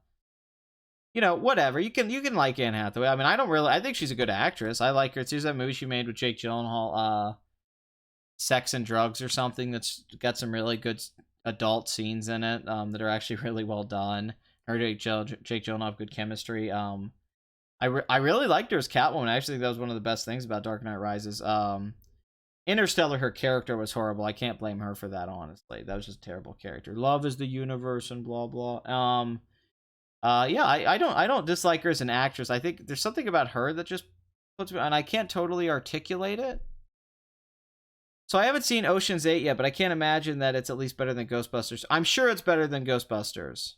Speaker 1: whatever. You can like Anne Hathaway. I mean, I think she's a good actress. I like her. There's that movie she made with Jake Gyllenhaal, Sex and Drugs or something, that's got some really good adult scenes in it that are actually really well done. Her Jake Gyllenhaal have good chemistry. I really liked her as Catwoman. I actually think that was one of the best things about Dark Knight Rises. Interstellar, her character was horrible. I can't blame her for that, honestly. That was just a terrible character. Love is the universe and blah blah. Yeah, I don't dislike her as an actress. I think there's something about her that just puts me, and I can't totally articulate it. So I haven't seen Ocean's 8 yet, but I can't imagine that it's at least better than Ghostbusters. I'm sure it's better than Ghostbusters.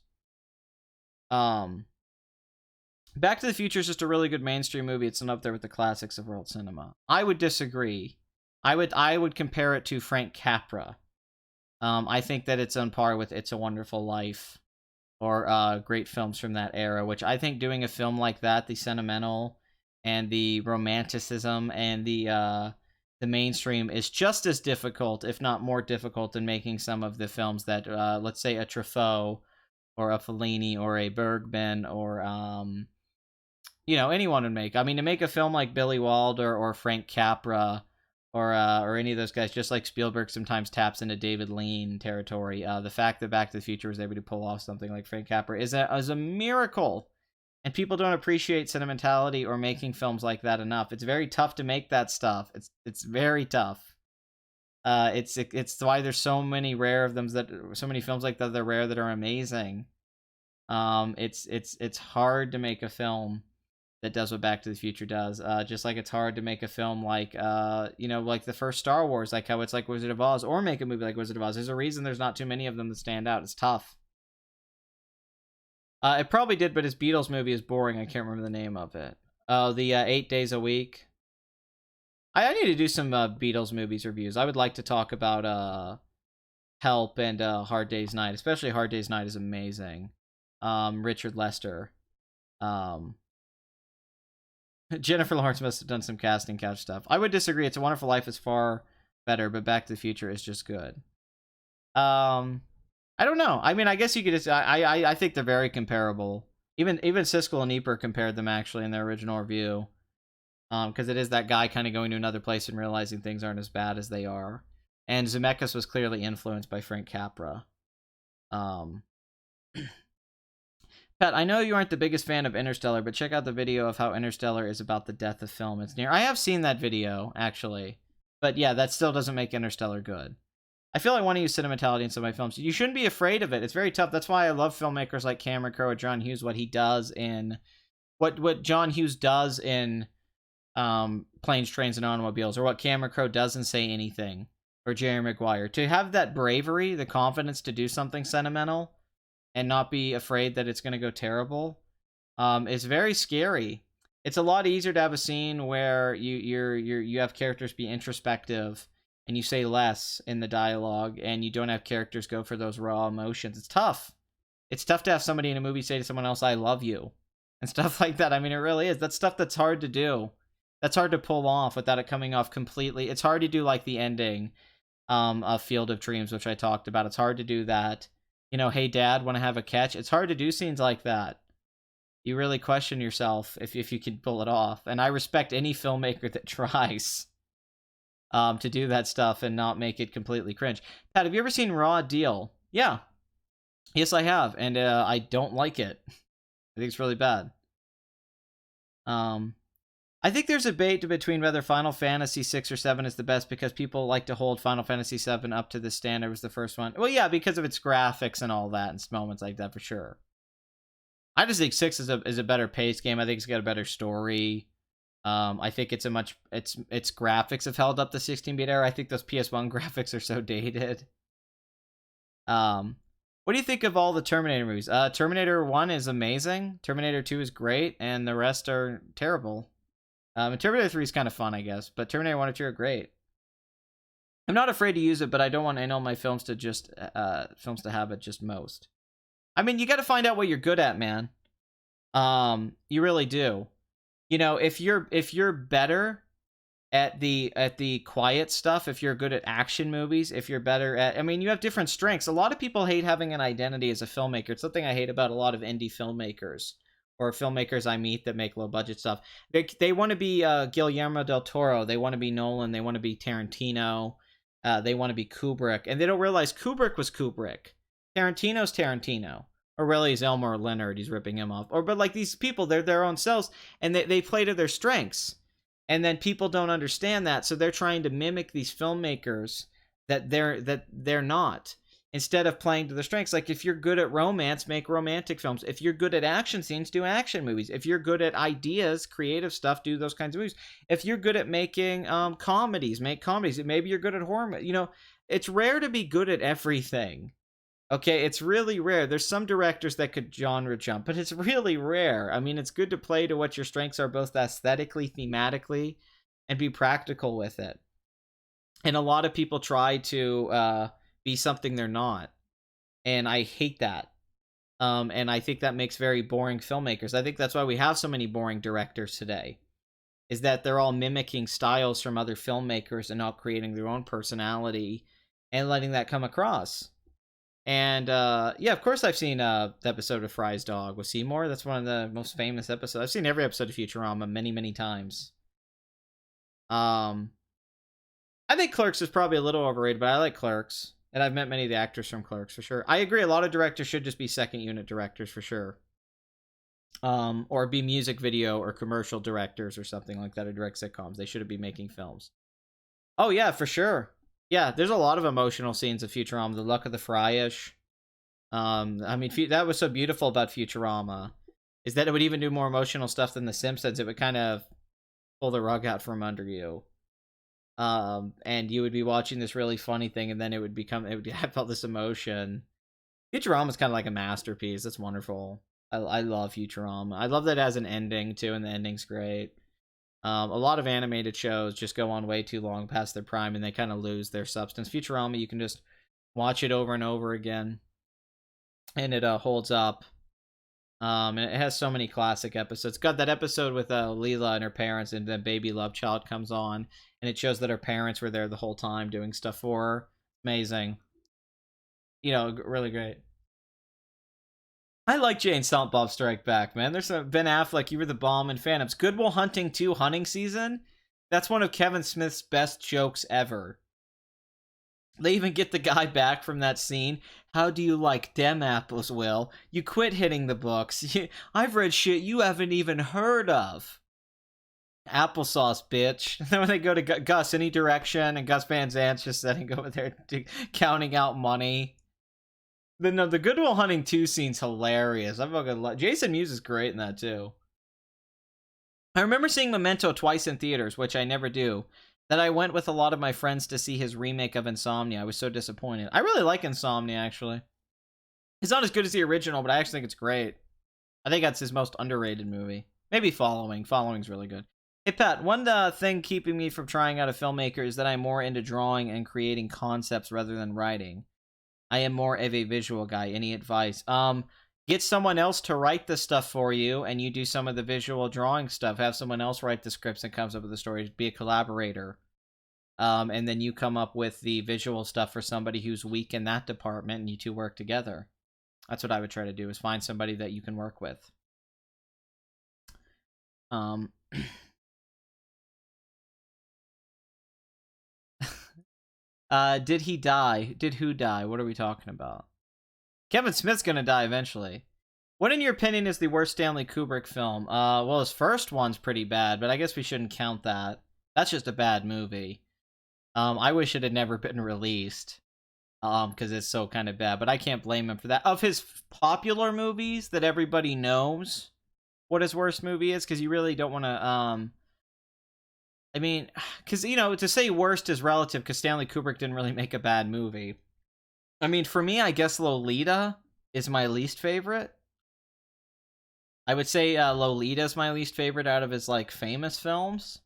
Speaker 1: Back to the Future is just a really good mainstream movie. It's not up there with the classics of world cinema. I would disagree. I would compare it to Frank Capra. I think that it's on par with It's a Wonderful Life, or great films from that era, which I think doing a film like that, the sentimental and the romanticism and the mainstream, is just as difficult, if not more difficult, than making some of the films that, let's say, a Truffaut or a Fellini or a Bergman or anyone would make. I mean, to make a film like Billy Wilder or Frank Capra or any of those guys, just like Spielberg sometimes taps into David Lean territory. The fact that Back to the Future was able to pull off something like Frank Capra is a miracle. And people don't appreciate sentimentality or making films like that enough. It's very tough to make that stuff. It's very tough. It's why there's so many rare of them, that so many films like that are rare that are amazing. It's hard to make a film that does what Back to the Future does. Just like it's hard to make a film like like the first Star Wars, like how it's like Wizard of Oz, or make a movie like Wizard of Oz. There's a reason there's not too many of them that stand out. It's tough. It probably did, but his Beatles movie is boring. I can't remember the name of it. Oh, the 8 Days a Week. I need to do some Beatles movies reviews. I would like to talk about Help and Hard Day's Night. Especially Hard Day's Night is amazing. Richard Lester. Jennifer Lawrence must have done some casting couch stuff. I would disagree. It's a Wonderful Life is far better, but Back to the Future is just good. I don't know. I mean, I guess you could just... I think they're very comparable. Even Siskel and Ebert compared them, actually, in their original review. Because it is that guy kind of going to another place and realizing things aren't as bad as they are. And Zemeckis was clearly influenced by Frank Capra. Pat, I know you aren't the biggest fan of Interstellar, but check out the video of how Interstellar is about the death of film. It's near... I have seen that video, actually. But yeah, that still doesn't make Interstellar good. I feel I want to use sentimentality in some of my films. You shouldn't be afraid of it. It's very tough. That's why I love filmmakers like Cameron Crowe or John Hughes, what he does in... What John Hughes does in Planes, Trains, and Automobiles, or what Cameron Crowe does in Say Anything, or Jerry Maguire. To have that bravery, the confidence to do something sentimental, and not be afraid that it's going to go terrible, is very scary. It's a lot easier to have a scene where you have characters be introspective, and you say less in the dialogue, and you don't have characters go for those raw emotions. It's tough. It's tough to have somebody in a movie say to someone else, "I love you," and stuff like that. I mean, it really is. That's stuff that's hard to do. That's hard to pull off without it coming off completely. It's hard to do like the ending of Field of Dreams, which I talked about. It's hard to do that. Hey, Dad, want to have a catch? It's hard to do scenes like that. You really question yourself if you can pull it off. And I respect any filmmaker that tries to do that stuff and not make it completely cringe. Pat, have you ever seen Raw Deal? Yeah. Yes, I have. And I don't like it. I think it's really bad. I think there's a debate between whether Final Fantasy 6 or 7 is the best, because people like to hold Final Fantasy 7 up to the standard as the first one. Well, yeah, because of its graphics and all that, and moments like that, for sure. I just think 6 is a better paced game. I think it's got a better story. I think its graphics have held up the 16-bit era. I think those PS1 graphics are so dated. What do you think of all the Terminator movies? Terminator 1 is amazing. Terminator 2 is great, and the rest are terrible. And Terminator 3 is kind of fun, I guess, but Terminator 1 and 2 are great. I'm not afraid to use it, but I don't want any of my films to just films to have it just most. I mean, you got to find out what you're good at, man. You really do. If you're better at the quiet stuff, if you're good at action movies, if you're better at... I mean, you have different strengths. A lot of people hate having an identity as a filmmaker. It's something I hate about a lot of indie filmmakers, or filmmakers I meet that make low-budget stuff. They want to be Guillermo del Toro. They want to be Nolan. They want to be Tarantino. They want to be Kubrick. And they don't realize Kubrick was Kubrick. Tarantino's Tarantino. Or really, he's Elmore Leonard. He's ripping him off. But like these people, they're their own selves, and they play to their strengths. And then people don't understand that, so they're trying to mimic these filmmakers that they're not. Instead of playing to their strengths. Like, if you're good at romance, make romantic films. If you're good at action scenes, do action movies. If you're good at ideas, creative stuff, do those kinds of movies. If you're good at making comedies, make comedies. Maybe you're good at horror. It's rare to be good at everything. Okay, it's really rare. There's some directors that could genre jump, but it's really rare. I mean, it's good to play to what your strengths are, both aesthetically, thematically, and be practical with it. And a lot of people try to... be something they're not, and I hate that. And I think that makes very boring filmmakers. I think that's why we have so many boring directors today, is that they're all mimicking styles from other filmmakers and not creating their own personality and letting that come across. And yeah, of course I've seen the episode of Fry's Dog with Seymour. That's one of the most famous episodes. I've seen every episode of Futurama many times. I think Clerks is probably a little overrated, but I like Clerks. And I've met many of the actors from Clerks, for sure. I agree, a lot of directors should just be second unit directors, for sure. or be music video or commercial directors or something like that, or direct sitcoms. They shouldn't be making films. Oh yeah, for sure. Yeah, there's a lot of emotional scenes of Futurama. The Luck of the Fryish. I mean, that was so beautiful about Futurama, is that it would even do more emotional stuff than The Simpsons. It would kind of pull the rug out from under you. And you would be watching this really funny thing, and then it would have all this emotion. Futurama is kind of like a masterpiece. It's wonderful. I love Futurama. I love that it has an ending too, and the ending's great. A lot of animated shows just go on way too long past their prime, and they kind of lose their substance. Futurama, you can just watch it over and over again, and it holds up. And it has so many classic episodes. It's got that episode with Leela and her parents, and then Baby Love Child comes on, and it shows that her parents were there the whole time doing stuff for her. Amazing. You know, really great. I like Jane Silent Bob Strike Back, man. There's some Ben Affleck, you were the bomb, and Phantoms. Good Will Hunting 2 hunting season. That's one of Kevin Smith's best jokes ever. They even get the guy back from that scene. How do you like dem apples, Will? You quit hitting the books. I've read shit you haven't even heard of. Applesauce, bitch. Then when they go to Gus Any Direction, and Gus Van Zant's just sitting over there counting out money. The Good Will Hunting 2 scene's hilarious. I fucking love Jason Mewes is great in that too. I remember seeing Memento twice in theaters, which I never do. That I went with a lot of my friends to see his remake of Insomnia. I was so disappointed. I really like Insomnia, actually. It's not as good as the original, but I actually think it's great. I think that's his most underrated movie. Maybe Following. Following's really good. Hey, Pat, one thing keeping me from trying out a filmmaker is that I'm more into drawing and creating concepts rather than writing. I am more of a visual guy. Any advice? Get someone else to write the stuff for you, and you do some of the visual drawing stuff. Have someone else write the scripts and comes up with the stories. Be a collaborator. And then you come up with the visual stuff for somebody who's weak in that department, and you two work together. That's what I would try to do, is find somebody that you can work with. Did he die? Did who die? What are we talking about? Kevin Smith's gonna die eventually. What, in your opinion, is the worst Stanley Kubrick film? Well, his first one's pretty bad, but I guess we shouldn't count that. That's just a bad movie. I wish it had never been released, because it's so kind of bad, but I can't blame him for that. Of his popular movies that everybody knows what his worst movie is, because you really don't want to, I mean, because, you know, to say worst is relative, because Stanley Kubrick didn't really make a bad movie. I mean, for me, I guess Lolita is my least favorite. I would say Lolita is my least favorite out of his, like, famous films.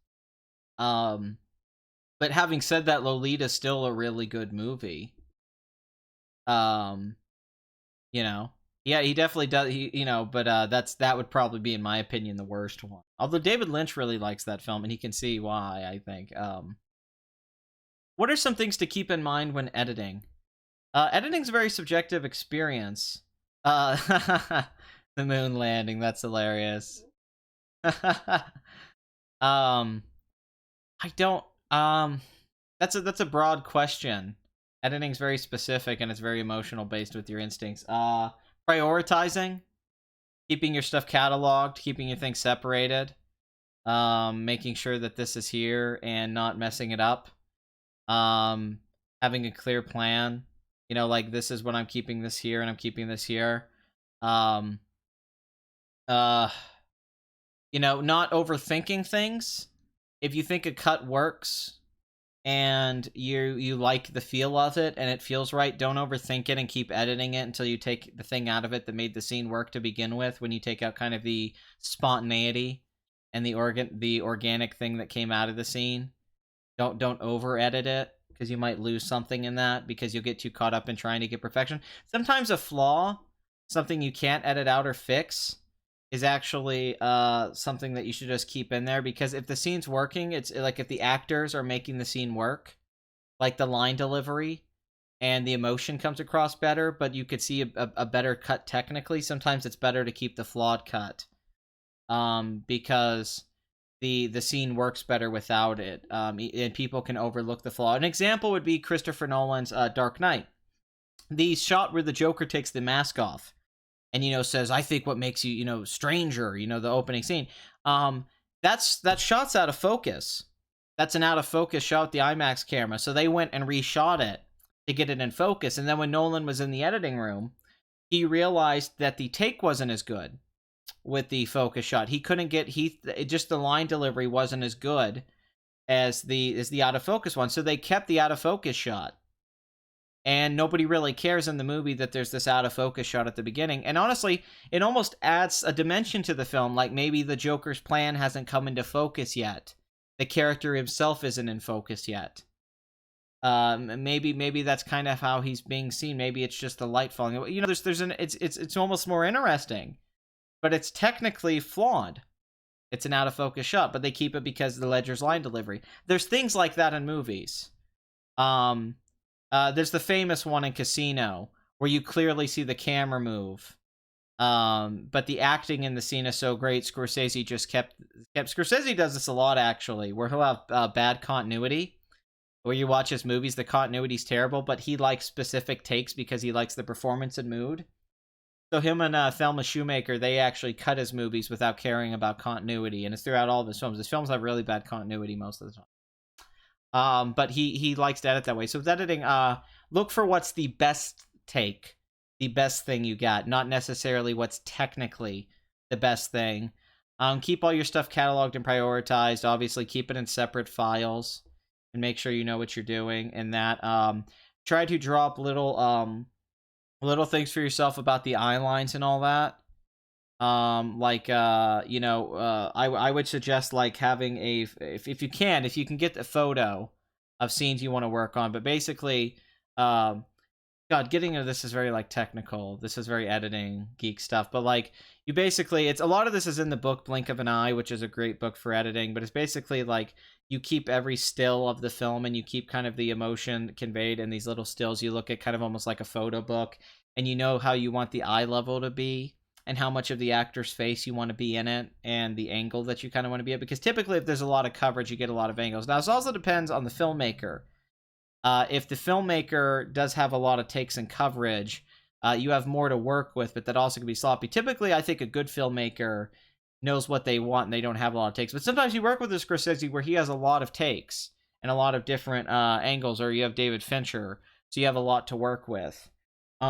Speaker 1: But having said that, Lolita's still a really good movie. You know, yeah, he definitely does. But that would probably be, in my opinion, the worst one. Although David Lynch really likes that film, and he can see why, I think. What are some things to keep in mind when editing? Editing's a very subjective experience. The moon landing, that's hilarious. I don't. That's a broad question. Editing's very specific, and it's very emotional based with your instincts. Prioritizing, keeping your stuff cataloged, keeping your things separated, making sure that this is here and not messing it up. Having a clear plan. You know, like, this is when I'm keeping this here and I'm keeping this here. You know, not overthinking things. If you think a cut works and you like the feel of it and it feels right, don't overthink it and keep editing it until you take the thing out of it that made the scene work to begin with. When you take out kind of the spontaneity and the organic thing that came out of the scene, don't over edit it, because you might lose something in that because you'll get too caught up in trying to get perfection. Sometimes a flaw, something you can't edit out or fix, is actually something that you should just keep in there, because if the scene's working, it's like if the actors are making the scene work, like the line delivery and the emotion comes across better, but you could see a better cut technically, sometimes it's better to keep the flawed cut, because the scene works better without it, and people can overlook the flaw. An example would be Christopher Nolan's Dark Knight. The shot where the Joker takes the mask off. and says, I think what makes you stranger, the opening scene. That shot's out of focus. That's an out of focus shot with the IMAX camera. So they went and reshot it to get it in focus. And then when Nolan was in the editing room, he realized that the take wasn't as good with the focus shot. He couldn't get just the line delivery wasn't as good as the out of focus one. So they kept the out of focus shot. And nobody really cares in the movie that there's this out of focus shot at the beginning. And honestly, it almost adds a dimension to the film. Like maybe the Joker's plan hasn't come into focus yet. The character himself isn't in focus yet. Maybe that's kind of how he's being seen. Maybe it's just the light falling. It's almost more interesting, but it's technically flawed. It's an out of focus shot, but they keep it because of the Ledger's line delivery. There's things like that in movies. There's the famous one in Casino where you clearly see the camera move. But the acting in the scene is so great. Scorsese just kept. Scorsese does this a lot, actually, where he'll have bad continuity. Where you watch his movies, the continuity's terrible, but he likes specific takes because he likes the performance and mood. So him and Thelma Shoemaker, they actually cut his movies without caring about continuity, and it's throughout all of his films. His films have really bad continuity most of the time. But he likes to edit that way. So with editing, look for what's the best take, the best thing you got, not necessarily what's technically the best thing. Keep all your stuff cataloged and prioritized. Obviously, keep it in separate files and make sure you know what you're doing. And that try to drop little things for yourself about the eye lines and all that. I would suggest like having if you can get the photo of scenes you want to work on. But basically, getting into this is very like technical. This is very editing geek stuff. But like you basically, it's a lot of this is in the book Blink of an Eye, which is a great book for editing. But it's basically like you keep every still of the film and you keep kind of the emotion conveyed in these little stills. You look at kind of almost like a photo book, and you know how you want the eye level to be and how much of the actor's face you want to be in it and the angle that you kind of want to be at. Because typically if there's a lot of coverage, you get a lot of angles. Now, this also depends on the filmmaker. If the filmmaker does have a lot of takes and coverage, you have more to work with, but that also can be sloppy. Typically, I think a good filmmaker knows what they want and they don't have a lot of takes. But sometimes you work with a Scorsese where he has a lot of takes and a lot of different angles, or you have David Fincher, so you have a lot to work with.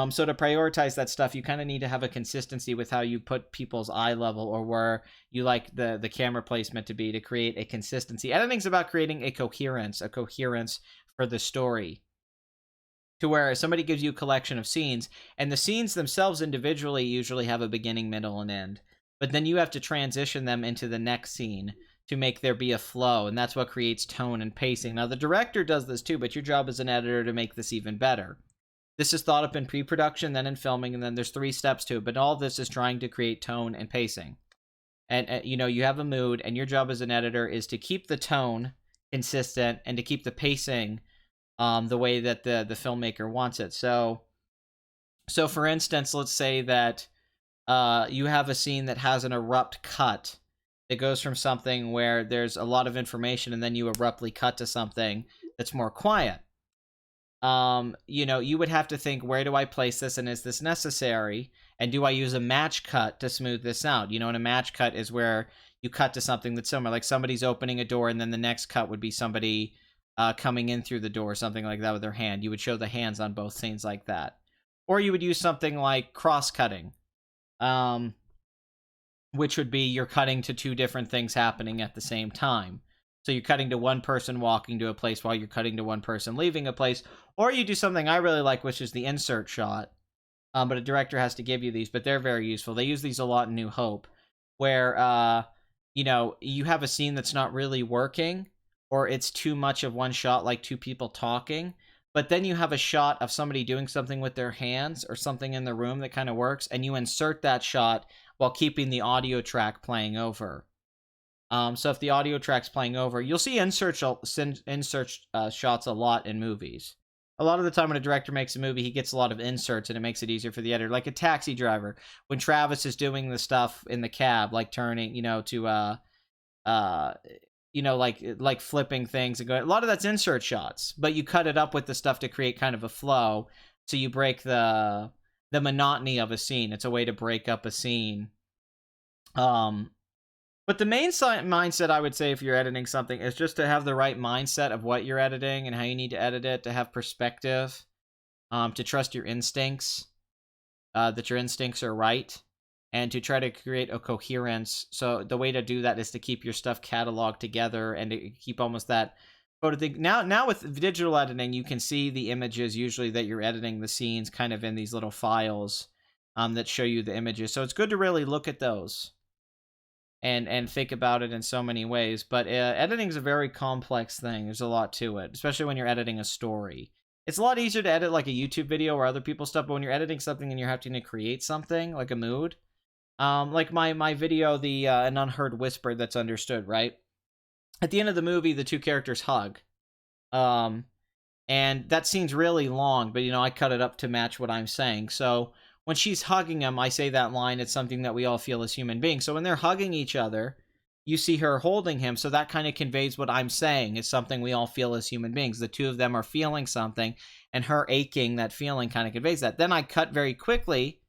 Speaker 1: So to prioritize that stuff, you kind of need to have a consistency with how you put people's eye level or where you like the camera placement to be to create a consistency. Editing's about creating a coherence for the story. To where somebody gives you a collection of scenes, and the scenes themselves individually usually have a beginning, middle, and end. But then you have to transition them into the next scene to make there be a flow, and that's what creates tone and pacing. Now, the director does this too, but your job as an editor to make this even better. This is thought up in pre-production, then in filming, and then there's 3 steps to it. But all of this is trying to create tone and pacing. And, you have a mood, and your job as an editor is to keep the tone consistent and to keep the pacing the way that the filmmaker wants it. So for instance, let's say that you have a scene that has an abrupt cut. It goes from something where there's a lot of information, and then you abruptly cut to something that's more quiet. You would have to think, where do I place this, and is this necessary? And do I use a match cut to smooth this out? And a match cut is where you cut to something that's similar, like somebody's opening a door, and then the next cut would be somebody coming in through the door, something like that with their hand. You would show the hands on both scenes like that. Or you would use something like cross-cutting, which would be you're cutting to 2 different things happening at the same time. So you're cutting to one person walking to a place while you're cutting to one person leaving a place. Or you do something I really like, which is the insert shot. But a director has to give you these, but they're very useful. They use these a lot in New Hope, where, you have a scene that's not really working, or it's too much of one shot, like 2 people talking. But then you have a shot of somebody doing something with their hands or something in the room that kind of works, and you insert that shot while keeping the audio track playing over. So if the audio track's playing over, you'll see insert shots a lot in movies. A lot of the time when a director makes a movie, he gets a lot of inserts, and it makes it easier for the editor. Like a Taxi Driver, when Travis is doing the stuff in the cab, like turning, like flipping things and going. A lot of that's insert shots, but you cut it up with the stuff to create kind of a flow. So you break the the monotony of a scene. It's a way to break up a scene. But the main mindset, I would say, if you're editing something, is just to have the right mindset of what you're editing and how you need to edit it, to have perspective, to trust your instincts, that your instincts are right, and to try to create a coherence. So the way to do that is to keep your stuff cataloged together and to keep almost that photo thing. Now with digital editing, you can see the images usually that you're editing the scenes kind of in these little files that show you the images. So it's good to really look at those and think about it in so many ways. But editing is a very complex thing. There's a lot to it, especially when you're editing a story. It's a lot easier to edit like a YouTube video or other people's stuff, but when you're editing something and you're having to create something, like a mood, like my video, the An Unheard Whisper That's Understood, right? At the end of the movie, the two characters hug. And that scene's really long, but, I cut it up to match what I'm saying. So when she's hugging him, I say that line, it's something that we all feel as human beings. So when they're hugging each other, you see her holding him, so that kind of conveys what I'm saying. It's something we all feel as human beings. The two of them are feeling something, and her aching, that feeling kind of conveys that. Then I cut very quickly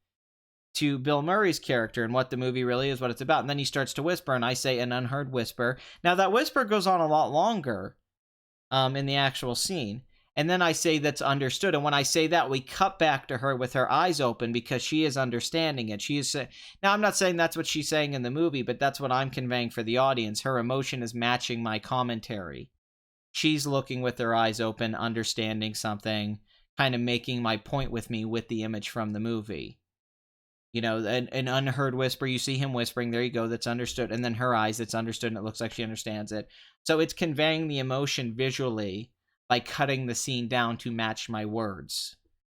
Speaker 1: to Bill Murray's character and what the movie really is, what it's about. And then he starts to whisper, and I say An Unheard Whisper. Now, that whisper goes on a lot longer in the actual scene. And then I say That's Understood. And when I say that, we cut back to her with her eyes open because she is understanding it. She is now, I'm not saying that's what she's saying in the movie, but that's what I'm conveying for the audience. Her emotion is matching my commentary. She's looking with her eyes open, understanding something, kind of making my point with me with the image from the movie. An unheard whisper, you see him whispering, there you go, that's understood. And then her eyes, it's understood, and it looks like she understands it. So it's conveying the emotion visually by cutting the scene down to match my words.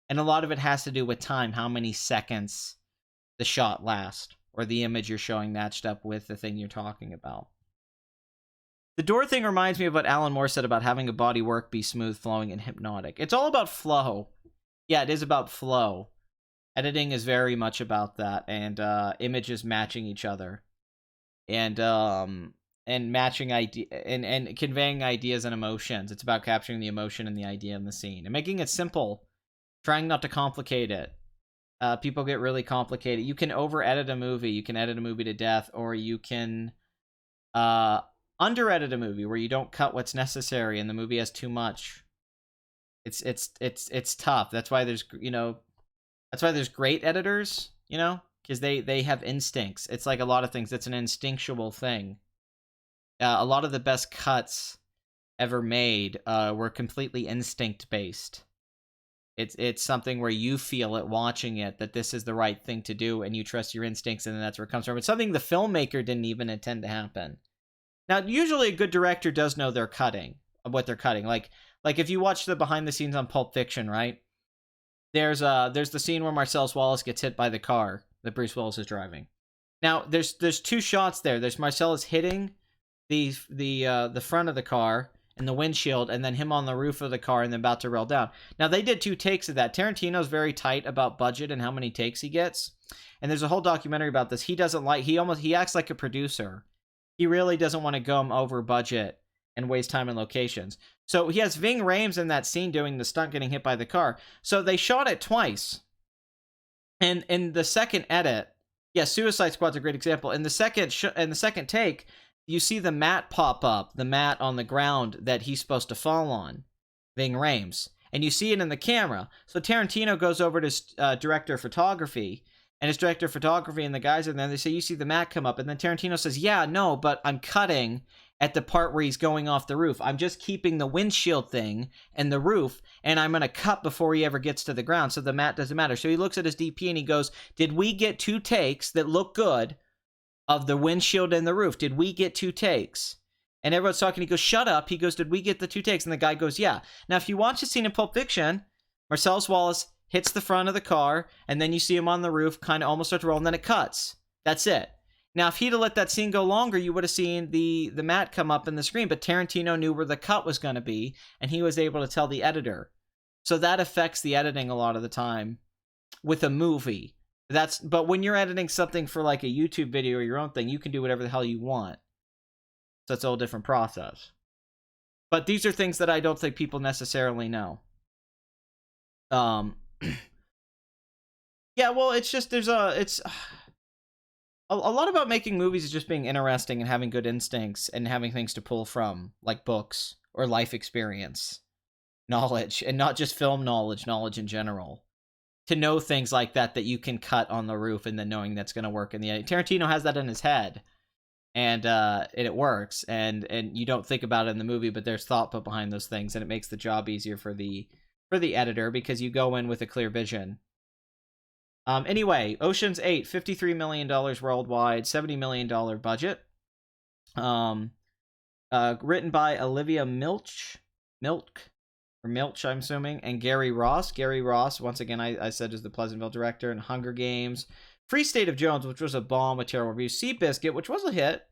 Speaker 1: And a lot of it has to do with time, how many seconds the shot lasts, or the image you're showing matched up with the thing you're talking about. The door thing reminds me of what Alan Moore said about having a body work be smooth, flowing, and hypnotic. It's all about flow. Yeah, it is about flow. Editing is very much about that, and images matching each other, and matching and conveying ideas and emotions. It's about capturing the emotion and the idea in the scene and making it simple, trying not to complicate it. People get really complicated. You can over-edit a movie. You can edit a movie to death, or you can under-edit a movie where you don't cut what's necessary and the movie has too much. It's tough. That's why there's That's why there's great editors, because they have instincts. It's like a lot of things. It's an instinctual thing. A lot of the best cuts ever made were completely instinct-based. It's something where you feel it watching it, that this is the right thing to do, and you trust your instincts, and then that's where it comes from. It's something the filmmaker didn't even intend to happen. Now, usually a good director does know they're cutting, what they're cutting. Like if you watch the behind the scenes on Pulp Fiction, right? There's the scene where Marcellus Wallace gets hit by the car that Bruce Willis is driving. Now, there's two shots there. There's Marcellus hitting the front of the car and the windshield, and then him on the roof of the car and then about to roll down. Now, they did 2 takes of that. Tarantino's very tight about budget and how many takes he gets. And there's a whole documentary about this. He acts like a producer. He really doesn't want to go over budget and waste time in locations. So he has Ving Rhames in that scene doing the stunt getting hit by the car. So they shot it twice. And in the second edit, Suicide Squad's a great example. In the second take, you see the mat pop up, the mat on the ground that he's supposed to fall on, Ving Rhames. And you see it in the camera. So Tarantino goes over to his director of photography, and his director of photography and the guys are there, and they say, you see the mat come up. And then Tarantino says, yeah, no, but I'm cutting at the part where he's going off the roof. I'm just keeping the windshield thing and the roof, and I'm going to cut before he ever gets to the ground, so the mat doesn't matter. So he looks at his DP and he goes, did we get 2 takes that look good of the windshield and the roof? Did we get 2 takes? And everyone's talking. He goes, shut up. He goes, did we get the 2 takes? And the guy goes, yeah. Now, if you watch the scene in Pulp Fiction, Marcellus Wallace hits the front of the car, and then you see him on the roof, kind of almost start to roll, and then it cuts. That's it. Now, if he'd have let that scene go longer, you would have seen the mat come up in the screen, but Tarantino knew where the cut was going to be, and he was able to tell the editor. So that affects the editing a lot of the time with a movie. But when you're editing something for like a YouTube video or your own thing, you can do whatever the hell you want. So it's a whole different process. But these are things that I don't think people necessarily know. Yeah, well, it's just it's a lot about making movies is just being interesting and having good instincts and having things to pull from, like books or life experience, knowledge, and not just film knowledge in general. To know things like that you can cut on the roof and then knowing that's going to work in the edit. Tarantino has that in his head, and it works, and you don't think about it in the movie, but there's thought put behind those things, and it makes the job easier for the editor because you go in with a clear vision. Anyway, Ocean's 8, $53 million worldwide, $70 million budget. Written by Olivia Milch, I'm assuming, and Gary Ross. Gary Ross, once again, I said, is the Pleasantville director, and Hunger Games. Free State of Jones, which was a bomb with terrible reviews. Seabiscuit, which was a hit.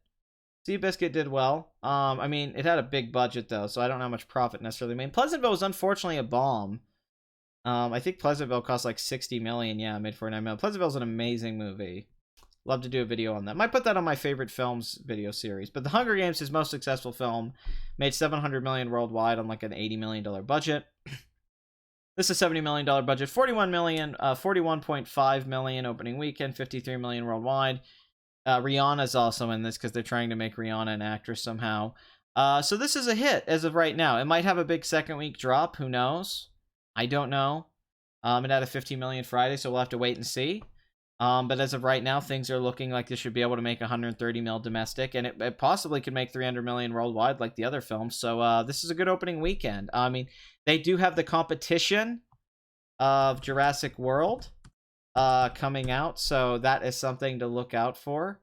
Speaker 1: Seabiscuit did well. I mean, it had a big budget, though, so I don't know how much profit necessarily made. Pleasantville was unfortunately a bomb. I think Pleasantville cost like $60 million. Yeah, made $49 million. Pleasantville's an amazing movie. Love to do a video on that. Might put that on my favorite films video series. But The Hunger Games, his most successful film, made $700 million worldwide on like an $80 million budget. This is $70 million budget, $41.5 million opening weekend, $53 million worldwide. Rihanna's also in this because they're trying to make Rihanna an actress somehow. So this is a hit as of right now. It might have a big second week drop. Who knows? I don't know. It had a $15 million Friday, so we'll have to wait and see. But as of right now, things are looking like this should be able to make 130 mil domestic, and it possibly could make 300 million worldwide like the other films. So this is a good opening weekend. I mean, they do have the competition of Jurassic World coming out, so that is something to look out for.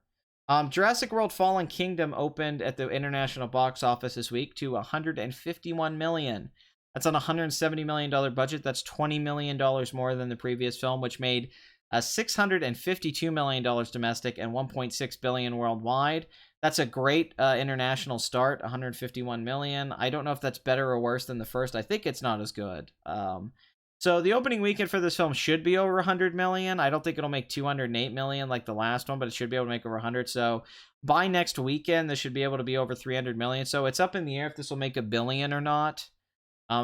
Speaker 1: Jurassic World Fallen Kingdom opened at the international box office this week to 151 million. That's on a $170 million budget. That's $20 million more than the previous film, which made $652 million domestic and $1.6 billion worldwide. That's a great international start, $151 million. I don't know if that's better or worse than the first. I think it's not as good. So the opening weekend for this film should be over 100 million. I don't think it'll make 208 million like the last one, but it should be able to make over 100. So by next weekend, this should be able to be over 300 million. So it's up in the air if this will make $1 billion or not.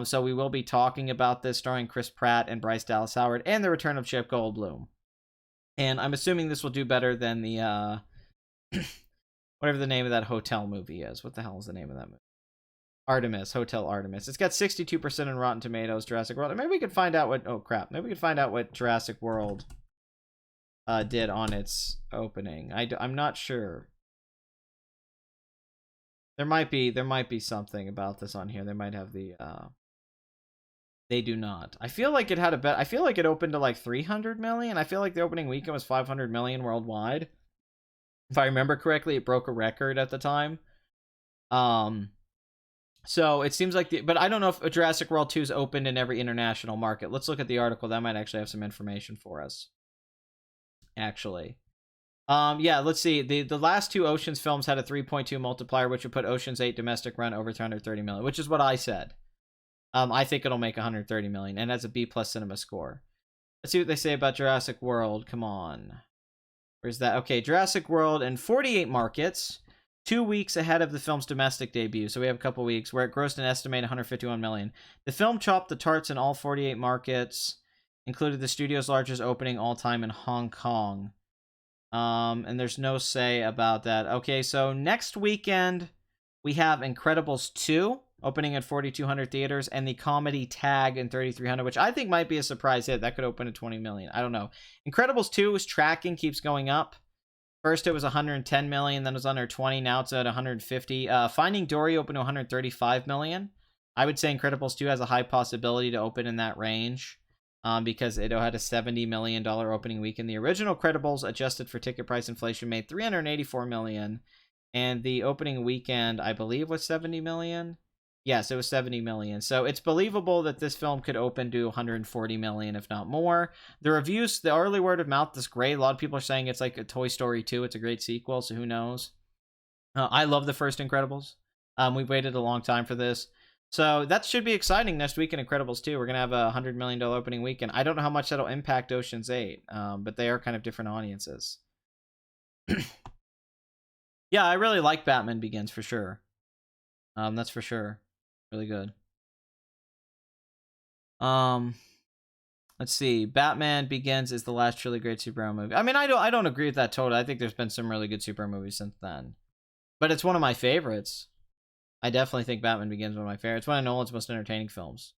Speaker 1: So we will be talking about this, starring Chris Pratt and Bryce Dallas Howard, and the return of Chip Goldblum. And I'm assuming this will do better than the whatever the name of that hotel movie is. What the hell is the name of that movie? Artemis, Hotel Artemis. It's got 62% in Rotten Tomatoes, Jurassic World. And maybe we could find out what... Oh, crap. Maybe we could find out what Jurassic World did on its opening. I'm not sure. There might be something about this on here. They might have the... They do not. I feel like it had a bet. I feel like it opened to like 300 million. I feel like the opening weekend was 500 million worldwide. If I remember correctly, it broke a record at the time. So it seems like but I don't know if Jurassic World 2 is opened in every international market. Let's look at the article. That might actually have some information for us. Actually. Yeah, let's see. The last two Oceans films had a 3.2 multiplier, which would put Oceans 8 domestic run over 230 million, which is what I said. I think it'll make 130 million, and has a B+ cinema score. Let's see what they say about Jurassic World. Come on. Where's that? Okay, Jurassic World in 48 markets, 2 weeks ahead of the film's domestic debut. So we have a couple weeks where it grossed an estimated 151 million. The film chopped the charts in all 48 markets, included the studio's largest opening all time in Hong Kong. And there's no say about that. Okay, so next weekend we have Incredibles 2 opening at 4,200 theaters, and the comedy Tag in 3,300, which I think might be a surprise hit. That could open at 20 million. I don't know. Incredibles 2 is tracking, keeps going up. First it was 110 million, then it was under 20. Now it's at 150. Finding Dory opened to 135 million. I would say Incredibles 2 has a high possibility to open in that range, because it had a $70 million opening weekend. The original Incredibles, adjusted for ticket price inflation, made 384 million, and the opening weekend, I believe, was 70 million. Yes, it was 70 million. So it's believable that this film could open to 140 million, if not more. The reviews, the early word of mouth is great. A lot of people are saying it's like a Toy Story 2. It's a great sequel, so who knows? I love the first Incredibles. We've waited a long time for this. So that should be exciting next week in Incredibles 2. We're going to have a $100 million opening weekend. I don't know how much that'll impact Ocean's 8, but they are kind of different audiences. Yeah, I really like Batman Begins for sure. That's for sure. Really good. Let's see. Batman Begins is the last truly great superhero movie. I mean, I don't agree with that totally. I think there's been some really good superhero movies since then, but it's one of my favorites. I definitely think Batman Begins is one of my favorites. One of Nolan's most entertaining films.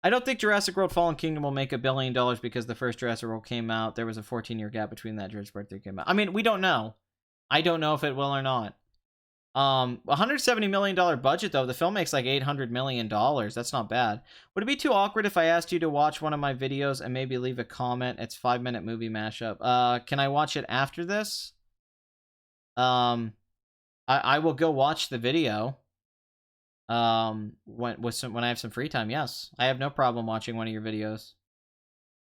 Speaker 1: I don't think Jurassic World Fallen Kingdom will make $1 billion because the first Jurassic World came out. There was a 14-year gap between that Jurassic Park 3 came out. I mean, we don't know. I don't know if it will or not. $170 million budget though. The film makes like $800 million. That's not bad. Would it be too awkward if I asked you to watch one of my videos and maybe leave a comment? It's 5-minute movie mashup. Can I watch it after this? I will go watch the video. When I have some free time, yes. I have no problem watching one of your videos.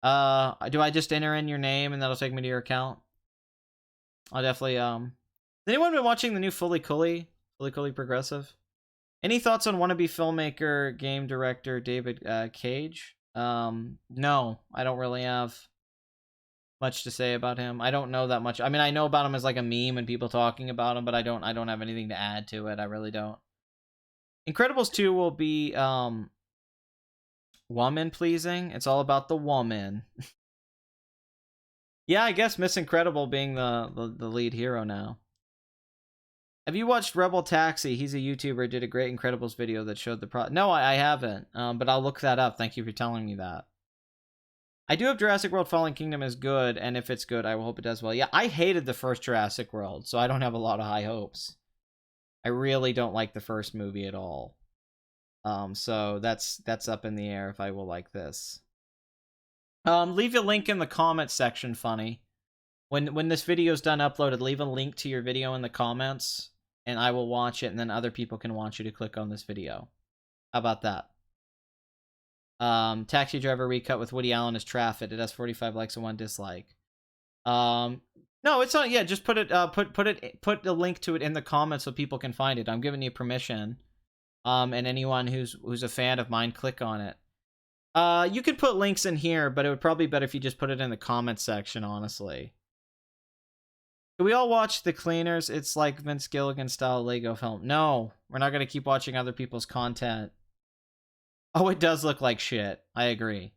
Speaker 1: Do I just enter in your name and that'll take me to your account? I'll definitely, Has anyone been watching the new Fully Cooley Progressive? Any thoughts on wannabe filmmaker, game director David Cage? No, I don't really have much to say about him. I don't know that much. I mean, I know about him as like a meme and people talking about him, but I don't have anything to add to it. I really don't. Incredibles 2 will be woman pleasing. It's all about the woman. Yeah, I guess Miss Incredible being the lead hero now. Have you watched Rebel Taxi? He's a YouTuber, did a great Incredibles video that showed the No, I haven't. But I'll look that up. Thank you for telling me that. I do hope Jurassic World Fallen Kingdom is good, and if it's good, I will hope it does well. Yeah, I hated the first Jurassic World, so I don't have a lot of high hopes. I really don't like the first movie at all. So that's up in the air if I will like this. Leave a link in the comments section, Funny. When this video's done uploaded, leave a link to your video in the comments, and I will watch it, and then other people can watch you to click on this video. How about that? Taxi Driver recut with Woody Allen as Traffic. It has 45 likes and 1 dislike. No, it's not. Yeah, just put it. Put a link to it in the comments so people can find it. I'm giving you permission. And anyone who's a fan of mine, click on it. You could put links in here, but it would probably be better if you just put it in the comments section. Honestly. Do we all watch The Cleaners? It's like Vince Gilligan style Lego film. No, we're not gonna keep watching other people's content. Oh, it does look like shit. I agree.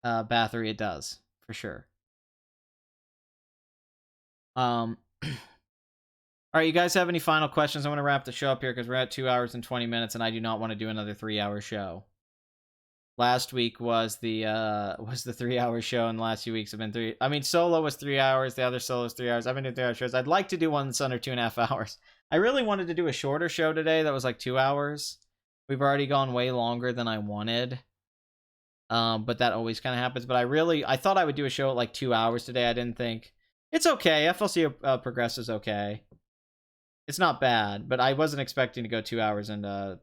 Speaker 1: Bathory, it does for sure. All right, you guys have any final questions? I want to wrap the show up here because we're at 2 hours and 20 minutes, and I do not want to do another 3-hour show. Last week was the 3-hour show, and the last few weeks have been 3. I mean, Solo was 3 hours. The other Solo was 3 hours. I've been doing 3-hour shows. I'd like to do one that's under 2.5 hours. I really wanted to do a shorter show today that was like 2 hours. We've already gone way longer than I wanted. But that always kind of happens. But I thought I would do a show at like 2 hours today. I didn't think. It's okay. FLC Progress is okay. It's not bad, but I wasn't expecting to go 2 hours and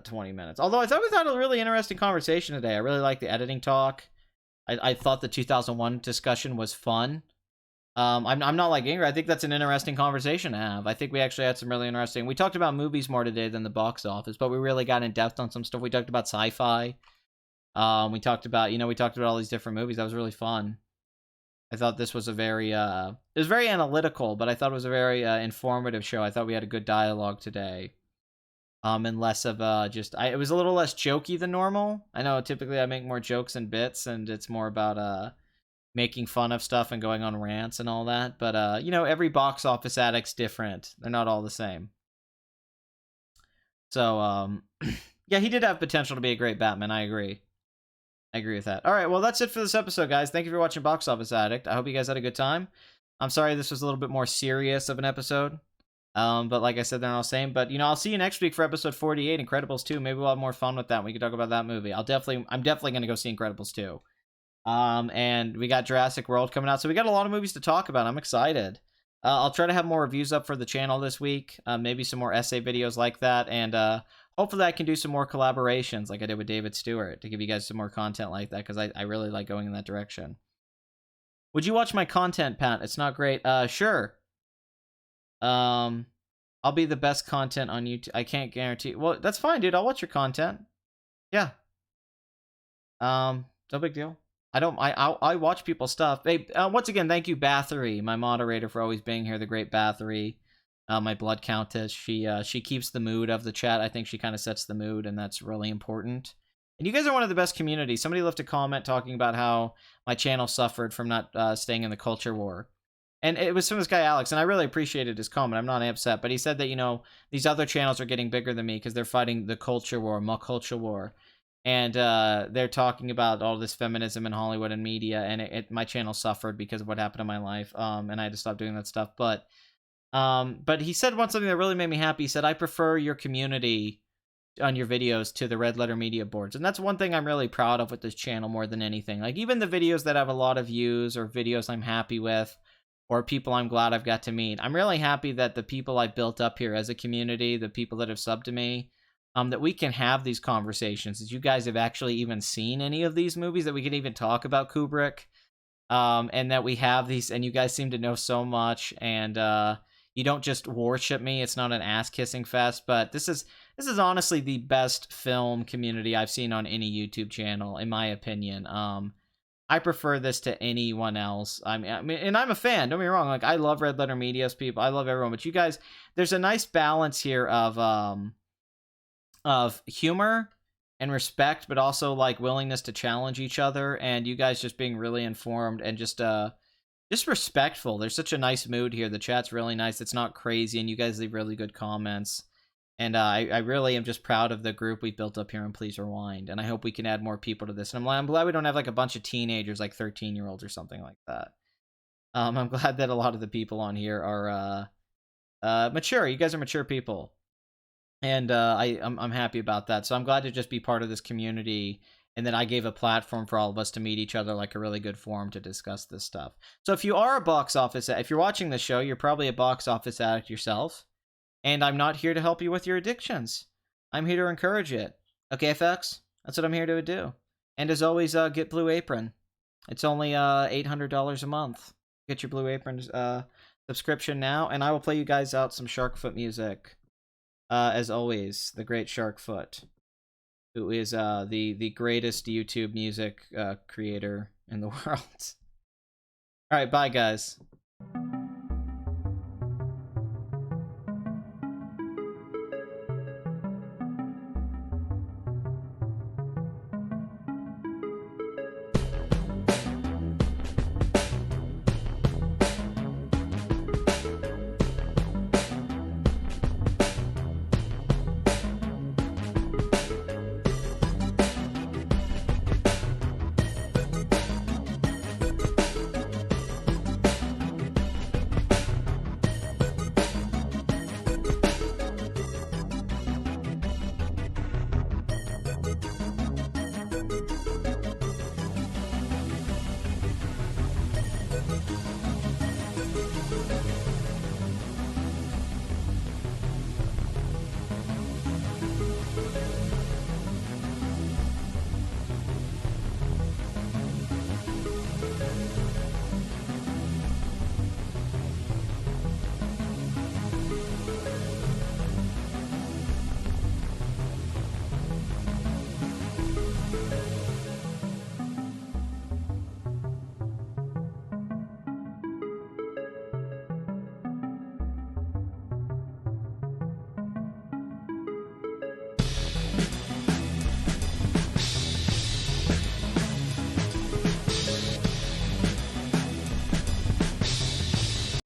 Speaker 1: 20 minutes. Although I thought we had a really interesting conversation today. I really liked the editing talk. I thought the 2001 discussion was fun. I'm not like angry. I think that's an interesting conversation to have. I think we actually had some really interesting. We talked about movies more today than the box office, but we really got in depth on some stuff. We talked about sci-fi. We talked about all these different movies. That was really fun. I thought this was a very it was very analytical, but I thought it was a very informative show. I thought we had a good dialogue today. And less of it was a little less jokey than normal. I know typically I make more jokes and bits, and it's more about making fun of stuff and going on rants and all that. But every box office addict's different. They're not all the same. So yeah, he did have potential to be a great Batman. I agree with that. All right, well, that's it for this episode, guys. Thank you for watching Box Office Addict. I hope you guys had a good time. I'm sorry this was a little bit more serious of an episode. But like I said, they're all the same. But I'll see you next week for episode 48, Incredibles 2. Maybe we'll have more fun with that. We can talk about that movie. I'm definitely gonna go see Incredibles 2. And we got Jurassic World coming out, so we got a lot of movies to talk about. I'm excited. I'll try to have more reviews up for the channel this week. Maybe some more essay videos like that, and hopefully I can do some more collaborations like I did with David Stewart to give you guys some more content like that, because I really like going in that direction. Would you watch my content, Pat? It's not great. Sure. I'll be the best content on YouTube. I can't guarantee. Well, that's fine, dude. I'll watch your content. Yeah. No big deal. I watch people's stuff. Hey, once again, thank you, Bathory, my moderator, for always being here. The great Bathory. my blood countess. She keeps the mood of the chat. I think she kind of sets the mood, and that's really important. And you guys are one of the best communities. Somebody left a comment talking about how my channel suffered from not staying in the culture war. And it was from this guy, Alex, and I really appreciated his comment. I'm not upset, but he said that, you know, these other channels are getting bigger than me because they're fighting the culture war, culture war. And they're talking about all this feminism in Hollywood and media, and my channel suffered because of what happened in my life, and I had to stop doing that stuff. But he said something that really made me happy. He said, I prefer your community on your videos to the red letter media boards, and that's one thing I'm really proud of with this channel more than anything. Like, even the videos that have a lot of views, or videos I'm happy with, or people I'm glad I've got to meet, I'm really happy that the people I've built up here as a community, the people that have subbed to me, that we can have these conversations, that you guys have actually even seen any of these movies, that we can even talk about Kubrick, and that we have these, and you guys seem to know so much, and you don't just worship me. It's not an ass-kissing fest, but this is honestly the best film community I've seen on any YouTube channel, in my opinion. I prefer this to anyone else. I mean, and I'm a fan. Don't get me wrong. Like, I love Red Letter Media's people. I love everyone. But you guys, there's a nice balance here of humor and respect, but also like willingness to challenge each other. And you guys just being really informed and just respectful. There's such a nice mood here. The chat's really nice. It's not crazy, and you guys leave really good comments. And I really am just proud of the group we built up here on Please Rewind. And I hope we can add more people to this. And I'm glad we don't have like a bunch of teenagers, like 13-year-olds or something like that. I'm glad that a lot of the people on here are mature. You guys are mature people. And I'm happy about that. So I'm glad to just be part of this community. And then I gave a platform for all of us to meet each other, like a really good forum to discuss this stuff. So if you are a box office, if you're watching this show, you're probably a box office addict yourself. And I'm not here to help you with your addictions. I'm here to encourage it. Okay, FX? That's what I'm here to do. And as always, get Blue Apron. It's only $800 a month. Get your Blue Apron subscription now, and I will play you guys out some Sharkfoot music. As always, the great Sharkfoot, who is the greatest YouTube music creator in the world. All right, bye, guys.